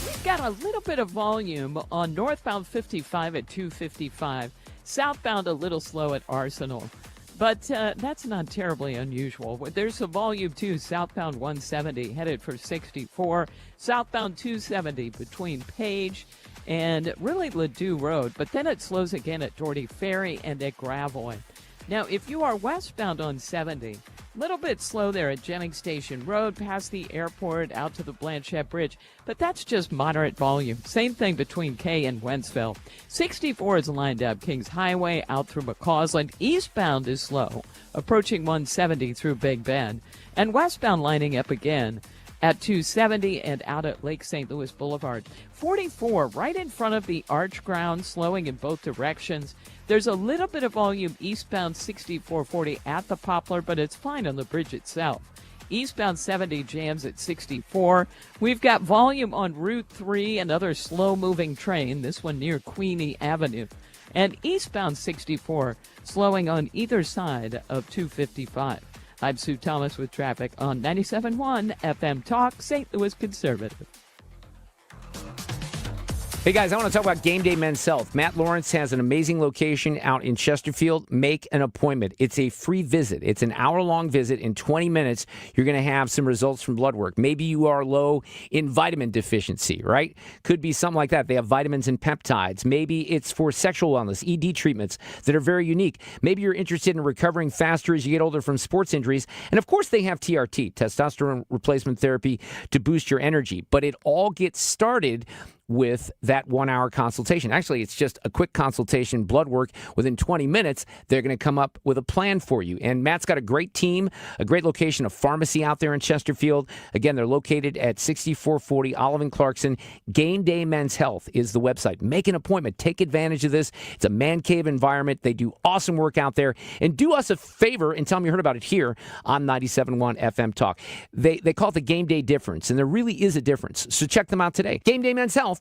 We've got a little bit of volume on northbound 55 at 255. Southbound a little slow at Arsenal. But that's not terribly unusual. There's some volume, too. Southbound 170 headed for 64. Southbound 270 between Page and really Ladue Road. But then it slows again at Doherty Ferry and at Gravois. Now, if you are westbound on 70, a little bit slow there at Jennings Station Road, past the airport, out to the Blanchette Bridge. But that's just moderate volume. Same thing between K and Wentzville. 64 is lined up. Kings Highway out through McCausland. Eastbound is slow, approaching 170 through Big Bend. And westbound lining up again at 270 and out at Lake St. Louis Boulevard. 44 right in front of the Arch Ground, slowing in both directions. There's a little bit of volume eastbound 6440 at the Poplar, but it's fine on the bridge itself. Eastbound 70 jams at 64. We've got volume on Route 3, another slow-moving train, this one near Queenie Avenue. And eastbound 64 slowing on either side of 255. I'm Sue Thomas with traffic on 97.1 FM Talk, St. Louis Conservative. Hey guys, I want to talk about Game Day Men's Health. Matt Lawrence has an amazing location out in Chesterfield. Make an appointment. It's a free visit. It's an hour-long visit. In 20 minutes, you're going to have some results from blood work. Maybe you are low in vitamin deficiency, right? Could be something like that. They have vitamins and peptides. Maybe it's for sexual wellness, ED treatments that are very unique. Maybe you're interested in recovering faster as you get older from sports injuries. And of course, they have TRT, testosterone replacement therapy, to boost your energy. But it all gets started with that 1 hour consultation. Actually, it's just a quick consultation, blood work. Within 20 minutes, they're going to come up with a plan for you. And Matt's got a great team, a great location, a pharmacy out there in Chesterfield. Again, they're located at 6440 Olive and Clarkson. Game Day Men's Health is the website. Make an appointment. Take advantage of this. It's a man cave environment. They do awesome work out there. And do us a favor and tell them you heard about it here on 97.1 FM Talk. They call it the Game Day difference, and there really is a difference. So check them out today. Game Day Men's Health.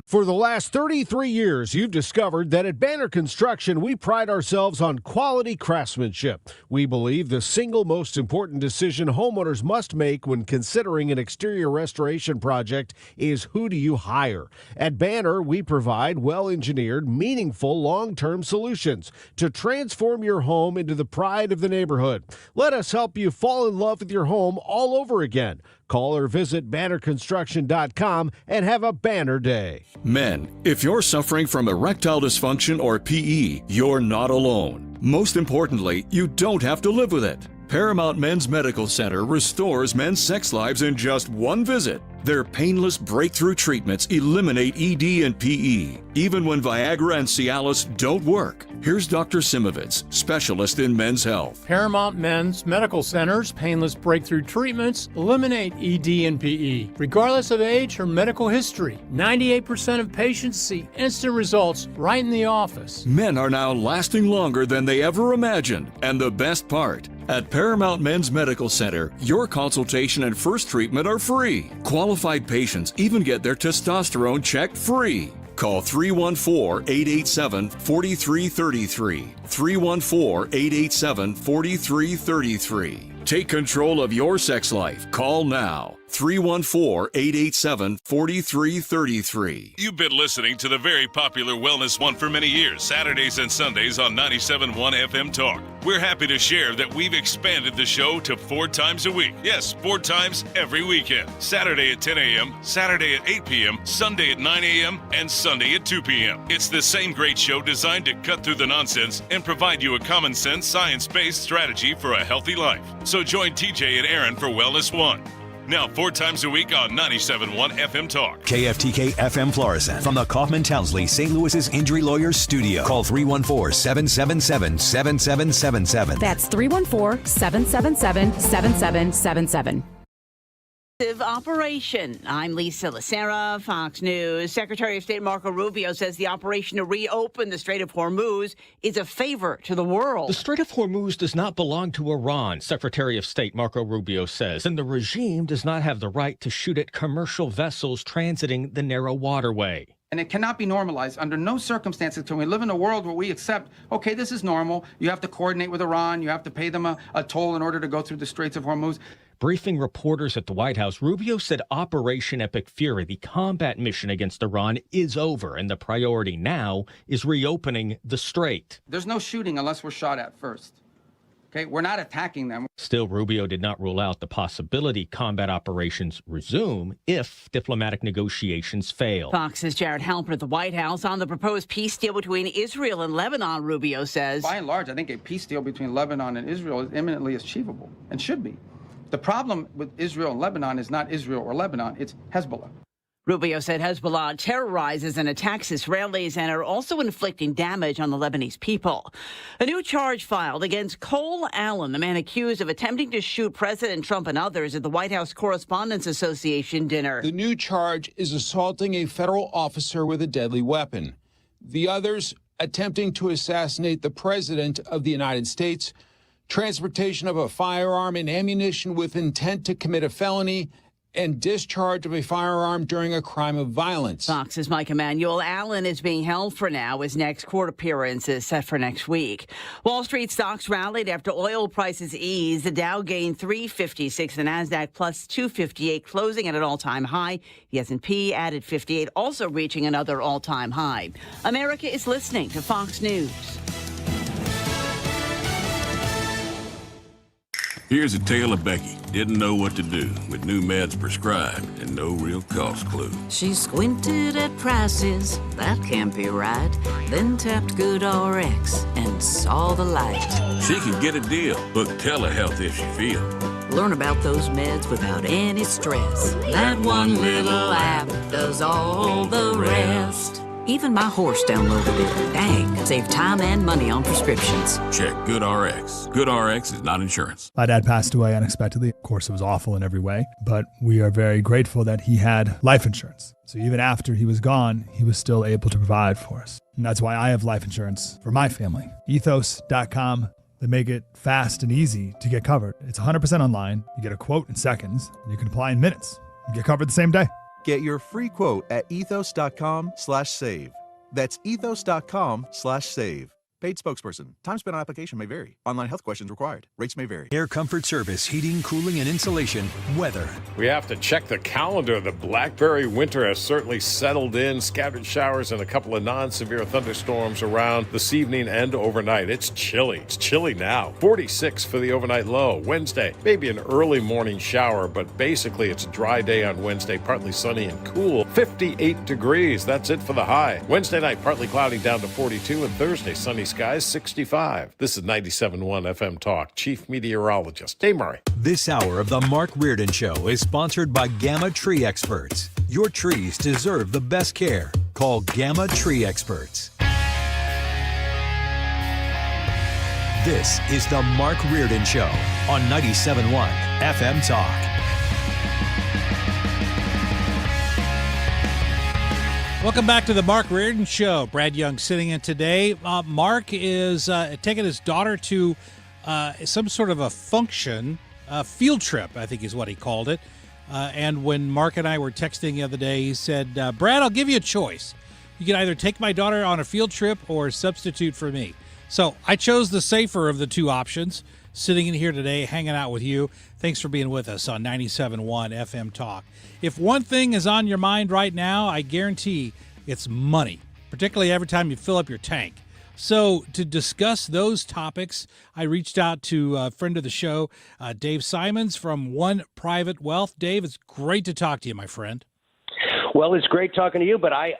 For the last 33 years, you've discovered that at Banner Construction, we pride ourselves on quality craftsmanship. We believe the single most important decision homeowners must make when considering an exterior restoration project is who do you hire. At Banner, we provide well-engineered, meaningful, long-term solutions to transform your home into the pride of the neighborhood. Let us help you fall in love with your home all over again. Call or visit bannerconstruction.com and have a banner day. Men, if you're suffering from erectile dysfunction or PE, you're not alone. Most importantly, you don't have to live with it. Paramount Men's Medical Center restores men's sex lives in just one visit. Their painless breakthrough treatments eliminate ED and PE, even when Viagra and Cialis don't work. Here's Dr. Simovitz, specialist in men's health. Paramount Men's Medical Center's painless breakthrough treatments eliminate ED and PE, regardless of age or medical history. 98% of patients see instant results right in the office. Men are now lasting longer than they ever imagined. And the best part, at Paramount Men's Medical Center, your consultation and first treatment are free. Qualified patients even get their testosterone checked free. Call 314-887-4333. 314-887-4333. Take control of your sex life. Call now. 314-887-4333. You've been listening to the very popular Wellness One for many years, Saturdays and Sundays on 97.1 FM Talk. We're happy to share that we've expanded the show to 4 times a week. Yes, 4 times every weekend. Saturday at 10 a.m., Saturday at 8 p.m., Sunday at 9 a.m., and Sunday at 2 p.m. It's the same great show designed to cut through the nonsense and provide you a common sense, science-based strategy for a healthy life. So join TJ and Aaron for Wellness One. Now 4 times a week on 97.1 FM Talk. KFTK FM Florissant from the Kaufman Townsley St. Louis's Injury Lawyers Studio. Call 314-777-7777. That's 314-777-7777. Operation. I'm Lisa Lacera, Fox News. Secretary of State Marco Rubio says the operation to reopen the Strait of Hormuz is a favor to the world. The Strait of Hormuz does not belong to Iran, Secretary of State Marco Rubio says, and the regime does not have the right to shoot at commercial vessels transiting the narrow waterway. And it cannot be normalized. Under no circumstances can we live in a world where we accept, okay, this is normal. You have to coordinate with Iran. You have to pay them a toll in order to go through the Straits of Hormuz. Briefing reporters at the White House, Rubio said Operation Epic Fury, the combat mission against Iran, is over, and the priority now is reopening the strait. There's no shooting unless we're shot at first. Okay, we're not attacking them. Still, Rubio did not rule out the possibility combat operations resume if diplomatic negotiations fail. Fox's Jared Halper at the White House on the proposed peace deal between Israel and Lebanon, Rubio says. By and large, I think a peace deal between Lebanon and Israel is imminently achievable and should be. The problem with Israel and Lebanon is not Israel or Lebanon, it's Hezbollah. Rubio said Hezbollah terrorizes and attacks Israelis and are also inflicting damage on the Lebanese people. A new charge filed against Cole Allen, the man accused of attempting to shoot President Trump and others at the White House Correspondents Association dinner. The new charge is assaulting a federal officer with a deadly weapon. The others, attempting to assassinate the President of the United States, transportation of a firearm and ammunition with intent to commit a felony, and discharge of a firearm during a crime of violence. Fox's Mike Emanuel. Allen is being held for now. His next court appearance is set for next week. Wall Street stocks rallied after oil prices eased. The Dow gained 356, the Nasdaq plus 258, closing at an all-time high. The S&P added 58, also reaching another all-time high. America is listening to Fox News. Here's a tale of Becky. Didn't know what to do with new meds prescribed and no real cost clue. She squinted at prices, that can't be right. Then tapped GoodRx and saw the light. She can get a deal. Book telehealth if she feel. Learn about those meds without any stress. That one little app does all the rest. Even my horse downloaded it. Dang, save time and money on prescriptions. Check GoodRx. GoodRx is not insurance. My dad passed away unexpectedly. Of course, it was awful in every way, but we are very grateful that he had life insurance. So even after he was gone, he was still able to provide for us. And that's why I have life insurance for my family. Ethos.com. They make it fast and easy to get covered. It's 100% online. You get a quote in seconds, and you can apply in minutes. You get covered the same day. Get your free quote at ethos.com/save. That's ethos.com/save. Paid spokesperson. Time spent on application may vary. Online health questions required. Rates may vary. Air Comfort Service, heating, cooling, and insulation. Weather. We have to check the calendar. The Blackberry winter has certainly settled in. Scattered showers and a couple of non-severe thunderstorms around this evening and overnight. It's chilly. It's chilly now. 46 for the overnight low. Wednesday, maybe an early morning shower, but basically it's a dry day on Wednesday. Partly sunny and cool. 58 degrees. That's it for the high. Wednesday night, partly cloudy down to 42, and Thursday, sunny skies, 65. This is 97.1 FM Talk. Chief Meteorologist Dave Murray. This hour of the Mark Reardon Show is sponsored by Gamma Tree Experts. Your trees deserve the best care. Call Gamma Tree Experts. This is the Mark Reardon Show on 97.1 FM Talk. Welcome back to the Mark Reardon Show. Brad Young sitting in today. Mark is taking his daughter to some sort of a function, field trip, I think is what he called it. And when Mark and I were texting the other day, he said, Brad, I'll give you a choice. You can either take my daughter on a field trip or substitute for me. So I chose the safer of the two options, sitting in here today, hanging out with you. Thanks for being with us on 97.1 FM Talk. If one thing is on your mind right now, I guarantee it's money, particularly every time you fill up your tank. So to discuss those topics, I reached out to a friend of the show, Dave Simons from One Private Wealth. Dave, it's great to talk to you, my friend. Well, it's great talking to you, but I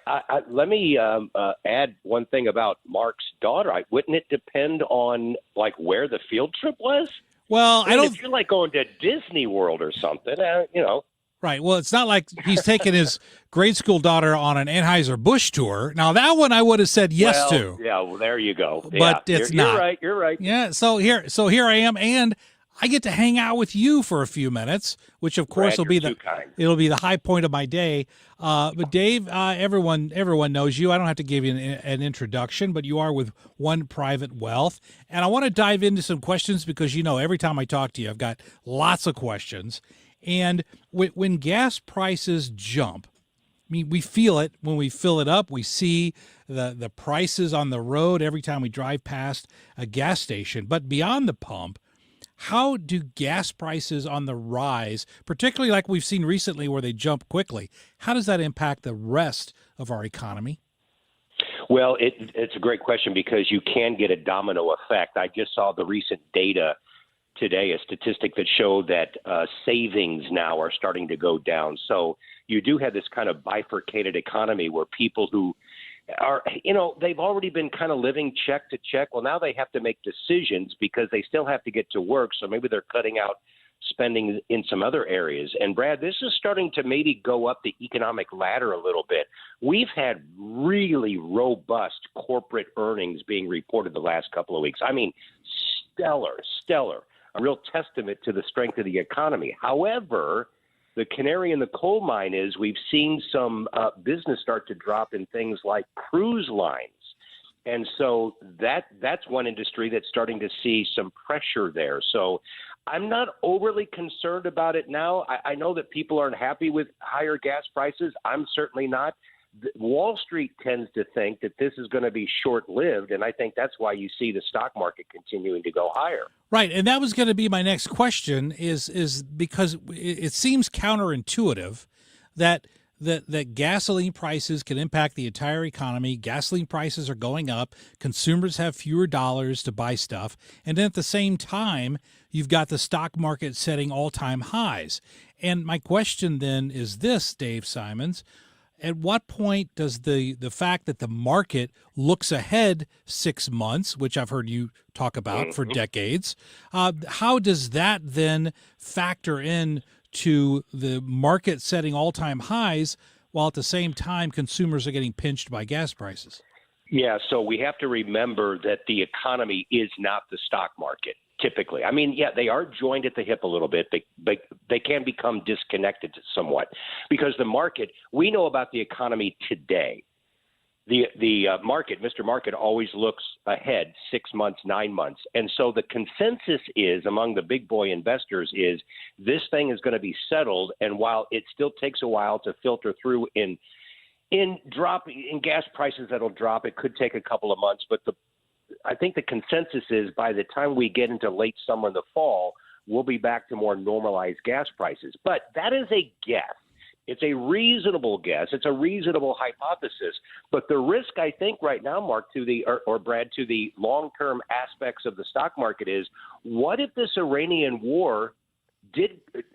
let me add one thing about Mark's daughter. Wouldn't it depend on like where the field trip was? Well, I don't. If you're like going to Disney World or something, you know. Right. Well, it's not like he's taking his grade school daughter on an Anheuser-Busch tour. Now, that one I would have said yes to. Yeah, well, there you go. But it's not. You're right. Yeah. So here I am, and I get to hang out with you for a few minutes, which of course Brad, it'll be the high point of my day. But Dave, everyone knows you. I don't have to give you an introduction, but you are with One Private Wealth, and I want to dive into some questions because every time I talk to you, I've got lots of questions. And when gas prices jump, I mean, we feel it when we fill it up. We see the prices on the road every time we drive past a gas station. But beyond the pump, how do gas prices on the rise, particularly like we've seen recently where they jump quickly, how does that impact the rest of our economy? Well, it's a great question because you can get a domino effect. I just saw the recent data today, a statistic that showed that savings now are starting to go down. So you do have this kind of bifurcated economy where people who are, they've already been kind of living check to check. Well, now they have to make decisions because they still have to get to work. So maybe they're cutting out spending in some other areas. And Brad, this is starting to maybe go up the economic ladder a little bit. We've had really robust corporate earnings being reported the last couple of weeks. I mean, stellar, a real testament to the strength of the economy. However, the canary in the coal mine is we've seen some business start to drop in things like cruise lines. And so that's one industry that's starting to see some pressure there. So I'm not overly concerned about it now. I know that people aren't happy with higher gas prices. I'm certainly not. Wall Street tends to think that this is going to be short-lived, and I think that's why you see the stock market continuing to go higher. Right, and that was going to be my next question is because it seems counterintuitive that gasoline prices can impact the entire economy. Gasoline prices are going up. Consumers have fewer dollars to buy stuff. And then at the same time, you've got the stock market setting all-time highs. And my question then is this, Dave Simons. At what point does the fact that the market looks ahead 6 months, which I've heard you talk about for decades, how does that then factor in to the market setting all-time highs while at the same time consumers are getting pinched by gas prices? Yeah, so we have to remember that the economy is not the stock market, typically. I mean, yeah, they are joined at the hip a little bit, but they can become disconnected somewhat because the market, we know about the economy today. The market, Mr. Market, always looks ahead 6 months, 9 months. And so the consensus is among the big boy investors is this thing is going to be settled. And while it still takes a while to filter through in gas prices that'll drop, it could take a couple of months. But I think the consensus is by the time we get into late summer and the fall, we'll be back to more normalized gas prices. But that is a guess. It's a reasonable guess. It's a reasonable hypothesis. But the risk, I think, right now, Mark, or Brad, to the long-term aspects of the stock market is, what if this Iranian war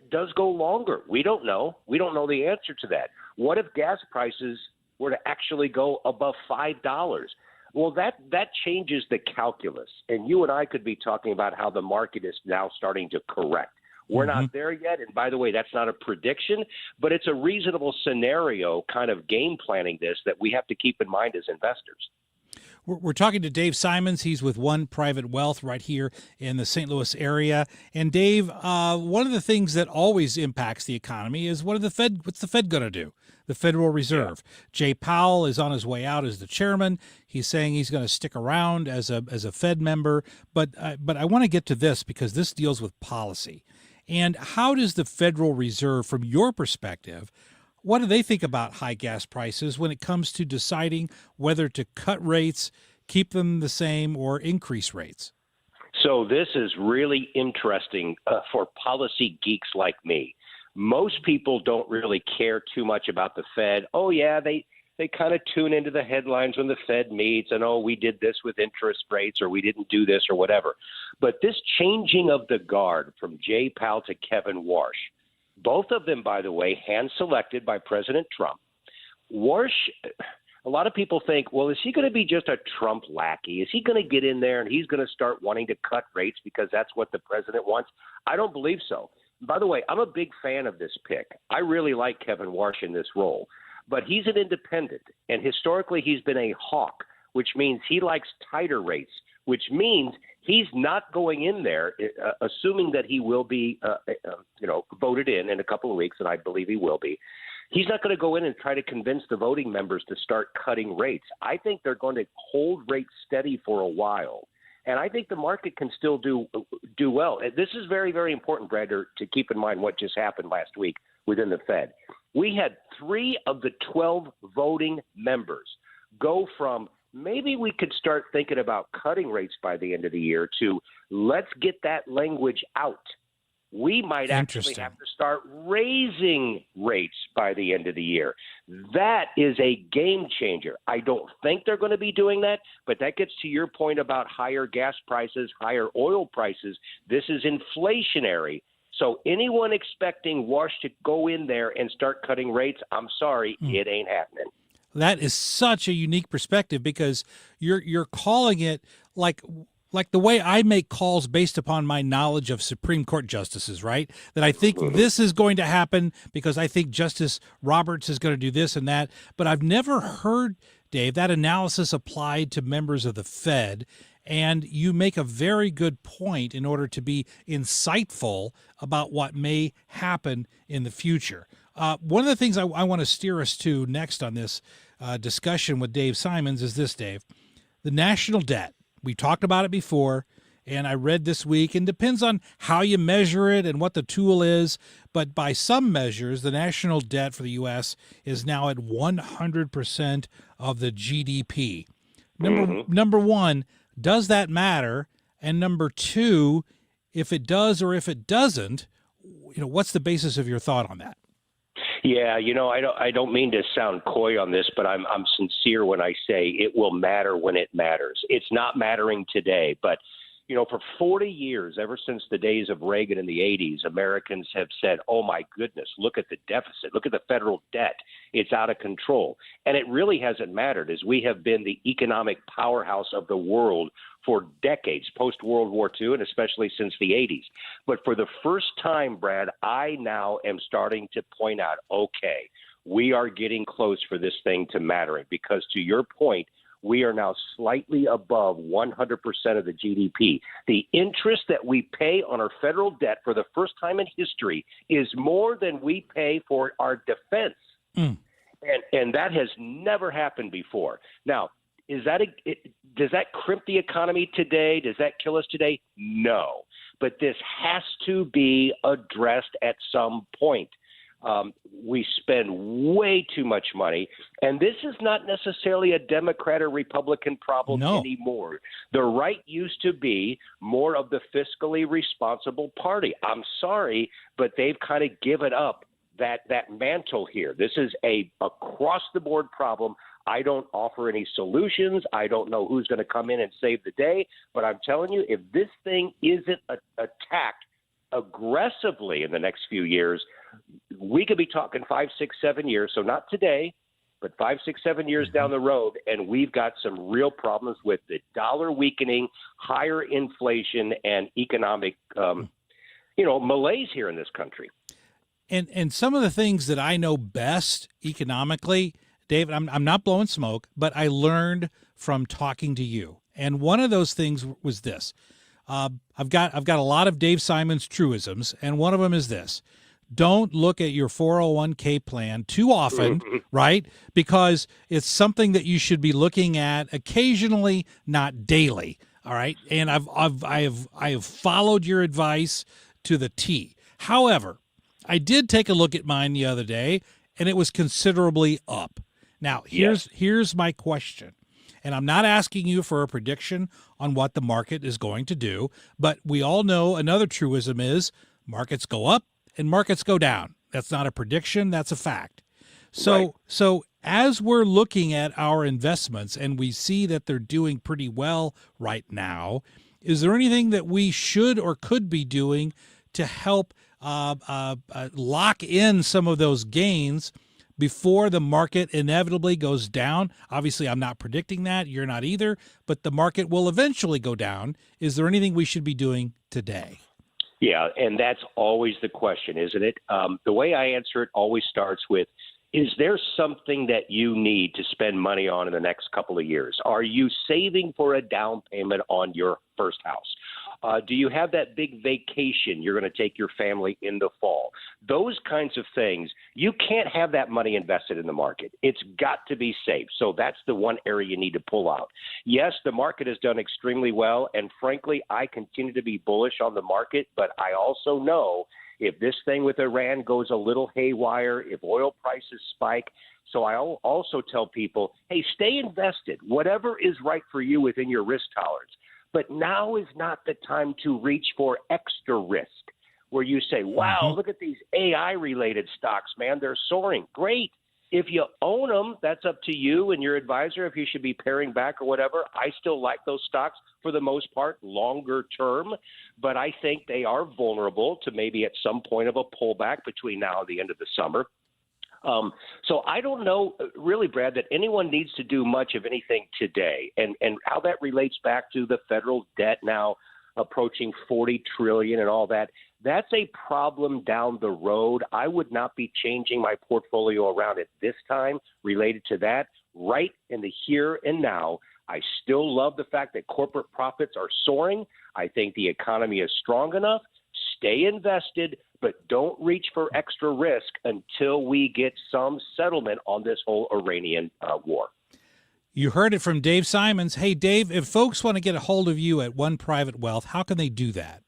does go longer? We don't know. We don't know the answer to that. What if gas prices were to actually go above $5? Well, that changes the calculus. And you and I could be talking about how the market is now starting to correct. We're not there yet. And by the way, that's not a prediction, but it's a reasonable scenario kind of game planning this that we have to keep in mind as investors. We're talking to Dave Simons. He's with One Private Wealth right here in the St. Louis area. And Dave, one of the things that always impacts the economy is what's the Fed going to do? The Federal Reserve. Yeah. Jay Powell is on his way out as the chairman. He's saying he's going to stick around as a Fed member. But I want to get to this because this deals with policy. And how does the Federal Reserve, from your perspective, what do they think about high gas prices when it comes to deciding whether to cut rates, keep them the same, or increase rates? So this is really interesting for policy geeks like me. Most people don't really care too much about the Fed. Oh, yeah, they kind of tune into the headlines when the Fed meets and, oh, we did this with interest rates or we didn't do this or whatever. But this changing of the guard from Jay Powell to Kevin Warsh, both of them, by the way, hand-selected by President Trump. Warsh, a lot of people think, well, is he going to be just a Trump lackey? Is he going to get in there and he's going to start wanting to cut rates because that's what the president wants? I don't believe so. By the way, I'm a big fan of this pick. I really like Kevin Warsh in this role. But he's an independent, and historically he's been a hawk, which means he likes tighter rates, which means he's not going in there, assuming that he will be, voted in a couple of weeks, and I believe he will be. He's not going to go in and try to convince the voting members to start cutting rates. I think they're going to hold rates steady for a while, and I think the market can still do well. This is very, very important, Brad, to keep in mind what just happened last week within the Fed. We had 3 of the 12 voting members go from maybe we could start thinking about cutting rates by the end of the year to let's get that language out. We might actually have to start raising rates by the end of the year. That is a game changer. I don't think they're going to be doing that, but that gets to your point about higher gas prices, higher oil prices. This is inflationary. So anyone expecting Warsh to go in there and start cutting rates, I'm sorry, it ain't happening. That is such a unique perspective because you're calling it like like the way I make calls based upon my knowledge of Supreme Court justices, right? That I think this is going to happen because I think Justice Roberts is going to do this and that. But I've never heard, Dave, that analysis applied to members of the Fed. And you make a very good point in order to be insightful about what may happen in the future. One of the things I want to steer us to next on this discussion with Dave Simons is this, Dave. The national debt. We talked about it before, and I read this week, and depends on how you measure it and what the tool is, but by some measures, the national debt for the U.S. is now at 100% of the GDP. Number one, does that matter? And number two, if it does or if it doesn't, what's the basis of your thought on that? Yeah, I don't mean to sound coy on this, but I'm sincere when I say it will matter when it matters. It's not mattering today, but for 40 years, ever since the days of Reagan in the 80s, Americans have said, oh, my goodness, look at the deficit. Look at the federal debt. It's out of control. And it really hasn't mattered, as we have been the economic powerhouse of the world for decades, post-World War II, and especially since the 80s. But for the first time, Brad, I now am starting to point out, okay, we are getting close for this thing to mattering, because to your point, we are now slightly above 100% of the GDP. The interest that we pay on our federal debt for the first time in history is more than we pay for our defense. And that has never happened before. Now, does that crimp the economy today? Does that kill us today? No. But this has to be addressed at some point. We spend way too much money, and this is not necessarily a Democrat or Republican problem anymore. The right used to be more of the fiscally responsible party. I'm sorry, but they've kind of given up that mantle here. This is a across-the-board problem. I don't offer any solutions. I don't know who's going to come in and save the day, but I'm telling you, if this thing isn't attacked aggressively in the next few years, we could be talking 5, 6, 7 years. So not today, but 5, 6, 7 years down the road, and we've got some real problems with the dollar weakening, higher inflation, and economic, malaise here in this country. And some of the things that I know best economically, David, I'm not blowing smoke, but I learned from talking to you. And one of those things was this. I've got a lot of Dave Simons truisms, and one of them is this. Don't look at your 401k plan too often, right? Because it's something that you should be looking at occasionally, not daily. All right. And I have followed your advice to the T. However, I did take a look at mine the other day, and it was considerably up. Now, here's my question. And I'm not asking you for a prediction on what the market is going to do, but we all know another truism is markets go up and markets go down. That's not a prediction, that's a fact. So as we're looking at our investments and we see that they're doing pretty well right now, is there anything that we should or could be doing to help lock in some of those gains before the market inevitably goes down? Obviously, I'm not predicting that. You're not either. But the market will eventually go down. Is there anything we should be doing today? Yeah, and that's always the question, isn't it? The way I answer it always starts with, is there something that you need to spend money on in the next couple of years? Are you saving for a down payment on your first house? Do you have that big vacation you're going to take your family in the fall? Those kinds of things, you can't have that money invested in the market. It's got to be safe. So that's the one area you need to pull out. Yes, the market has done extremely well, and frankly, I continue to be bullish on the market, but I also know if this thing with Iran goes a little haywire, if oil prices spike, so I also tell people, hey, stay invested. Whatever is right for you within your risk tolerance. But now is not the time to reach for extra risk, where you say, wow, look at these AI-related stocks, man. They're soaring. Great. If you own them, that's up to you and your advisor if you should be paring back or whatever. I still like those stocks for the most part longer term, but I think they are vulnerable to maybe at some point of a pullback between now and the end of the summer. So I don't know, really, Brad, that anyone needs to do much of anything today. And how that relates back to the federal debt now approaching $40 trillion and all that, that's a problem down the road. I would not be changing my portfolio around at this time related to that. Right in the here and now, I still love the fact that corporate profits are soaring. I think the economy is strong enough. Stay invested, but don't reach for extra risk until we get some settlement on this whole Iranian war. You heard it from Dave Simons. Hey, Dave, if folks want to get a hold of you at One Private Wealth, how can they do that?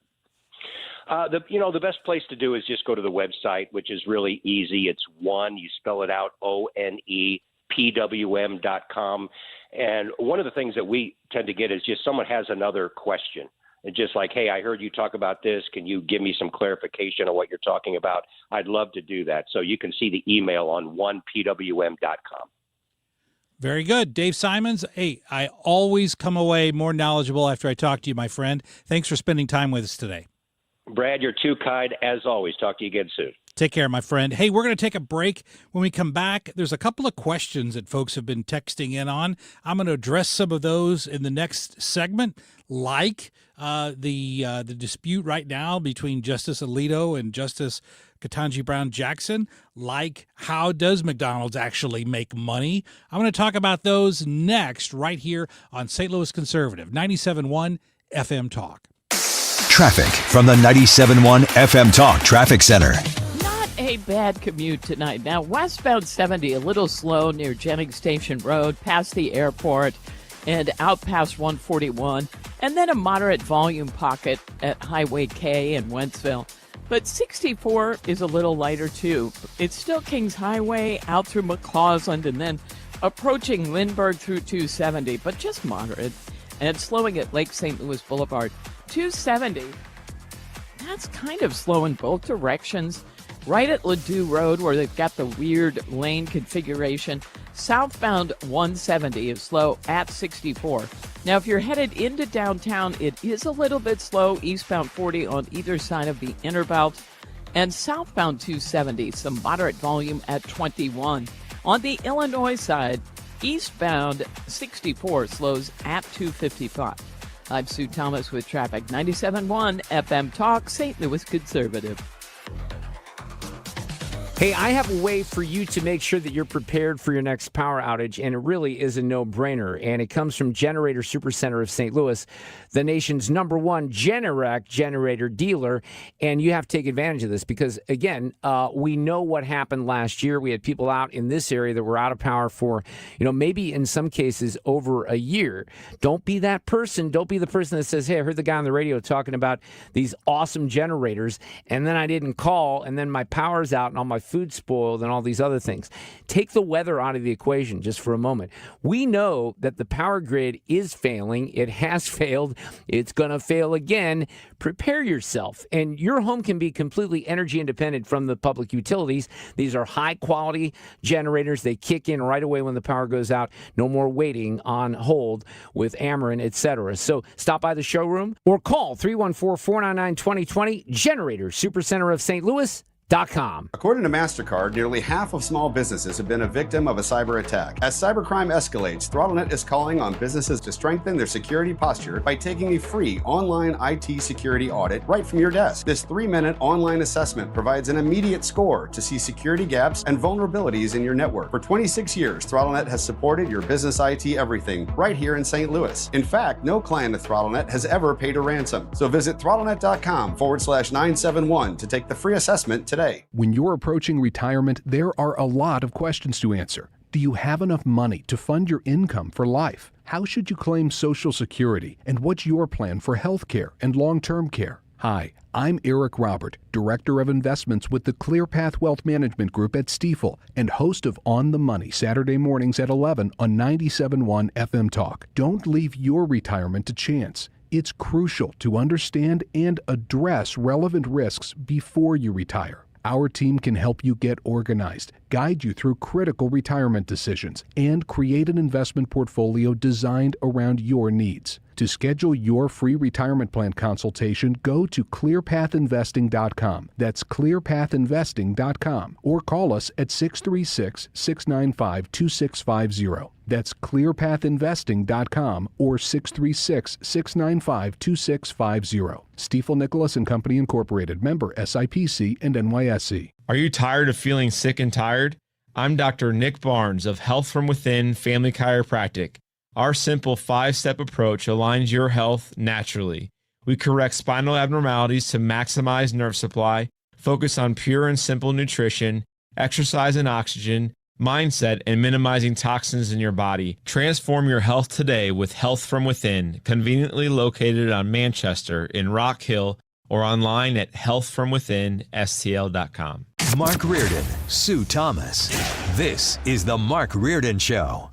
The best place to do is just go to the website, which is really easy. It's one, you spell it out, ONEPWM.com. And one of the things that we tend to get is just someone has another question. And just like, hey, I heard you talk about this. Can you give me some clarification on what you're talking about? I'd love to do that. So you can see the email on onepwm.com. Very good. Dave Simons, hey, I always come away more knowledgeable after I talk to you, my friend. Thanks for spending time with us today. Brad, you're too kind, as always. Talk to you again soon. Take care, my friend. Hey, we're going to take a break. When we come back, there's a couple of questions that folks have been texting in on. I'm going to address some of those in the next segment, like the dispute right now between Justice Alito and Justice Ketanji Brown Jackson, like how does McDonald's actually make money? I'm going to talk about those next right here on St. Louis Conservative, 97.1 FM Talk. Traffic from the 97.1 FM Talk Traffic Center. Not a bad commute tonight. Now, westbound 70, a little slow near Jennings Station Road, past the airport, and out past 141, and then a moderate volume pocket at Highway K in Wentzville. But 64 is a little lighter, too. It's still Kings Highway out through McCausland and then approaching Lindbergh through 270, but just moderate. And it's slowing at Lake St. Louis Boulevard. 270, that's kind of slow in both directions. Right at Ladue Road, where they've got the weird lane configuration. Southbound 170 is slow at 64. Now, if you're headed into downtown, it is a little bit slow. Eastbound 40 on either side of the inner belt. And southbound 270, some moderate volume at 21. On the Illinois side, eastbound 64 slows at 255. I'm Sue Thomas with traffic. 97.1 FM Talk, St. Louis Conservative. Hey, I have a way for you to make sure that you're prepared for your next power outage, and it really is a no-brainer. And it comes from Generator Supercenter of St. Louis, the nation's #1 Generac generator dealer. And you have to take advantage of this because, again, we know what happened last year. We had people out in this area that were out of power for, maybe in some cases over a year. Don't be that person. Don't be the person that says, hey, I heard the guy on the radio talking about these awesome generators, and then I didn't call, and then my power's out and all my food spoiled and all these other things. Take the weather out of the equation just for a moment. We know that the power grid is failing. It has failed. It's going to fail again. Prepare yourself. And your home can be completely energy independent from the public utilities. These are high quality generators. They kick in right away when the power goes out. No more waiting on hold with Ameren, etc. So stop by the showroom or call 314-499-2020, Generator Supercenter of St. Louis. According to MasterCard, nearly half of small businesses have been a victim of a cyber attack. As cybercrime escalates, ThrottleNet is calling on businesses to strengthen their security posture by taking a free online IT security audit right from your desk. This 3-minute online assessment provides an immediate score to see security gaps and vulnerabilities in your network. For 26 years, ThrottleNet has supported your business IT everything right here in St. Louis. In fact, no client of ThrottleNet has ever paid a ransom. So visit throttlenet.com/971 to take the free assessment today. When you're approaching retirement, there are a lot of questions to answer. Do you have enough money to fund your income for life? How should you claim Social Security? And what's your plan for health care and long-term care? Hi, I'm Eric Robert, Director of Investments with the ClearPath Wealth Management Group at Stifel and host of On the Money Saturday mornings at 11 on 97.1 FM Talk. Don't leave your retirement to chance. It's crucial to understand and address relevant risks before you retire. Our team can help you get organized, guide you through critical retirement decisions, and create an investment portfolio designed around your needs. To To schedule your free retirement plan consultation, go to clearpathinvesting.com. That's clearpathinvesting.com. Or call us at 636-695-2650. That's clearpathinvesting.com or 636-695-2650. Stifel Nicholas and Company Incorporated, member SIPC and NYSE. Are you tired of feeling sick and tired? I'm Dr. Nick Barnes of Health from Within Family Chiropractic. Our simple 5-step approach aligns your health naturally. We correct spinal abnormalities to maximize nerve supply, focus on pure and simple nutrition, exercise and oxygen, mindset, and minimizing toxins in your body. Transform your health today with Health from Within, conveniently located on Manchester in Rock Hill or online at healthfromwithinstl.com. Mark Reardon, Sue Thomas. This is The Mark Reardon Show.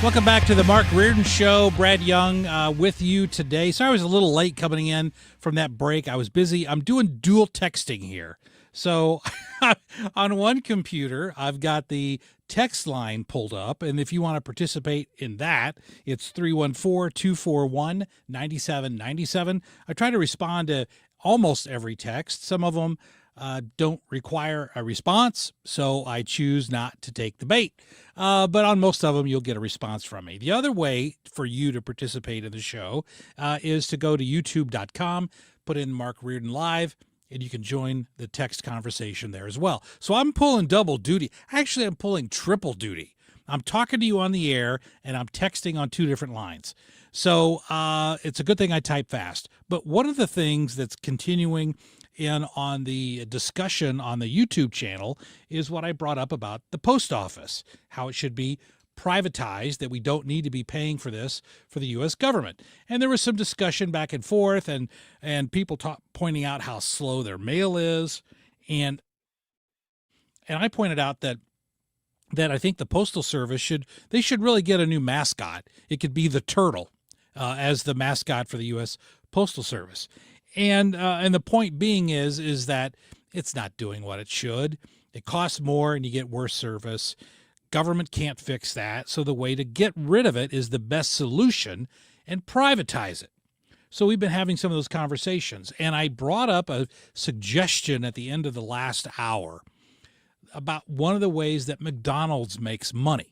Welcome back to the Mark Reardon Show. Brad Young with you today. Sorry I was a little late coming in from that break. I was busy. I'm doing dual texting here. So on one computer, I've got the text line pulled up. And if you want to participate in that, it's 314-241-9797. I try to respond to almost every text. Some of them don't require a response, so I choose not to take the bait. But on most of them, you'll get a response from me. The other way for you to participate in the show is to go to youtube.com, put in Mark Reardon Live, and you can join the text conversation there as well. So I'm pulling double duty. Actually, I'm pulling triple duty. I'm talking to you on the air, and I'm texting on 2 different lines. So it's a good thing I type fast. But one of the things that's continuing in on the discussion on the YouTube channel is what I brought up about the post office, how it should be privatized, that we don't need to be paying for this for the U.S. government. And there was some discussion back and forth and people pointing out how slow their mail is. And I pointed out that I think the Postal Service should really get a new mascot. It could be the turtle as the mascot for the U.S. Postal Service. And the point being is that it's not doing what it should. It costs more and you get worse service. Government can't fix that. So the way to get rid of it is the best solution and privatize it. So we've been having some of those conversations. And I brought up a suggestion at the end of the last hour about one of the ways that McDonald's makes money.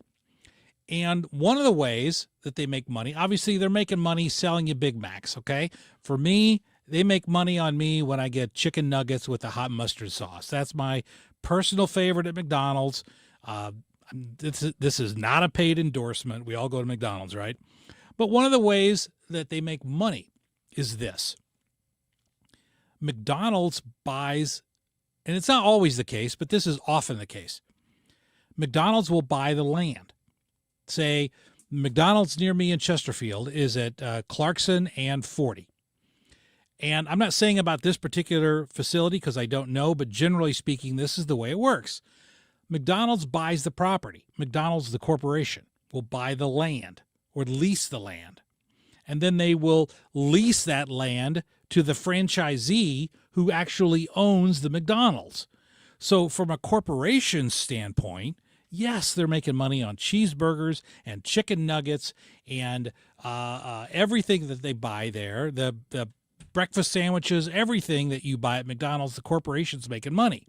And one of the ways that they make money, obviously they're making money selling you Big Macs, okay? For me, they make money on me when I get chicken nuggets with the hot mustard sauce. That's my personal favorite at McDonald's. This is not a paid endorsement. We all go to McDonald's, right? But one of the ways that they make money is this. McDonald's buys, and it's not always the case, but this is often the case. McDonald's will buy the land. Say, McDonald's near me in Chesterfield is at Clarkson and 40. And I'm not saying about this particular facility because I don't know, but generally speaking, this is the way it works. McDonald's buys the property. McDonald's, the corporation, will buy the land or lease the land. And then they will lease that land to the franchisee who actually owns the McDonald's. So from a corporation standpoint, yes, they're making money on cheeseburgers and chicken nuggets and everything that they buy there, the breakfast sandwiches, everything that you buy at McDonald's, the corporation's making money.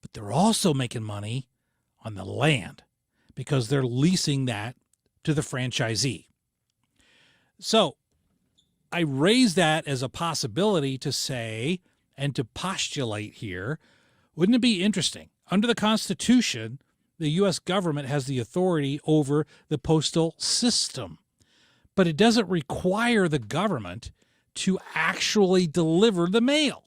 But they're also making money on the land because they're leasing that to the franchisee. So I raise that as a possibility to say and to postulate here, wouldn't it be interesting? Under the Constitution, the U.S. government has the authority over the postal system, but it doesn't require the government to actually deliver the mail.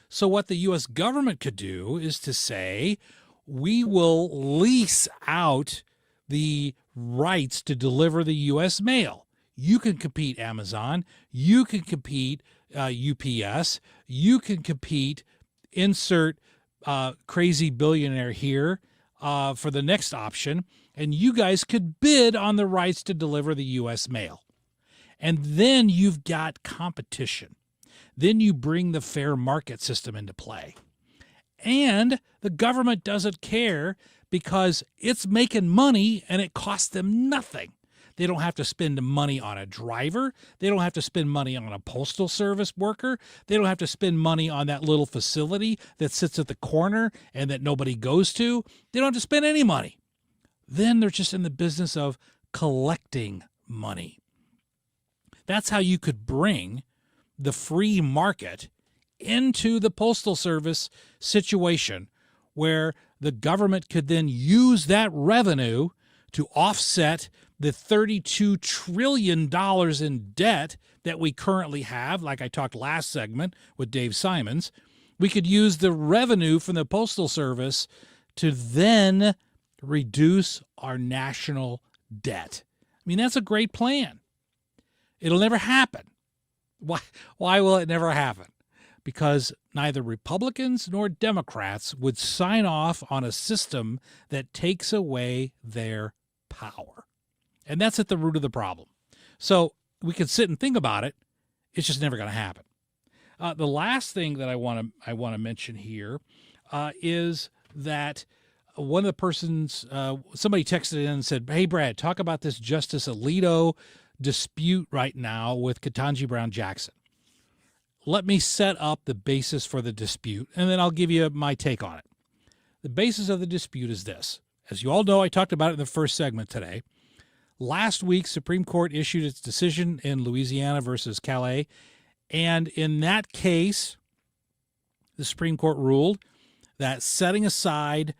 So what the U.S. government could do is to say, we will lease out the rights to deliver the U.S. mail. You can compete Amazon. You can compete UPS. You can compete insert crazy billionaire here for the next option. And you guys could bid on the rights to deliver the U.S. mail. And then you've got competition. Then you bring the fair market system into play. And the government doesn't care because it's making money and it costs them nothing. They don't have to spend money on a driver. They don't have to spend money on a postal service worker. They don't have to spend money on that little facility that sits at the corner and that nobody goes to. They don't have to spend any money. Then they're just in the business of collecting money. That's how you could bring the free market into the Postal Service situation, where the government could then use that revenue to offset the $32 trillion in debt that we currently have. Like I talked last segment with Dave Simons, we could use the revenue from the Postal Service to then reduce our national debt. I mean, that's a great plan. It'll never happen. Why will it never happen? Because neither Republicans nor Democrats would sign off on a system that takes away their power. And that's at the root of the problem. So we can sit and think about it. It's just never going to happen. The last thing that I want to mention here is that one of the persons, somebody texted in and said, "Hey, Brad, talk about this Justice Alito dispute right now with Ketanji Brown Jackson." Let me set up the basis for the dispute, and then I'll give you my take on it. The basis of the dispute is this. As you all know, I talked about it in the first segment today. Last week, Supreme Court issued its decision in Louisiana versus Calais, and in that case, the Supreme Court ruled that setting aside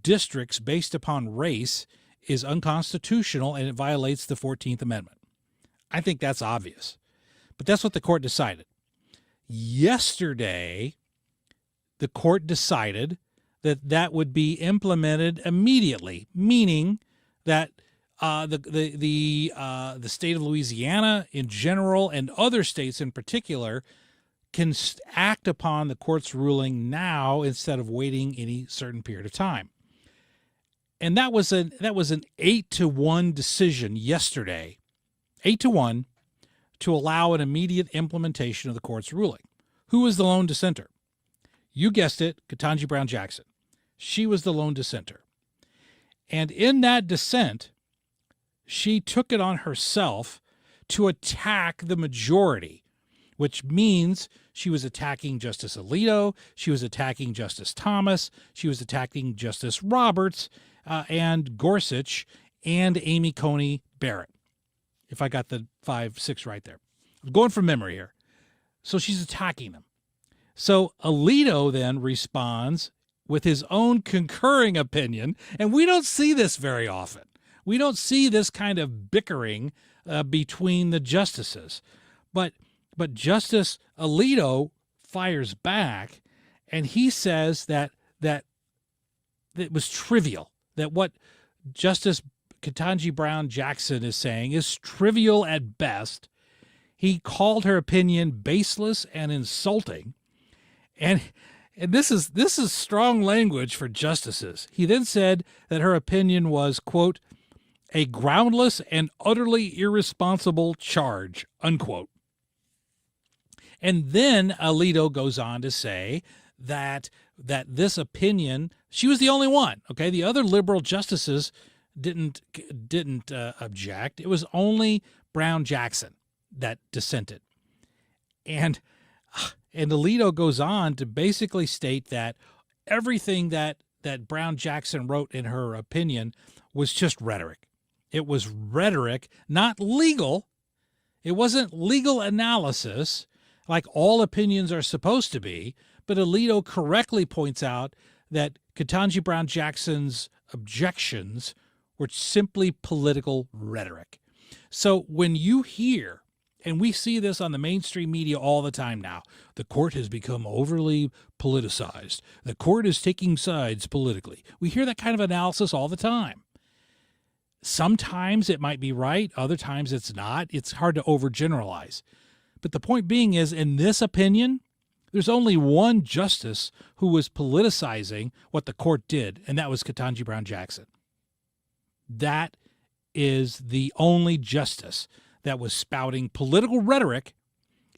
districts based upon race is unconstitutional and it violates the 14th Amendment. I think that's obvious. But that's what the court decided. Yesterday, the court decided that that would be implemented immediately, meaning that the state of Louisiana in general and other states in particular can act upon the court's ruling now instead of waiting any certain period of time. And that was an 8-1 decision yesterday, 8-1, to allow an immediate implementation of the court's ruling. Who was the lone dissenter? You guessed it, Ketanji Brown Jackson. She was the lone dissenter. And in that dissent, she took it on herself to attack the majority, which means she was attacking Justice Alito, she was attacking Justice Thomas, she was attacking Justice Roberts, and Gorsuch, and Amy Coney Barrett. If I got the 5-6 right there. I'm going from memory here. So she's attacking them. So Alito then responds with his own concurring opinion, and we don't see this very often. We don't see this kind of bickering between the justices. But Justice Alito fires back, and he says that it was trivial, that what Justice Ketanji Brown Jackson is saying is trivial at best. He called her opinion baseless and insulting. And this is strong language for justices. He then said that her opinion was, quote, a groundless and utterly irresponsible charge, unquote. And then Alito goes on to say that this opinion, she was the only one, okay? The other liberal justices didn't object. It was only Brown Jackson that dissented. And Alito goes on to basically state that everything that Brown Jackson wrote in her opinion was just rhetoric. It was rhetoric, not legal. It wasn't legal analysis like all opinions are supposed to be, but Alito correctly points out that Ketanji Brown Jackson's objections were simply political rhetoric. So when you hear, and we see this on the mainstream media all the time now, the court has become overly politicized. The court is taking sides politically. We hear that kind of analysis all the time. Sometimes it might be right. Other times it's not. It's hard to overgeneralize. But the point being is, in this opinion, there's only one justice who was politicizing what the court did, and that was Ketanji Brown Jackson. That is the only justice that was spouting political rhetoric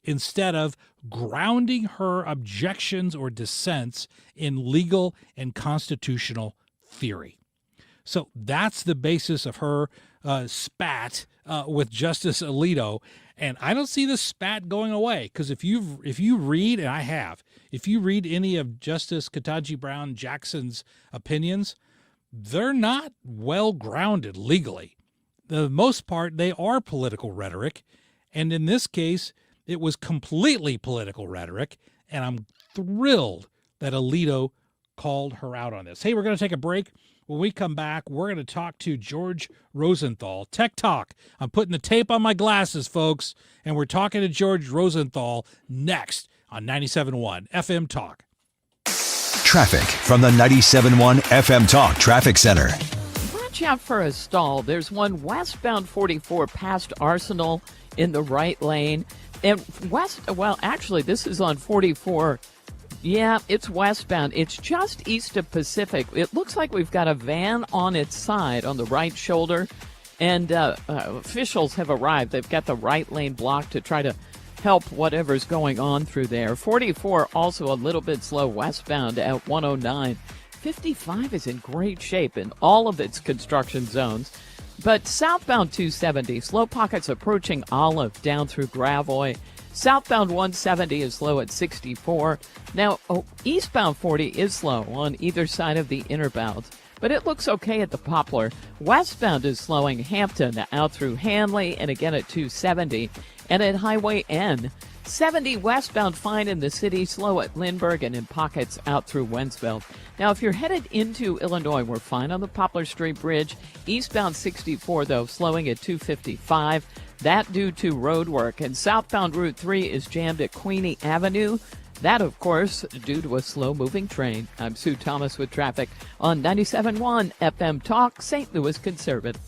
instead of grounding her objections or dissents in legal and constitutional theory. So that's the basis of her spat with Justice Alito. And I don't see the spat going away, because if you read, and I have, if you read any of Justice Ketanji Brown Jackson's opinions, they're not well grounded legally. The most part, they are political rhetoric. And in this case, it was completely political rhetoric. And I'm thrilled that Alito called her out on this. Hey, we're going to take a break. When we come back, we're going to talk to George Rosenthal. Tech Talk. I'm putting the tape on my glasses, folks, and we're talking to George Rosenthal next on 97.1 FM Talk. Traffic from the 97.1 FM Talk Traffic Center. Watch out for a stall. There's one westbound 44 past Arsenal in the right lane. And actually, this is on 44. Yeah, it's westbound. It's just east of Pacific. It looks like we've got a van on its side on the right shoulder, and officials have arrived. They've got the right lane blocked to try to help whatever's going on through there. 44 also a little bit slow westbound at 109. 55 is in great shape in all of its construction zones. But southbound 270, slow pockets approaching Olive down through Gravois. Southbound 170 is slow at 64. Now, eastbound 40 is slow on either side of the inner bounds, but it looks okay at the Poplar. Westbound is slowing Hampton out through Hanley and again at 270. And at Highway N, 70 westbound fine in the city, slow at Lindbergh and in pockets out through Wentzville. Now, if you're headed into Illinois, we're fine on the Poplar Street Bridge. Eastbound 64, though, slowing at 255. That due to road work. And southbound Route 3 is jammed at Queenie Avenue. That, of course, due to a slow-moving train. I'm Sue Thomas with traffic on 97.1 FM Talk, St. Louis Conservative.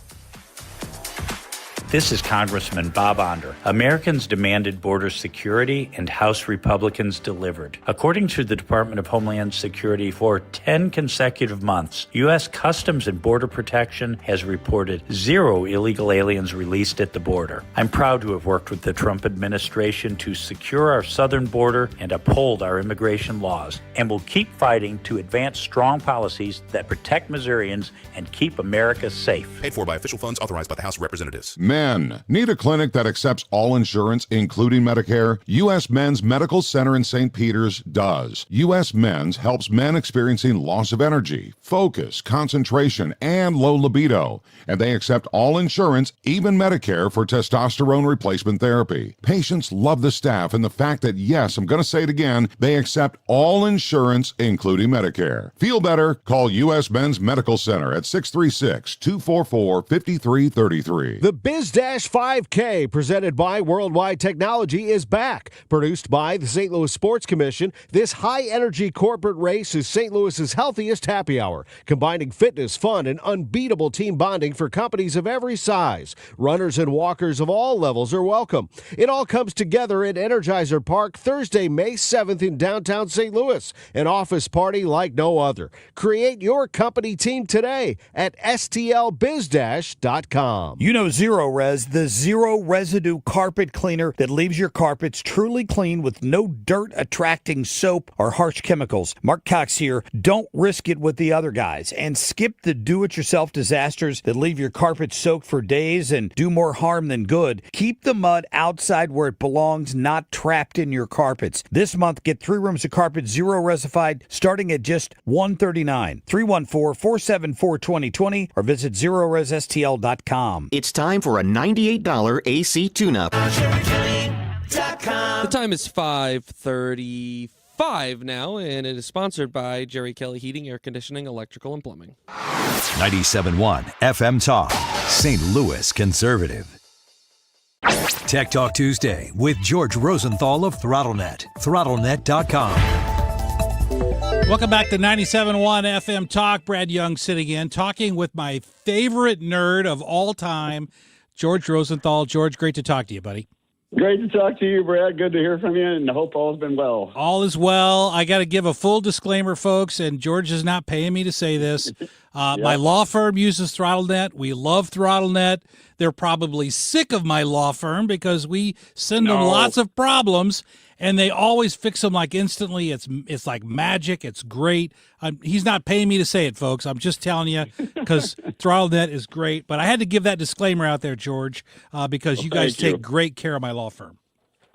This is Congressman Bob Onder. Americans demanded border security, and House Republicans delivered. According to the Department of Homeland Security, for 10 consecutive months, U.S. Customs and Border Protection has reported 0 illegal aliens released at the border. I'm proud to have worked with the Trump administration to secure our southern border and uphold our immigration laws, and will keep fighting to advance strong policies that protect Missourians and keep America safe. Paid for by official funds authorized by the House of Representatives. Men, need a clinic that accepts all insurance, including Medicare? U.S. Men's Medical Center in St. Peters does. U.S. Men's helps men experiencing loss of energy, focus, concentration, and low libido. And they accept all insurance, even Medicare, for testosterone replacement therapy. Patients love the staff and the fact that, yes, I'm going to say it again, they accept all insurance, including Medicare. Feel better? Call U.S. Men's Medical Center at 636-244-5333. The Biz-5K, presented by Worldwide Technology, is back. Produced by the St. Louis Sports Commission, this high-energy corporate race is St. Louis's healthiest happy hour, combining fitness, fun, and unbeatable team bonding for companies of every size. Runners and walkers of all levels are welcome. It all comes together at Energizer Park Thursday, May 7th in downtown St. Louis, an office party like no other. Create your company team today at stlbiz-.com. You know Zero Res, the zero residue carpet cleaner that leaves your carpets truly clean with no dirt attracting soap or harsh chemicals. Mark Cox here. Don't risk it with the other guys and skip the do-it-yourself disasters that leave your carpet soaked for days and do more harm than good. Keep the mud outside where it belongs, not trapped in your carpets. This month, get 3 rooms of carpet zero resified starting at just $139. 314-474-2020 or visit ZeroResSTL.com. It's time for a $98 AC tune-up. The time is 5:35 now, and it is sponsored by Jerry Kelly Heating, Air Conditioning, Electrical, and Plumbing. 97.1 FM Talk, St. Louis Conservative. Tech Talk Tuesday with George Rosenthal of ThrottleNet, ThrottleNet.com. Welcome back to 97.1 FM Talk. Brad Young sitting in, talking with my favorite nerd of all time, George Rosenthal. George, great to talk to you, buddy. Great to talk to you, Brad. Good to hear from you, and I hope all's been well. All is well. I got to give a full disclaimer, folks, and George is not paying me to say this. My law firm uses ThrottleNet. We love ThrottleNet. They're probably sick of my law firm because we send them lots of problems, and they always fix them like instantly. It's like magic. It's great. He's not paying me to say it, folks. I'm just telling you because ThrottleNet is great. But I had to give that disclaimer out there, George, because you guys take great care of my law firm.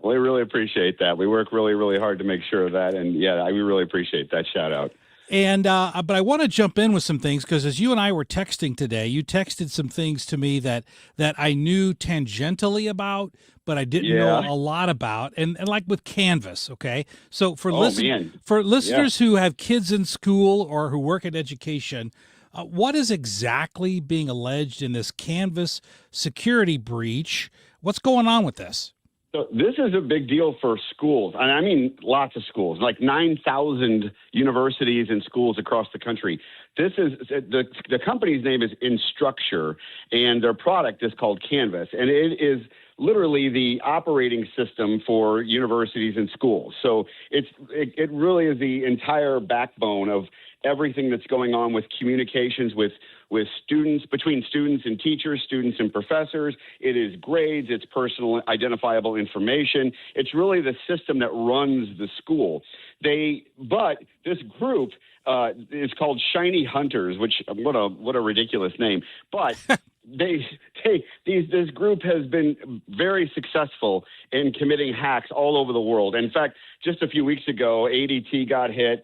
We really appreciate that. We work really, really hard to make sure of that, and we really appreciate that shout out. And but I want to jump in with some things because as you and I were texting today, you texted some things to me that I knew tangentially about, but I didn't know a lot about. And like with Canvas, okay? So for listeners who have kids in school or who work in education, what is exactly being alleged in this Canvas security breach? What's going on with this? So this is a big deal for schools, and I mean lots of schools, like 9,000 universities and schools across the country. This is the company's name is Instructure, and their product is called Canvas, and it is literally the operating system for universities and schools. So it really is the entire backbone of everything that's going on with communications with students, between students and teachers, students and professors. It is grades, it's personal identifiable information. It's really the system that runs the school. But this group is called Shiny Hunters, which what a ridiculous name. But this group has been very successful in committing hacks all over the world. In fact, just a few weeks ago, ADT got hit.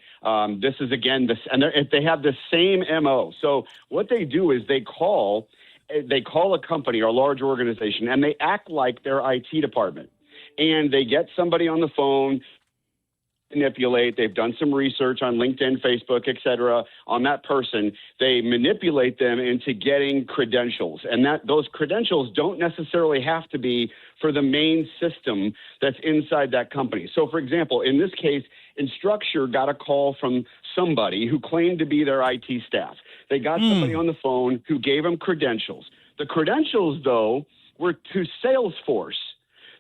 This is again and they have the same MO. So what they do is they call a company or a large organization, and they act like their IT department, and they get somebody on the phone. Manipulate. They've done some research on LinkedIn, Facebook, et cetera, on that person. They manipulate them into getting credentials, and those credentials don't necessarily have to be for the main system that's inside that company. So, for example, in this case, Instructure got a call from somebody who claimed to be their IT staff. They got somebody on the phone who gave them credentials. The credentials, though, were to Salesforce.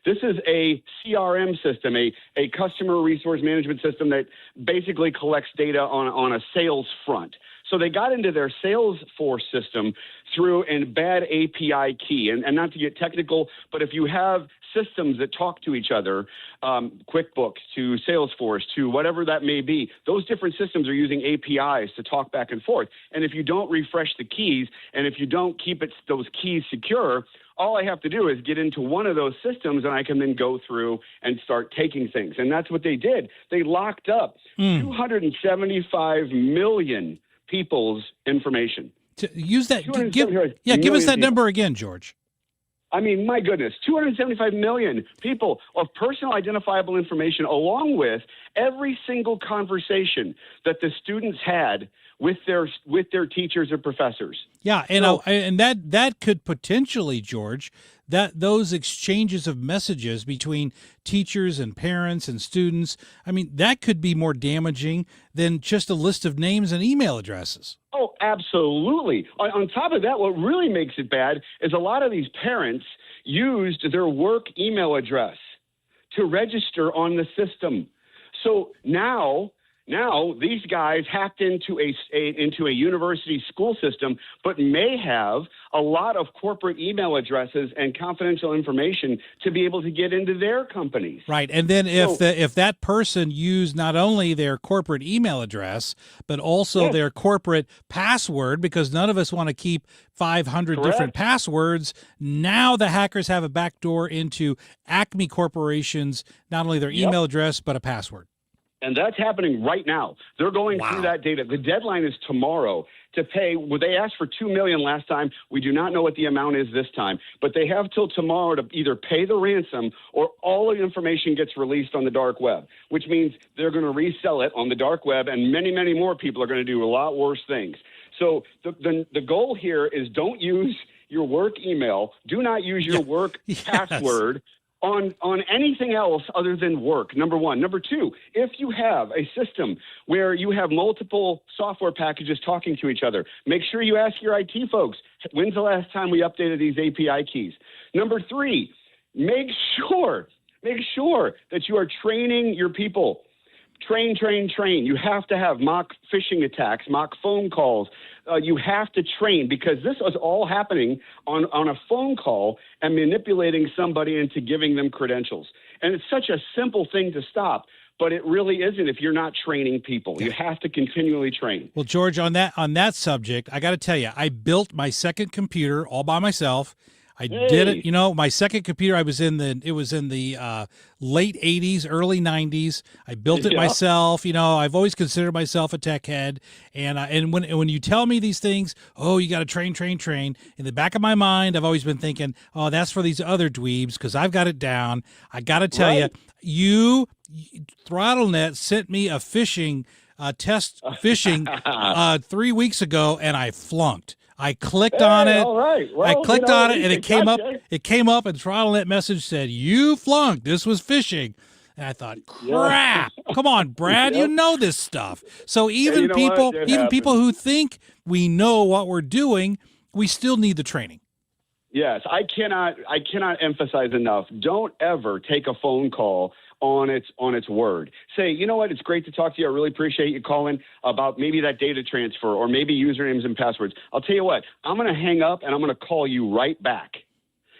This is a CRM system, a customer resource management system that basically collects data on a sales front. So they got into their Salesforce system through a bad API key. And not to get technical, but if you have systems that talk to each other, QuickBooks to Salesforce to whatever that may be, those different systems are using APIs to talk back and forth. And if you don't refresh the keys, and if you don't keep those keys secure, all I have to do is get into one of those systems, and I can then go through and start taking things. And that's what they did. They locked up 275 million people's information. To use that, give us that number again, George. I mean, my goodness, 275 million people of personal identifiable information, along with every single conversation that the students had with their teachers or professors. Yeah, and that could potentially, George, those exchanges of messages between teachers and parents and students, I mean, that could be more damaging than just a list of names and email addresses. Oh, absolutely. On top of that, what really makes it bad is a lot of these parents used their work email address to register on the system. So now these guys hacked into a university school system, but may have a lot of corporate email addresses and confidential information to be able to get into their companies. Right, and then if that person used not only their corporate email address, but also their corporate password, because none of us want to keep 500 different passwords, now the hackers have a backdoor into Acme Corporation's, not only their email address, but a password. And that's happening right now. They're going through that data. The deadline is tomorrow to pay. Well, they asked for $2 million last time. We do not know what the amount is this time, but they have till tomorrow to either pay the ransom or all the information gets released on the dark web, which means they're going to resell it on the dark web, and many, many more people are going to do a lot worse things. So the goal here is don't use your work email. Do not use your work password on anything else other than work, number one. Number two, if you have a system where you have multiple software packages talking to each other, make sure you ask your IT folks, when's the last time we updated these API keys? Number three, make sure that you are training your people. Train. You have to have mock phishing attacks, mock phone calls. You have to train, because this is all happening on a phone call and manipulating somebody into giving them credentials. And it's such a simple thing to stop, but it really isn't if you're not training people. You have to continually train. Well, George, on that subject, I got to tell you, I built my second computer all by myself. I did it, my second computer, it was in the late 80s, early 90s. I built it myself. I've always considered myself a tech head. And when you tell me these things, you got to train. In the back of my mind, I've always been thinking, that's for these other dweebs, because I've got it down. I got to tell you, ThrottleNet sent me a phishing test phishing 3 weeks ago, and I flunked. I clicked on it. All right. Well, I clicked on it, and it came up. It came up, and ThrottleNet message said, "You flunked. This was phishing." And I thought, crap. Come on, Brad. You know this stuff. So even people who think we know what we're doing, we still need the training. Yes, I cannot emphasize enough. Don't ever take a phone call on its word. Say, you know what, it's great to talk to you. I really appreciate you calling about maybe that data transfer or maybe usernames and passwords. I'll tell you what, I'm going to hang up and I'm going to call you right back.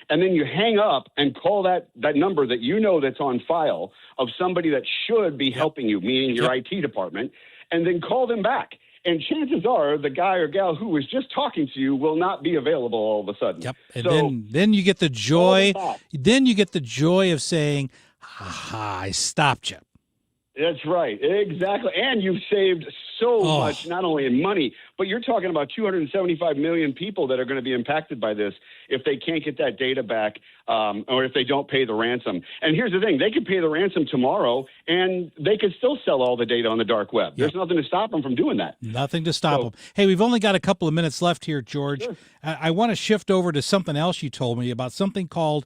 And then you hang up and call that number that that's on file of somebody that should be helping you, meaning your IT department, and then call them back. And chances are the guy or gal who was just talking to you will not be available all of a sudden. Yep. And then you get the joy. Then you get the joy of saying, I stopped you. That's right. Exactly. And you've saved so much, not only in money, but you're talking about 275 million people that are going to be impacted by this if they can't get that data back or if they don't pay the ransom. And here's the thing. They could pay the ransom tomorrow and they could still sell all the data on the dark web. There's nothing to stop them from doing that. Nothing to stop them. Hey, we've only got a couple of minutes left here, George. Sure. I want to shift over to something else you told me about, something called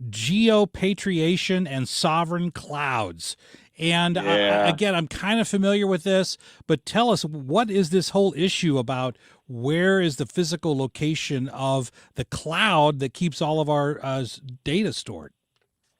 geopatriation and sovereign clouds. And again, I'm kind of familiar with this, but tell us, what is this whole issue about? Where is the physical location of the cloud that keeps all of our data stored?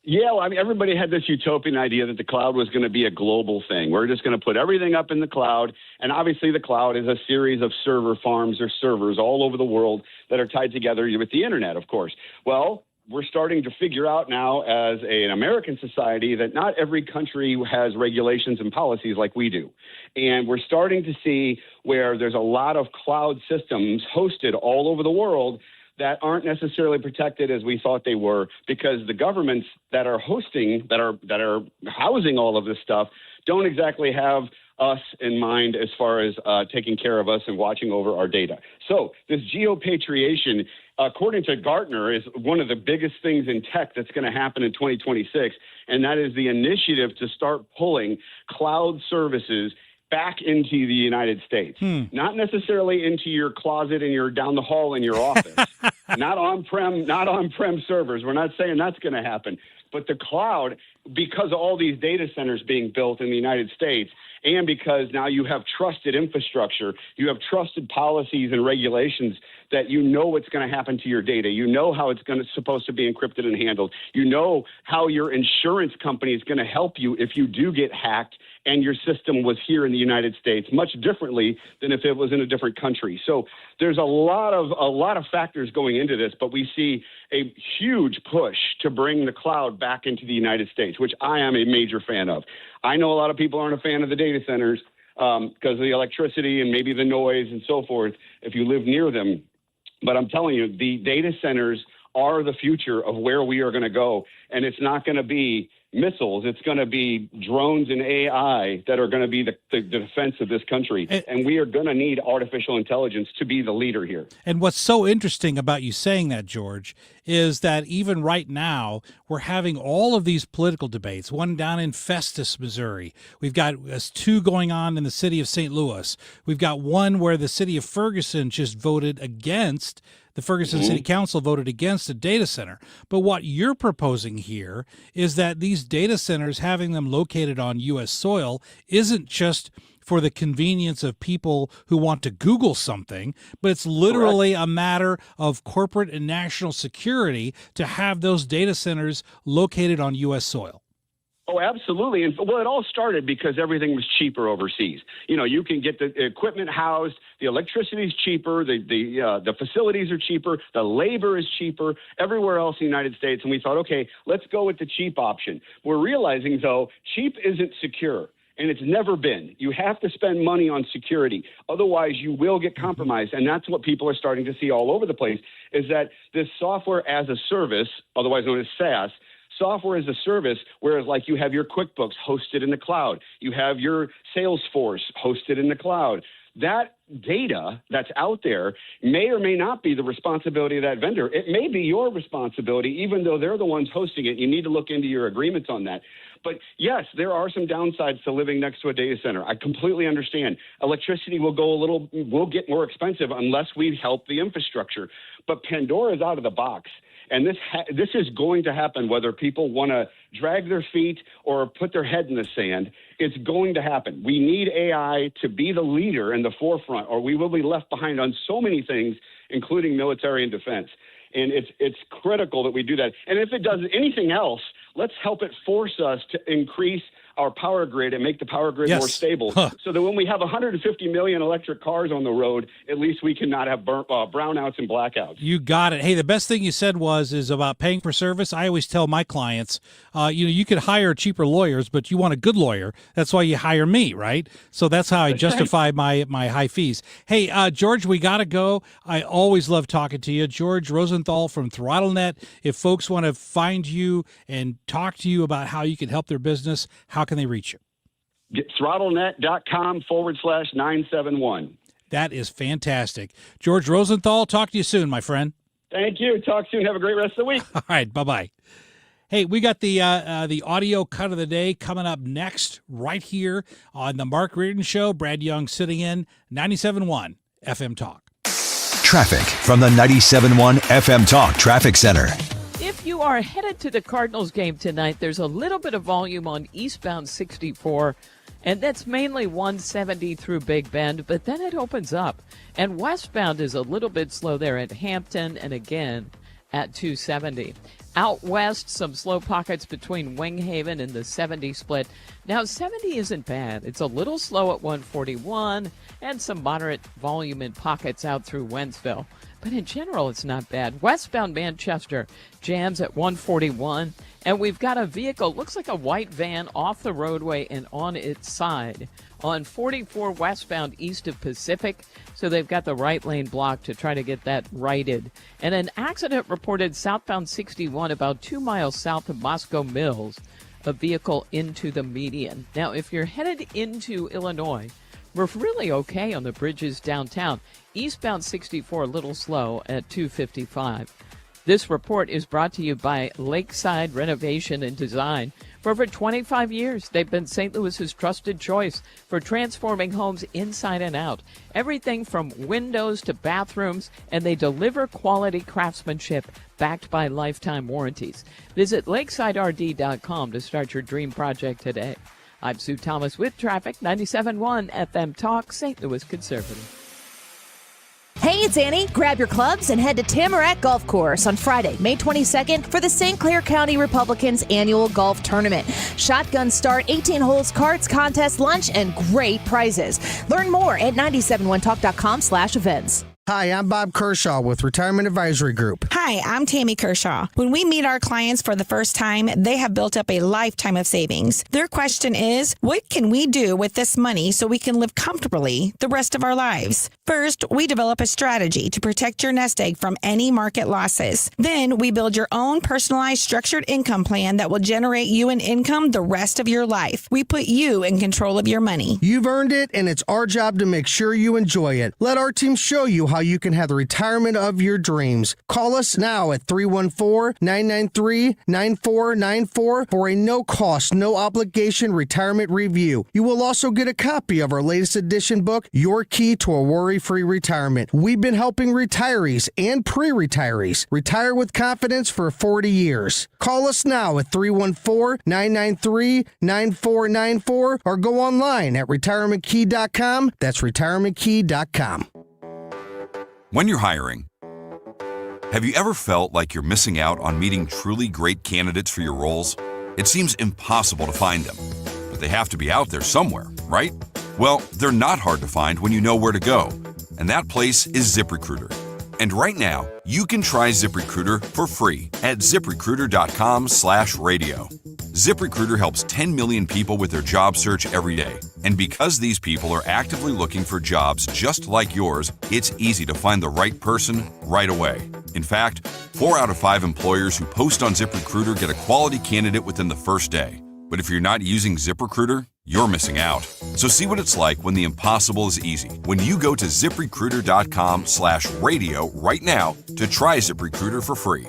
Yeah, well, I mean, everybody had this utopian idea that the cloud was going to be a global thing. We're just going to put everything up in the cloud. And obviously the cloud is a series of server farms or servers all over the world that are tied together with the internet, of course. Well, we're starting to figure out now as an American society that not every country has regulations and policies like we do. And we're starting to see where there's a lot of cloud systems hosted all over the world that aren't necessarily protected as we thought they were, because the governments that are hosting, that are housing all of this stuff, don't exactly have us in mind as far as taking care of us and watching over our data. So this geopatriation, according to Gartner, is one of the biggest things in tech that's going to happen in 2026, and that is the initiative to start pulling cloud services back into the United States. Not necessarily into your closet and your down the hall in your office. not on-prem servers. We're not saying that's going to happen. But the cloud, because of all these data centers being built in the United States, and because now you have trusted infrastructure, you have trusted policies and regulations that you know what's going to happen to your data. You know how it's supposed to be encrypted and handled. You know how your insurance company is going to help you if you do get hacked and your system was here in the United States, much differently than if it was in a different country. So there's a lot of factors going into this, but we see a huge push to bring the cloud back into the United States, which I am a major fan of. I know a lot of people aren't a fan of the data centers because of the electricity and maybe the noise and so forth if you live near them. But I'm telling you, the data centers are the future of where we are going to go. And it's not going to be missiles. It's going to be drones and AI that are going to be the defense of this country. And we are going to need artificial intelligence to be the leader here. And what's so interesting about you saying that, George, is that even right now, we're having all of these political debates, one down in Festus, Missouri. We've got two going on in the city of St. Louis. We've got one where the city of Ferguson just voted against the Ferguson City Council voted against a data center. But what you're proposing here is that these data centers, having them located on U.S. soil, isn't just for the convenience of people who want to Google something, but it's literally a matter of corporate and national security to have those data centers located on U.S. soil. Oh, absolutely. And well, it all started because everything was cheaper overseas. You know, you can get the equipment housed, the electricity is cheaper, the facilities are cheaper, the labor is cheaper everywhere else in the United States. And we thought, okay, let's go with the cheap option. We're realizing, though, cheap isn't secure. And it's never been. You have to spend money on security. Otherwise, you will get compromised. And that's what people are starting to see all over the place, is that this software as a service, otherwise known as SaaS, software as a service, whereas like you have your QuickBooks hosted in the cloud, you have your Salesforce hosted in the cloud. That data that's out there may or may not be the responsibility of that vendor. It may be your responsibility, even though they're the ones hosting it. You need to look into your agreements on that. But yes, there are some downsides to living next to a data center. I completely understand. Electricity will get more expensive unless we help the infrastructure. But Pandora's out of the box. And this is going to happen whether people want to drag their feet or put their head in the sand. It's going to happen. We need AI to be the leader in the forefront, or we will be left behind on so many things, including military and defense. And it's critical that we do that. And if it does anything else, let's help it force us to increase our power grid and make the power grid more stable, so that when we have 150 million electric cars on the road, at least we cannot have brownouts and blackouts. You got it. Hey, the best thing you said is about paying for service. I always tell my clients, you could hire cheaper lawyers, but you want a good lawyer. That's why you hire me, right? So that's how I justify my high fees. Hey, George, we got to go. I always love talking to you. George Rosenthal from ThrottleNet. If folks want to find you and talk to you about how you can help their business, how can they reach you? Get throttlenet.com/971. That is fantastic. George Rosenthal, talk to you soon, my friend. Thank you. Talk soon. Have a great rest of the week. All right. Bye-bye. Hey, we got the audio cut of the day coming up next right here on the Mark Reardon Show. Brad Young sitting in 97.1 FM Talk. Traffic from the 97.1 FM Talk Traffic Center. If you are headed to the Cardinals game tonight, there's a little bit of volume on eastbound 64, and that's mainly 170 through Big Bend, but then it opens up. And westbound is a little bit slow there at Hampton and again at 270. Out west, some slow pockets between Winghaven and the 70 split. Now, 70 isn't bad. It's a little slow at 141 and some moderate volume in pockets out through Wentzville. But in general, it's not bad. Westbound Manchester jams at 141, and we've got a vehicle, looks like a white van, off the roadway and on its side on 44 westbound east of Pacific, so they've got the right lane blocked to try to get that righted. And an accident reported southbound 61 about 2 miles south of Moscow Mills, a vehicle into the median. Now, if you're headed into Illinois, we're really okay on the bridges downtown. Eastbound 64 a little slow at 255. This report is brought to you by Lakeside Renovation and Design. For over 25 years, they've been St. Louis's trusted choice for transforming homes inside and out. Everything from windows to bathrooms, and they deliver quality craftsmanship backed by lifetime warranties. Visit lakesiderd.com to start your dream project today. I'm Sue Thomas with traffic, 97.1 FM Talk, St. Louis Conservative. Hey, it's Annie. Grab your clubs and head to Tamarack Golf Course on Friday, May 22nd for the St. Clair County Republicans annual golf tournament. Shotgun start, 18 holes, cards, contest, lunch, and great prizes. Learn more at 971talk.com/events. Hi, I'm Bob Kershaw with Retirement Advisory Group. Hi, I'm Tammy Kershaw. When we meet our clients for the first time, they have built up a lifetime of savings. Their question is, what can we do with this money so we can live comfortably the rest of our lives? First, we develop a strategy to protect your nest egg from any market losses. Then, we build your own personalized structured income plan that will generate you an income the rest of your life. We put you in control of your money. You've earned it, and it's our job to make sure you enjoy it. Let our team show you how you can have the retirement of your dreams. Call us now at 314-993-9494 for a no-cost, no-obligation retirement review. You will also get a copy of our latest edition book, Your Key to a Worry-Free Retirement. We've been helping retirees and pre-retirees retire with confidence for 40 years. Call us now at 314-993-9494 or go online at retirementkey.com. That's retirementkey.com. When you're hiring, have you ever felt like you're missing out on meeting truly great candidates for your roles? It seems impossible to find them, but they have to be out there somewhere, right? Well, they're not hard to find when you know where to go, and that place is ZipRecruiter. And right now, you can try ZipRecruiter for free at ZipRecruiter.com/radio. ZipRecruiter helps 10 million people with their job search every day. And because these people are actively looking for jobs just like yours, it's easy to find the right person right away. In fact, 4 out of 5 employers who post on ZipRecruiter get a quality candidate within the first day. But if you're not using ZipRecruiter, you're missing out. So see what it's like when the impossible is easy. When you go to ZipRecruiter.com/radio right now to try ZipRecruiter for free.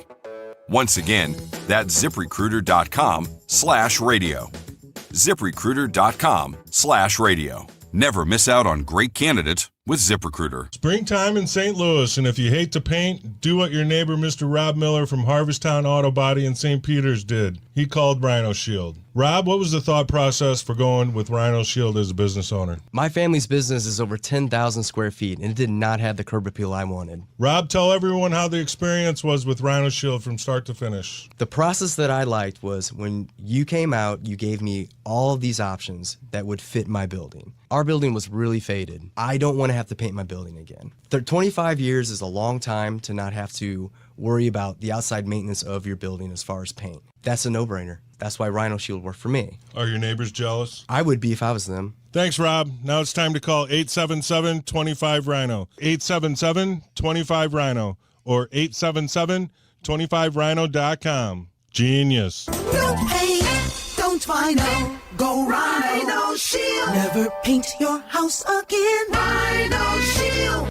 Once again, that's ZipRecruiter.com/radio. ZipRecruiter.com/radio. Never miss out on great candidates with ZipRecruiter. Springtime in St. Louis, and if you hate to paint, do what your neighbor Mr. Rob Miller from Harvesttown Auto Body in St. Peters did. He called Rhino Shield. Rob, what was the thought process for going with Rhino Shield as a business owner? My family's business is over 10,000 square feet, and it did not have the curb appeal I wanted. Rob, tell everyone how the experience was with Rhino Shield from start to finish. The process that I liked was when you came out, you gave me all of these options that would fit my building. Our building was really faded. I don't want to have to paint my building again. 25 years is a long time to not have to worry about the outside maintenance of your building as far as paint. That's a no-brainer. That's why Rhino Shield worked for me. Are your neighbors jealous? I would be if I was them. Thanks, Rob. Now it's time to call 877-25-RHINO. 877-25-RHINO or 877-25rhino.com. Genius. No paint, don't Rhino. Go Rhino Shield. Never paint your house again. Rhino Shield.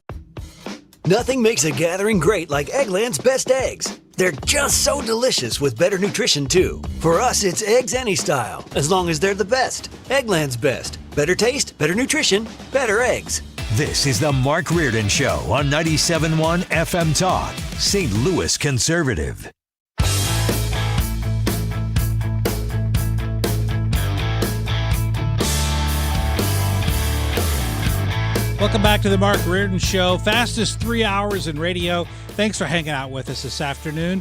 Nothing makes a gathering great like Eggland's Best Eggs. They're just so delicious with better nutrition, too. For us, it's eggs any style, as long as they're the best. Eggland's Best. Better taste, better nutrition, better eggs. This is the Mark Reardon Show on 97.1 FM Talk, St. Louis Conservative. Welcome back to the Mark Reardon Show. Fastest 3 hours in radio. Thanks for hanging out with us this afternoon.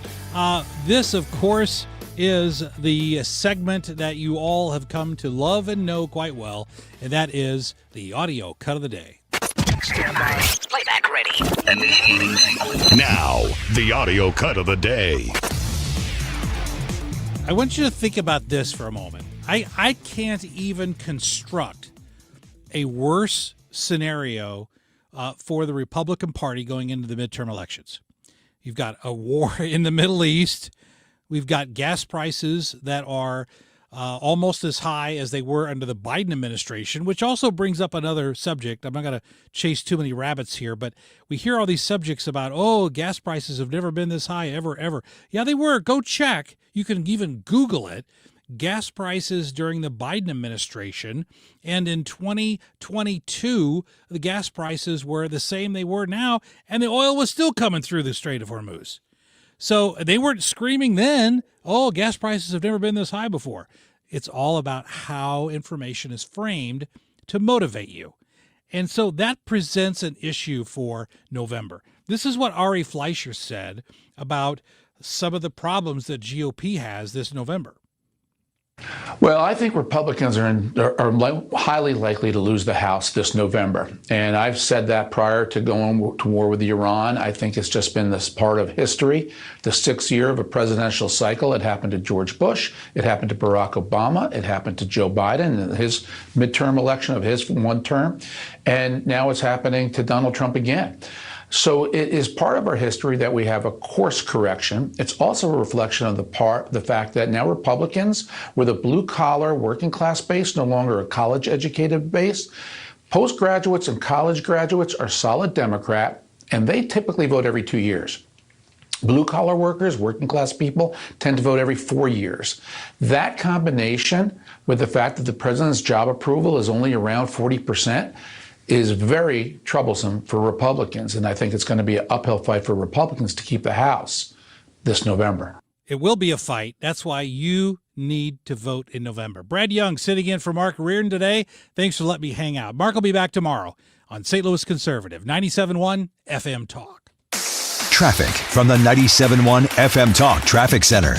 This, of course, is the segment that you all have come to love and know quite well, and that is the audio cut of the day. Stand by. Playback ready. Now, the audio cut of the day. I want you to think about this for a moment. I can't even construct a worse scenario for the Republican Party going into the midterm elections. You've got a war in the Middle East. We've got gas prices that are almost as high as they were under the Biden administration, which also brings up another subject. I'm not going to chase too many rabbits here, but we hear all these subjects about, oh, gas prices have never been this high ever. Yeah, they were. Go check. You can even Google it. Gas prices during the Biden administration, and in 2022, the gas prices were the same they were now, and the oil was still coming through the Strait of Hormuz. So they weren't screaming then, oh, gas prices have never been this high before. It's all about how information is framed to motivate you. And so that presents an issue for November. This is what Ari Fleischer said about some of the problems that GOP has this November. Well, I think Republicans are highly likely to lose the House this November. And I've said that prior to going to war with Iran. I think it's just been this part of history, the 6th year of a presidential cycle. It happened to George Bush. It happened to Barack Obama. It happened to Joe Biden in his midterm election of his one term. And now it's happening to Donald Trump again. So it is part of our history that we have a course correction. It's also a reflection of the fact that now Republicans, with a blue-collar, working-class base, no longer a college-educated base, postgraduates and college graduates are solid Democrat, and they typically vote every 2 years. Blue-collar workers, working-class people, tend to vote every 4 years. That combination with the fact that the president's job approval is only around 40% is very troublesome for Republicans, and I think it's going to be an uphill fight for Republicans to keep the House this November. It will be a fight. That's why you need to vote in November. Brad Young sitting in for Mark Reardon today. Thanks for letting me hang out. Mark will be back tomorrow on St. Louis Conservative, 97.1 FM Talk. Traffic from the 97.1 FM Talk Traffic Center.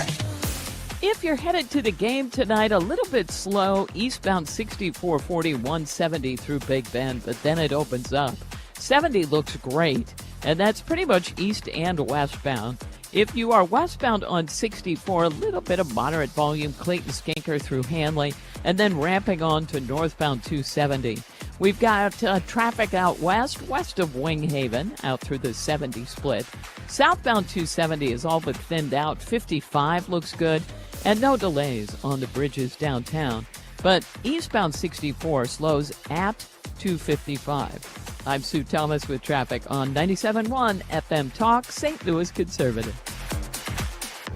If you're headed to the game tonight, a little bit slow, eastbound 6440, 170 through Big Bend, but then it opens up. 70 looks great, and that's pretty much east and westbound. If you are westbound on 64, a little bit of moderate volume, Clayton Skinker through Hanley, and then ramping on to northbound 270. We've got traffic out west of Wing Haven, out through the 70 split. Southbound 270 is all but thinned out. 55 looks good, and no delays on the bridges downtown. But eastbound 64 slows at 255. I'm Sue Thomas with traffic on 97.1 FM Talk, St. Louis Conservative.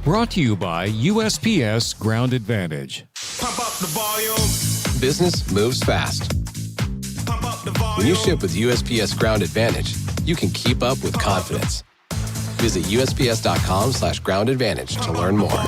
Brought to you by USPS Ground Advantage. Pump up the volume. Business moves fast. Pump up the volume. When you ship with USPS Ground Advantage, you can keep up with confidence. Visit USPS.com/Ground Advantage to learn more.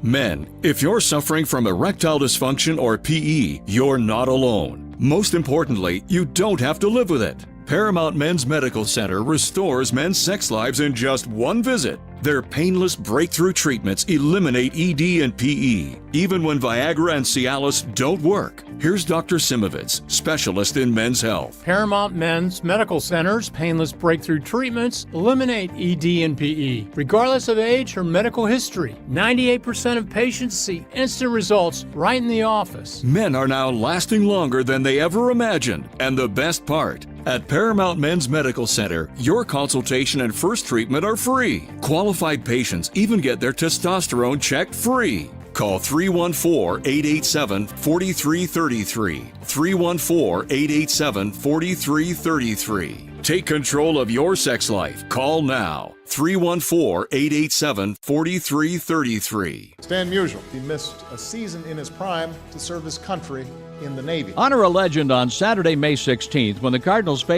Men, if you're suffering from erectile dysfunction or PE, you're not alone. Most importantly, you don't have to live with it. Paramount Men's Medical Center restores men's sex lives in just one visit. Their painless breakthrough treatments eliminate ED and PE, even when Viagra and Cialis don't work. Here's Dr. Simovitz, specialist in men's health. Paramount Men's Medical Center's painless breakthrough treatments eliminate ED and PE, regardless of age or medical history. 98% of patients see instant results right in the office. Men are now lasting longer than they ever imagined. And the best part, at Paramount Men's Medical Center, your consultation and first treatment are free. Qualified patients even get their testosterone checked free. Call 314-887-4333. 314-887-4333. Take control of your sex life. Call now. 314-887-4333. Stan Musial, he missed a season in his prime to serve his country in the Navy. Honor a legend on Saturday, May 16th when the Cardinals face